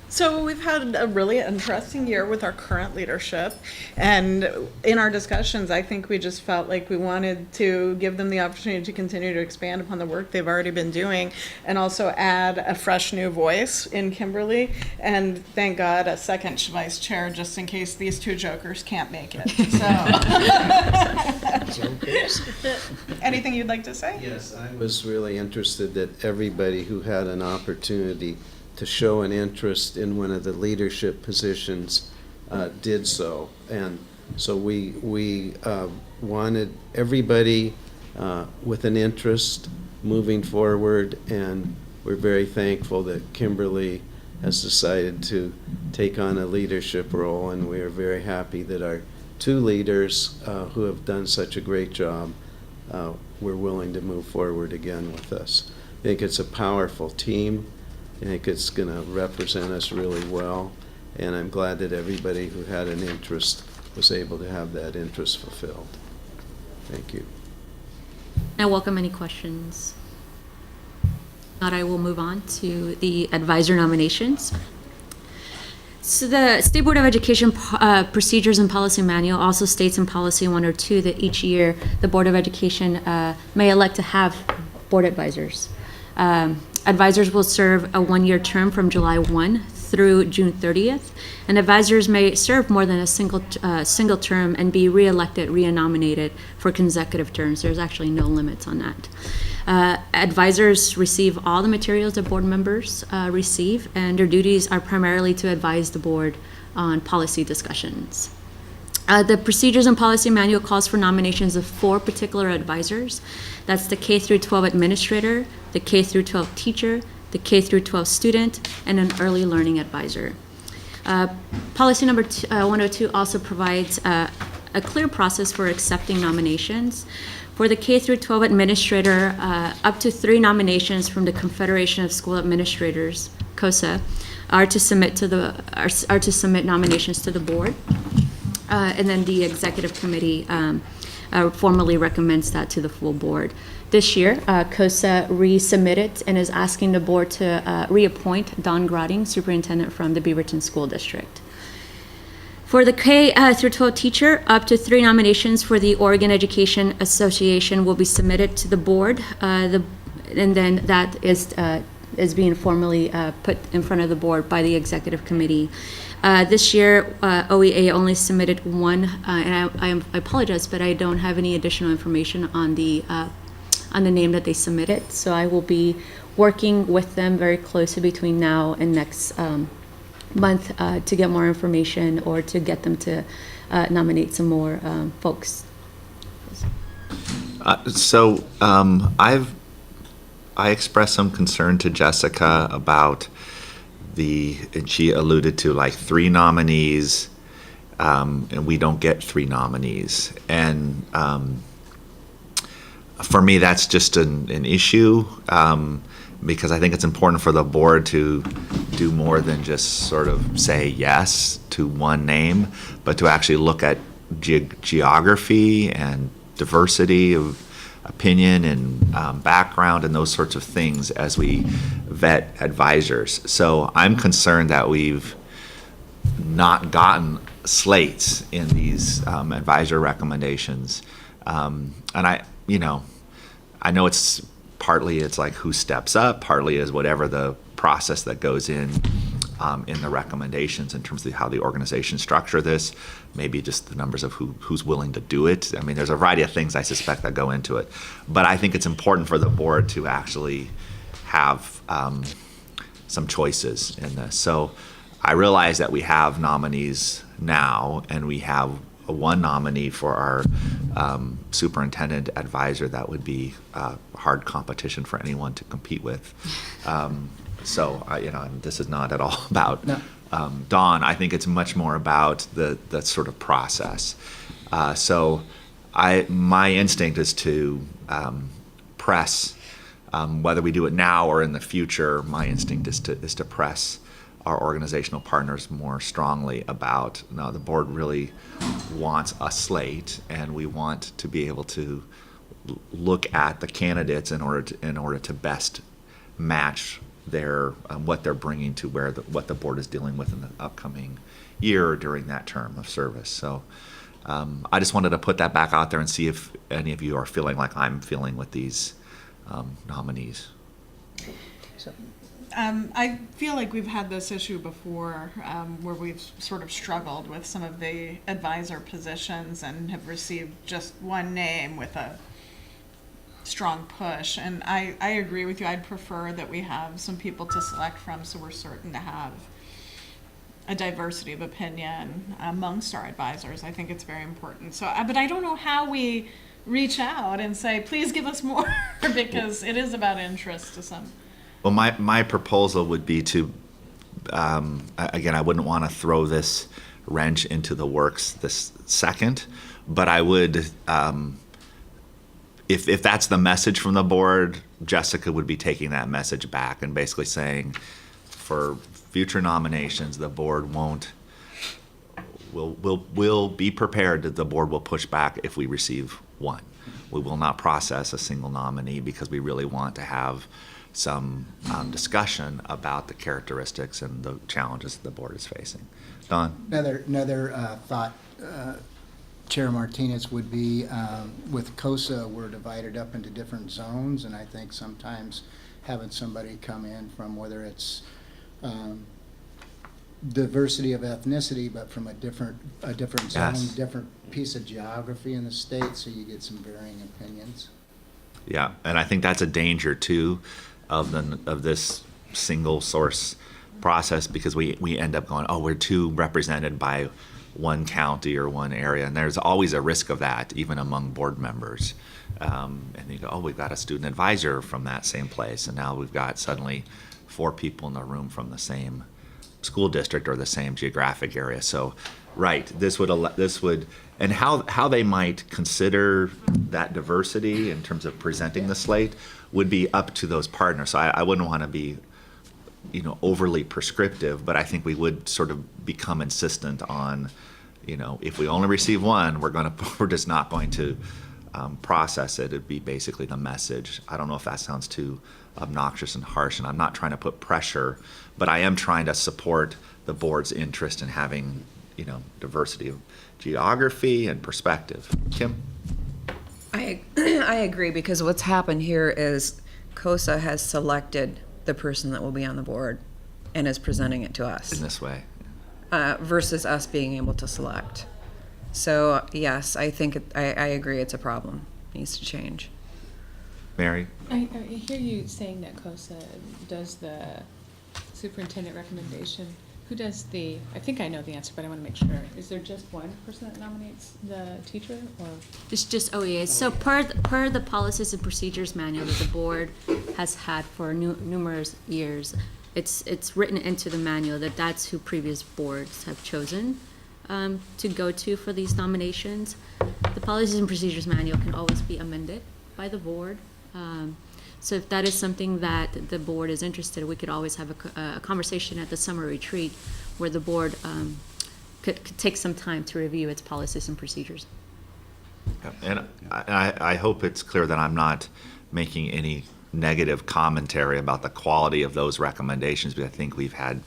So we've had a really interesting year with our current leadership, and in our discussions, I think we just felt like we wanted to give them the opportunity to continue to expand upon the work they've already been doing, and also add a fresh new voice in Kimberly, and thank God a second vice chair, just in case these two jokers can't make it. So, anything you'd like to say? Yes, I was really interested that everybody who had an opportunity to show an interest in one of the leadership positions did so. And so we wanted everybody with an interest moving forward, and we're very thankful that Kimberly has decided to take on a leadership role, and we are very happy that our two leaders who have done such a great job were willing to move forward again with us. I think it's a powerful team. I think it's going to represent us really well, and I'm glad that everybody who had an interest was able to have that interest fulfilled. Thank you. I welcome any questions. Not, I will move on to the advisor nominations. So the State Board of Education Procedures and Policy Manual also states in Policy 102 that each year the Board of Education may elect to have board advisors. Advisors will serve a one-year term from July 1 through June 30th, and advisors may serve more than a single term and be re-elected, re-nominated for consecutive terms. There's actually no limits on that. Advisors receive all the materials that board members receive, and their duties are primarily to advise the board on policy discussions. The Procedures and Policy Manual calls for nominations of 4 particular advisors. That's the K through 12 administrator, the K through 12 teacher, the K through 12 student, and an early learning advisor. Policy number 102 also provides a clear process for accepting nominations. For the K through 12 administrator, up to 3 nominations from the Confederation of School Administrators, COSA, are to submit nominations to the board. And then the executive committee formally recommends that to the full board. This year, COSA resubmitted and is asking the board to reappoint Don Grotting, superintendent from the Beaverton School District. For the K through 12 teacher, up to 3 nominations for the Oregon Education Association will be submitted to the board, and then that is being formally put in front of the board by the executive committee. This year, OEA only submitted 1, and I apologize, but I don't have any additional information on the name that they submitted. So I will be working with them very closely between now and next month to get more information or to get them to nominate some more folks. I expressed some concern to Jessica about and she alluded to like 3 nominees, and we don't get 3 nominees. And for me, that's just an issue. because I think it's important for the board to do more than just sort of say yes to one name, but to actually look at geography and diversity of opinion and background and those sorts of things as we vet advisors. So I'm concerned that we've not gotten slates in these advisor recommendations. And I know it's partly it's like who steps up, partly is whatever the process that goes in the recommendations in terms of how the organization structure this, maybe just the numbers of who's willing to do it. I mean, there's a variety of things I suspect that go into it. But I think it's important for the board to actually have some choices in this. So I realize that we have nominees now, and we have one nominee for our superintendent advisor that would be hard competition for anyone to compete with. So, and this is not at all about Dawn. I think it's much more about the sort of process. So my instinct is to press, whether we do it now or in the future, my instinct is to press our organizational partners more strongly about, no, the board really wants a slate, and we want to be able to look at the candidates in order to best match their what they're bringing to what the board is dealing with in the upcoming year or during that term of service. So I just wanted to put that back out there and see if any of you are feeling like I'm feeling with these nominees. I feel like we've had this issue before where we've sort of struggled with some of the advisor positions and have received just one name with a strong push. And I agree with you. I'd prefer that we have some people to select from, so we're certain to have a diversity of opinion amongst our advisors. I think it's very important. So, but I don't know how we reach out and say, please give us more, because it is about interest to some. Well, my proposal would be to, again, I wouldn't want to throw this wrench into the works this second, but I would, if that's the message from the board, Jessica would be taking that message back and basically saying, for future nominations, the board will be prepared that the board will push back if we receive one. We will not process a single nominee because we really want to have some discussion about the characteristics and the challenges that the board is facing. Don? Another thought, Chair Martinez, would be with COSA, we're divided up into different zones, and I think sometimes having somebody come in from, whether it's diversity of ethnicity, but from a different zone, Yes. different piece of geography in the state, so you get some varying opinions. Yeah, and I think that's a danger too of this single source process, because we end up going, oh, we're too represented by one county or one area, and there's always a risk of that, even among board members. And you go, oh, we've got a student advisor from that same place, and now we've got suddenly 4 people in the room from the same school district or the same geographic area. So, right, this would, and how they might consider that diversity in terms of presenting the slate would be up to those partners. So I wouldn't want to be, overly prescriptive, but I think we would sort of become insistent on, if we only receive one, we're just not going to process it. It'd be basically the message. I don't know if that sounds too obnoxious and harsh, and I'm not trying to put pressure, but I am trying to support the board's interest in having, diversity of geography and perspective. Kim? I agree, because what's happened here is COSA has selected the person that will be on the board and is presenting it to us. In this way. Versus us being able to select. So yes, I think I agree it's a problem. It needs to change. Mary? I hear you saying that COSA does the superintendent recommendation. Who does I think I know the answer, but I want to make sure. Is there just one person that nominates the teacher, or? It's just OEAs. So per the policies and procedures manual that the board has had for numerous years, it's written into the manual that that's who previous boards have chosen to go to for these nominations. The policies and procedures manual can always be amended by the board. So if that is something that the board is interested in, we could always have a conversation at the summer retreat where the board could take some time to review its policies and procedures. And I hope it's clear that I'm not making any negative commentary about the quality of those recommendations, but I think we've had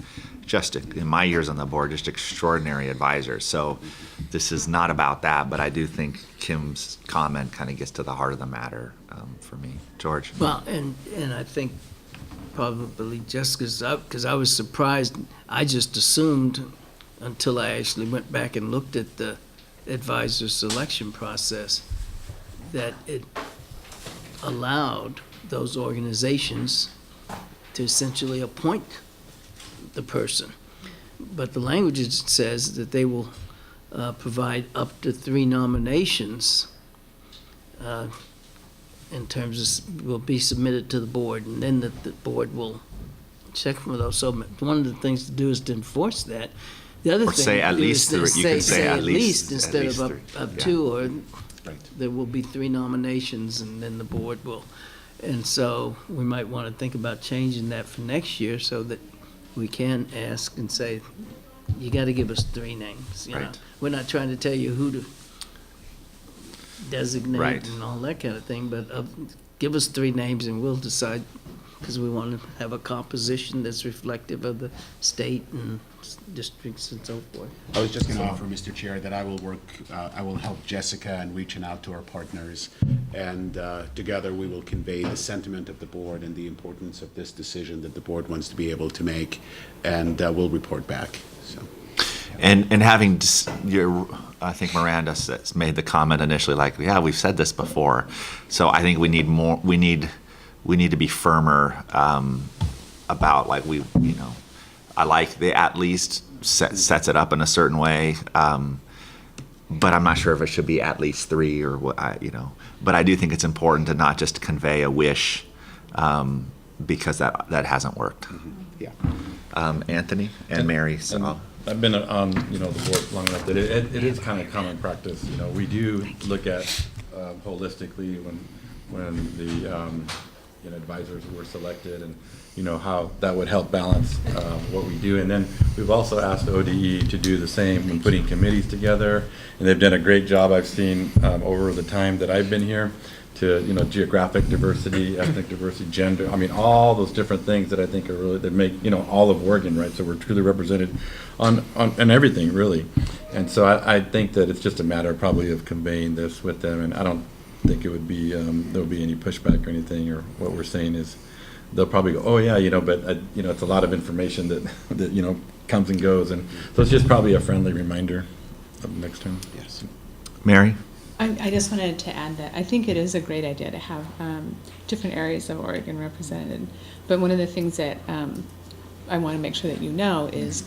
just, in my years on the board, just extraordinary advisors. So this is not about that, but I do think Kim's comment kind of gets to the heart of the matter for me. George? Well, and I think probably Jessica's up, because I was surprised. I just assumed, until I actually went back and looked at the advisor selection process, that it allowed those organizations to essentially appoint the person. But the language says that they will provide up to 3 nominations in terms of, will be submitted to the board, and then the board will check for those. So one of the things to do is to enforce that. The other Or thing say at is least to three. You can say at at least least, instead of up three. Yeah. 2, or Right. there will be 3 nominations, and then the board will. And so we might want to think about changing that for next year so that we can ask and say, you got to give us 3 names. You know? Right. We're not trying to tell you who to designate Right. and all that kind of thing, but give us 3 names and we'll decide, because we want to have a composition that's reflective of the state and districts and so forth. I was just going to offer, Mr. Chair, that I will help Jessica in reaching out to our partners, and together we will convey the sentiment of the board and the importance of this decision that the board wants to be able to make, and we'll report back. So. And having I think Miranda made the comment initially, like, yeah, we've said this before. So I think we need more. We need to be firmer about, like, I like the at least sets it up in a certain way, but I'm not sure if it should be at least 3 or what. But I do think it's important to not just convey a wish, because that hasn't worked. Mm-hmm. Yeah. Anthony and Mary. So. I've been on the board long enough that it is kind of common practice. We do look at holistically when the advisors were selected, and how that would help balance what we do. And then we've also asked ODE to do the same when putting committees together, and they've done a great job. I've seen over the time that I've been here, to geographic diversity, ethnic diversity, gender. I mean, all those different things that I think are really, that make all of Oregon, right? So we're truly represented on everything, really. And so I think that it's just a matter probably of conveying this with them, and I don't think it would be there'll be any pushback or anything. Or what we're saying is they'll probably go, oh yeah, but it's a lot of information that comes and goes, and so it's just probably a friendly reminder of next time. Yes. Mary? I just wanted to add that I think it is a great idea to have different areas of Oregon represented. But one of the things that I want to make sure that you know is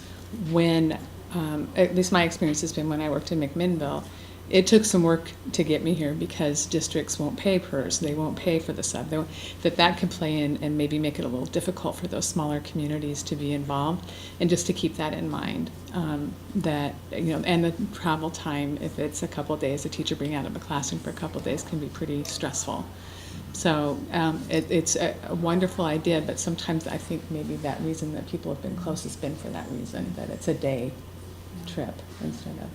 when, at least my experience has been when I worked in McMinnville, it took some work to get me here because districts won't pay PERS, they won't pay for the sub. That could play in and maybe make it a little difficult for those smaller communities to be involved. And just to keep that in mind, that, and the travel time, if it's a couple of days, a teacher being out of a classroom for a couple of days can be pretty stressful. So it's a wonderful idea, but sometimes I think maybe that reason that people have been close has been for that reason, that it's a day trip instead of.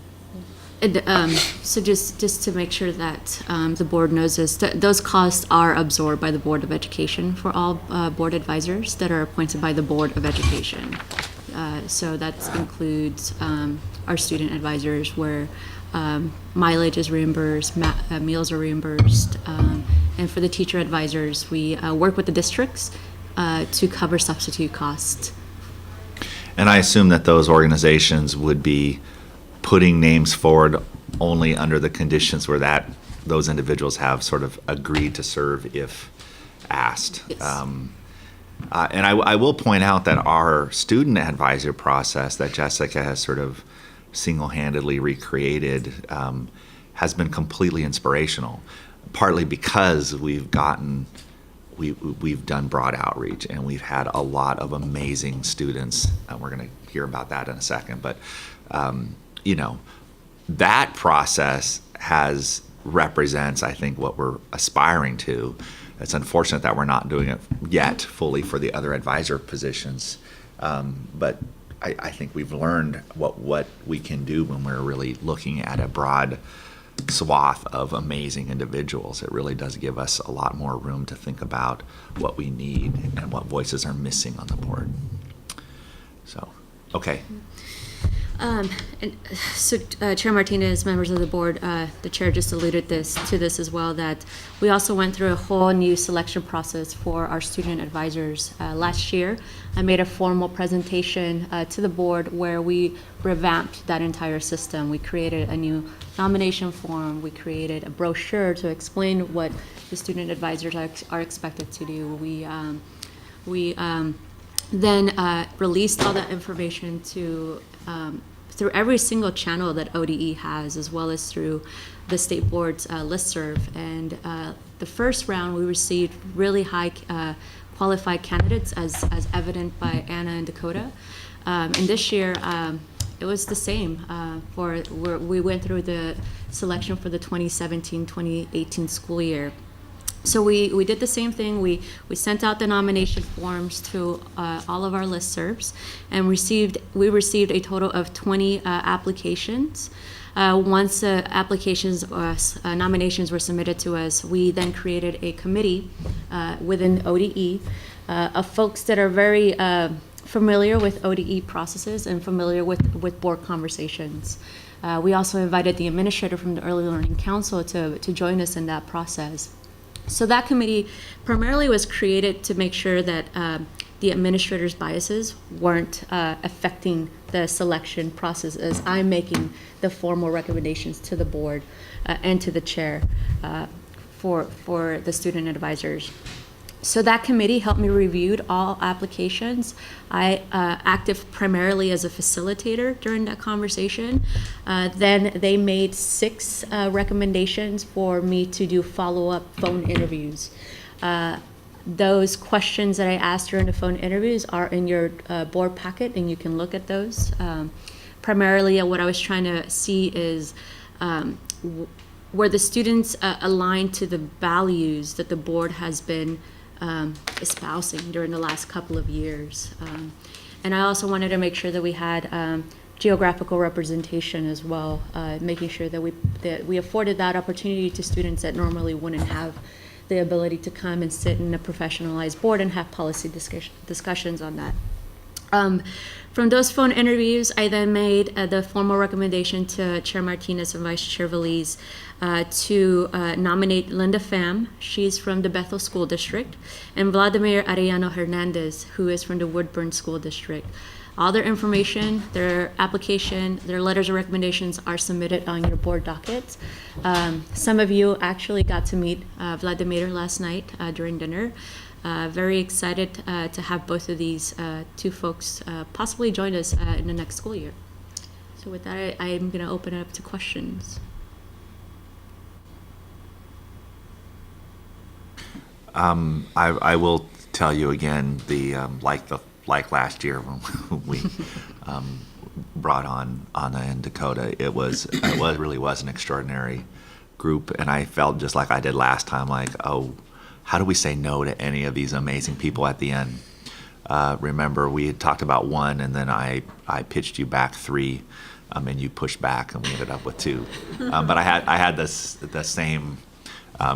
So just to make sure that the board knows this, those costs are absorbed by the Board of Education for all board advisors that are appointed by the Board of Education. So that includes our student advisors, where mileage is reimbursed, meals are reimbursed, and for the teacher advisors, we work with the districts to cover substitute costs. And I assume that those organizations would be putting names forward only under the conditions where those individuals have sort of agreed to serve if asked. Yes. And I will point out that our student advisor process that Jessica has sort of single-handedly recreated has been completely inspirational, partly because we've done broad outreach and we've had a lot of amazing students, and we're going to hear about that in a second, but that process represents, I think, what we're aspiring to, it's unfortunate that we're not doing it yet fully for the other advisor positions. But I think we've learned what we can do when we're really looking at a broad swath of amazing individuals. It really does give us a lot more room to think about what we need and what voices are missing on the board. So, okay. And so, Chair Martinez, members of the board, the chair just alluded to this as well, that we also went through a whole new selection process for our student advisors. Last year, I made a formal presentation to the board where we revamped that entire system. We created a new nomination form. We created a brochure to explain what the student advisors are expected to do. We then released all that information to through every single channel that ODE has, as well as through the state board's listserv. And the first round, we received really high qualified candidates, as evident by Anna and Dakota. And this year, it was the same. We went through the selection for the 2017-2018 school year. So we did the same thing. We sent out the nomination forms to all of our listservs, and we received a total of 20 applications. Once the nominations were submitted to us, we then created a committee within ODE of folks that are very familiar with ODE processes and familiar with board conversations. We also invited the administrator from the Early Learning Council to join us in that process. So that committee primarily was created to make sure that the administrator's biases weren't affecting the selection process as I'm making the formal recommendations to the board and to the chair for the student advisors. So that committee helped me review all applications. I acted primarily as a facilitator during that conversation. Then they made 6 recommendations for me to do follow-up phone interviews. Those questions that I asked during the phone interviews are in your board packet, and you can look at those. Primarily, what I was trying to see is where the students align to the values that the board has been espousing during the last couple of years. And I also wanted to make sure that we had geographical representation as well, making sure that we afforded that opportunity to students that normally wouldn't have the ability to come and sit in a professionalized board and have policy discussions on that. From those phone interviews, I then made the formal recommendation to Chair Martinez and Vice Chair Veliz to nominate Linda Pham. She's from the Bethel School District, and Vladimir Arellano Hernandez, who is from the Woodburn School District. All their information, their application, their letters of recommendations are submitted on your board docket. Some of you actually got to meet Vladimir last night during dinner. Very excited to have both of these 2 folks possibly join us in the next school year. So with that, I'm going to open it up to questions. I will tell you again, like last year when we brought on Anna and Dakota, it really was an extraordinary group, and I felt just like I did last time, like, oh, how do we say no to any of these amazing people at the end? Remember, we had talked about 1, and then I pitched you back 3, and you pushed back, and we ended up with 2. But I had the same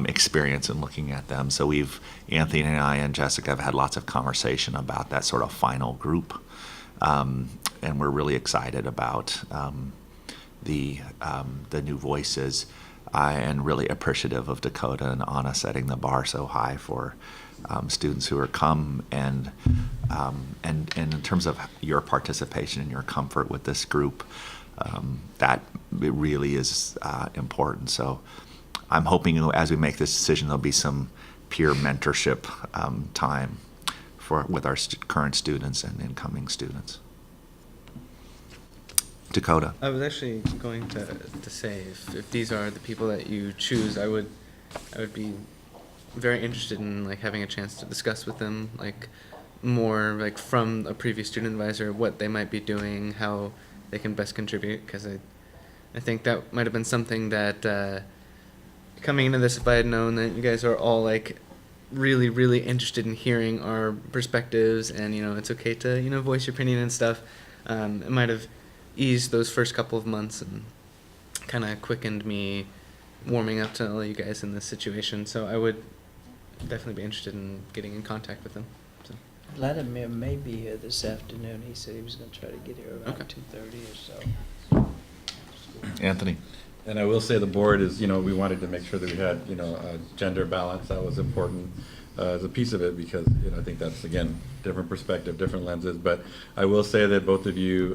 experience in looking at them. So Anthony and I and Jessica have had lots of conversation about that sort of final group, and we're really excited about the new voices. And really appreciative of Dakota and Anna setting the bar so high for students who are come, and in terms of your participation and your comfort with this group, that it really is important. So I'm hoping as we make this decision, there'll be some peer mentorship time with our current students and incoming students. Dakota. I was actually going to say, if these are the people that you choose, I would be very interested in having a chance to discuss with them more from a previous student advisor what they might be doing, how they can best contribute, because I think that might have been something that coming into this, if I had known that you guys are all really, really interested in hearing our perspectives, and it's okay to voice your opinion and stuff. It might have eased those first couple of months and kind of quickened me warming up to all you guys in this situation. So I would definitely be interested in getting in contact with them. So. Vladimir may be here this afternoon. He said he was going to try to get here around Okay. 2:30 or so. Anthony. And I will say the board is, we wanted to make sure that we had, a gender balance. That was important as a piece of it because, I think that's, again, different perspective, different lenses. But I will say that both of you,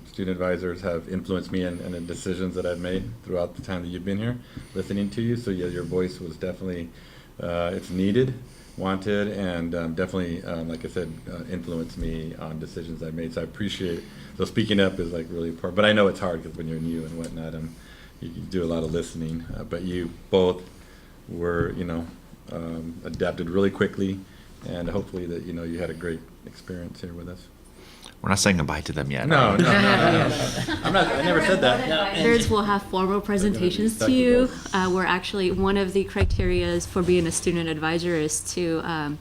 student advisors, have influenced me in the decisions that I've made throughout the time that you've been here, listening to you. So, yeah, your voice was definitely, it's needed, wanted, and definitely, like I said, influenced me on decisions I made. So I appreciate it. So speaking up is, like, really important. But I know it's hard because when you're new and whatnot, you do a lot of listening, but you both were, adapted really quickly, and hopefully that, you had a great experience here with us. We're not saying goodbye to them yet. No. I never said that. Advisors will have formal presentations to you. We're actually, one of the criterias for being a student advisor is to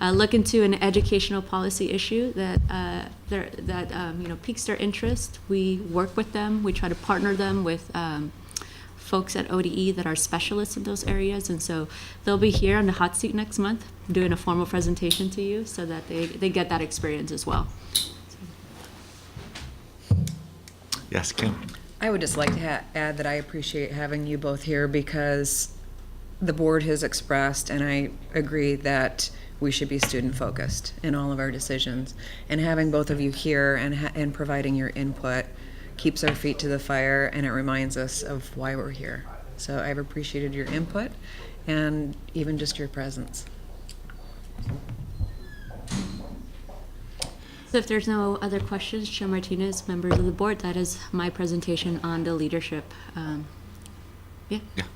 look into an educational policy issue that piques their interest. We work with them. We try to partner them with folks at ODE that are specialists in those areas, and so they'll be here on the hot seat next month doing a formal presentation to you so that they get that experience as well. Yes, Kim. I would just like to add that I appreciate having you both here because the board has expressed, and I agree, that we should be student-focused in all of our decisions. And having both of you here and providing your input keeps our feet to the fire, and it reminds us of why we're here. So I've appreciated your input and even just your presence. So if there's no other questions, Chair Martinez, members of the board, that is my presentation on the leadership. I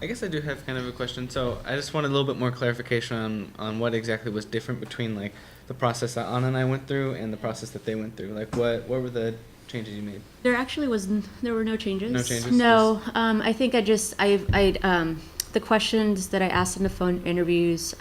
guess I do have kind of a question. So I just wanted a little bit more clarification on what exactly was different between like the process that Anna and I went through and the process that they went through. Like what were the changes you made? There actually there were no changes. No changes? No, I think the questions that I asked in the phone interviews,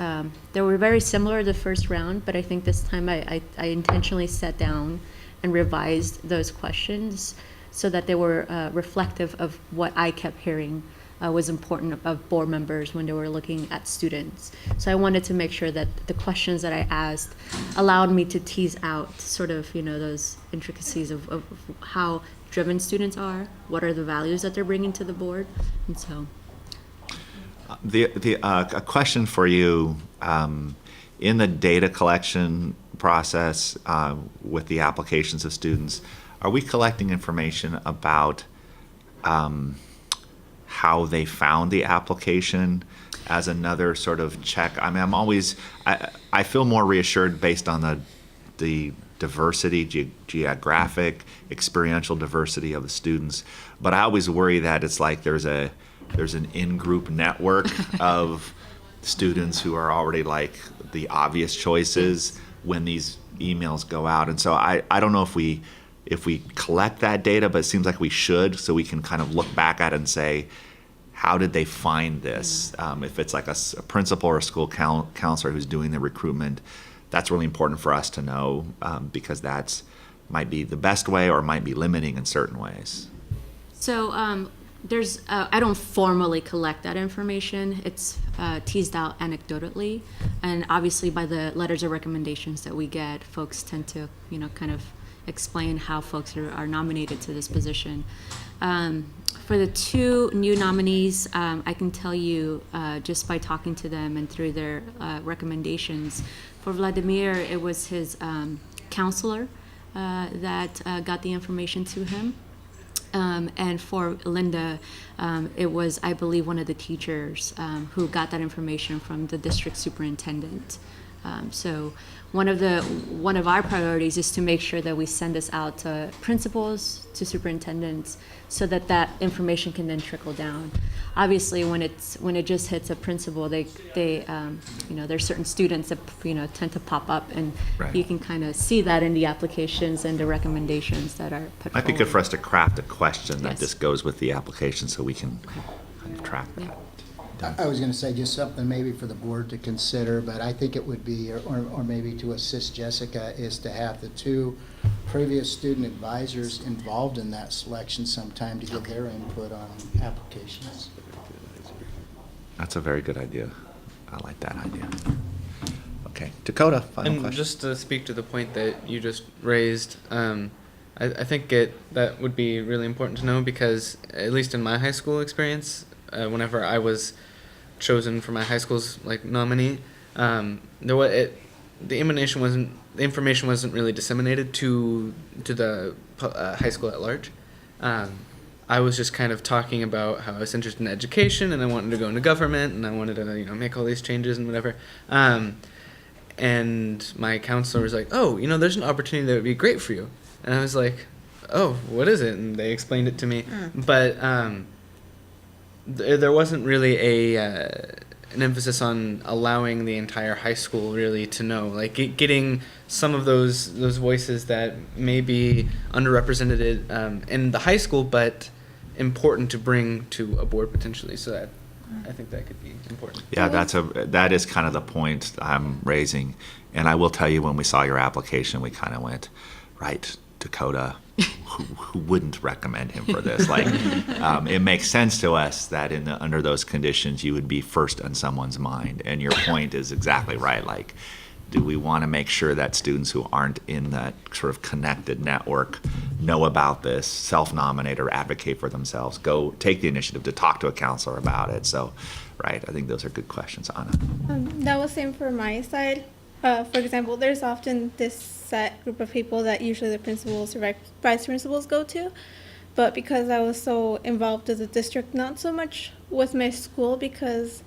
they were very similar the first round, but I think this time I intentionally sat down and revised those questions so that they were reflective of what I kept hearing was important of board members when they were looking at students. So I wanted to make sure that the questions that I asked allowed me to tease out sort of, those intricacies of how driven students are, what are the values that they're bringing to the board, and so. A question for you, in the data collection process with the applications of students, are we collecting information about how they found the application as another sort of check? I mean, I feel more reassured based on the diversity, geographic, experiential diversity of the students, but I always worry that it's like there's an in-group network of students who are already like the obvious choices when these emails go out. And so I don't know if we collect that data, but it seems like we should, so we can kind of look back at it and say, how did they find this? If it's like a principal or a school counselor who's doing the recruitment, that's really important for us to know because that's might be the best way or might be limiting in certain ways. So I don't formally collect that information. It's teased out anecdotally, and obviously by the letters of recommendations that we get, folks tend to, kind of explain how folks are nominated to this position. For the two new nominees, I can tell you just by talking to them and through their recommendations. For Vladimir, it was his counselor that got the information to him. And for Linda, it was, I believe, one of the teachers who got that information from the district superintendent. So one of our priorities is to make sure that we send this out to principals, to superintendents, so that that information can then trickle down. Obviously, when it just hits a principal, they there's certain students that tend to pop up, and right. You can kind of see that in the applications and the recommendations that are put Might be forward. good for us to craft a question that Yes. just goes with the application, so we can kind of track that. Yeah. I was going to say just something maybe for the board to consider, but I think it would be, or maybe to assist Jessica, is to have the two previous student advisors involved in that selection sometime to give their input on applications. That's a very good idea. I like that idea. Okay, Dakota, final And question. just to speak to the point that you just raised, I think that would be really important to know because, at least in my high school experience, whenever I was chosen for my high school's nominee, the information wasn't really disseminated to the high school at large. I was just kind of talking about how I was interested in education and I wanted to go into government and I wanted to make all these changes and whatever. And my counselor was like, "Oh, there's an opportunity that would be great for you." And I was like, "Oh, what is it?" And they explained it to me. But there wasn't really an emphasis on allowing the entire high school really to know, getting some of those voices that may be underrepresented in the high school, but important to bring to a board potentially. So that I think that could be important. Yeah, that is kind of the point I'm raising. And I will tell you, when we saw your application, we kind of went, right, Dakota, who wouldn't recommend him for this? It makes sense to us that under those conditions, you would be first on someone's mind. And your point is exactly right. Do we want to make sure that students who aren't in that sort of connected network know about this, self-nominate or advocate for themselves, go take the initiative to talk to a counselor about it? So, right, I think those are good questions, Anna. That was same for my side. For example, there's often this set group of people that usually the principals or vice principals go to. But because I was so involved as a district, not so much with my school, because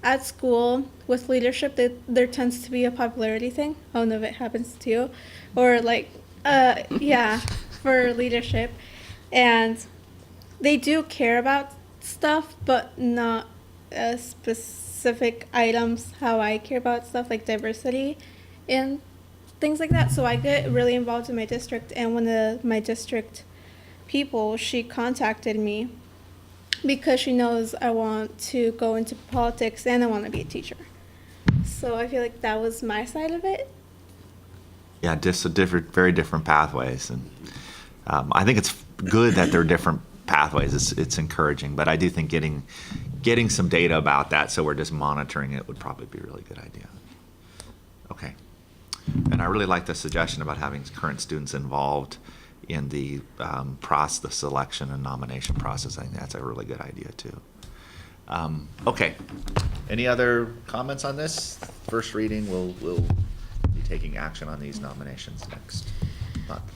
at school with leadership, there tends to be a popularity thing. I don't know if it happens to you. Or for leadership. And they do care about stuff, but not specific items how I care about stuff like diversity and things like that. So I get really involved in my district, and one of my district people, she contacted me because she knows I want to go into politics and I want to be a teacher. So I feel like that was my side of it. Yeah, just very different pathways. And I think it's good that there are different pathways. It's encouraging, but I do think getting some data about that, so we're just monitoring it, would probably be a really good idea. Okay. And I really like the suggestion about having current students involved in the the selection and nomination process. I think that's a really good idea too. Okay. Any other comments on this? First reading, we'll be taking action on these nominations next month.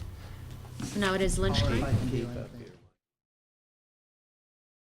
So now it is lunchtime.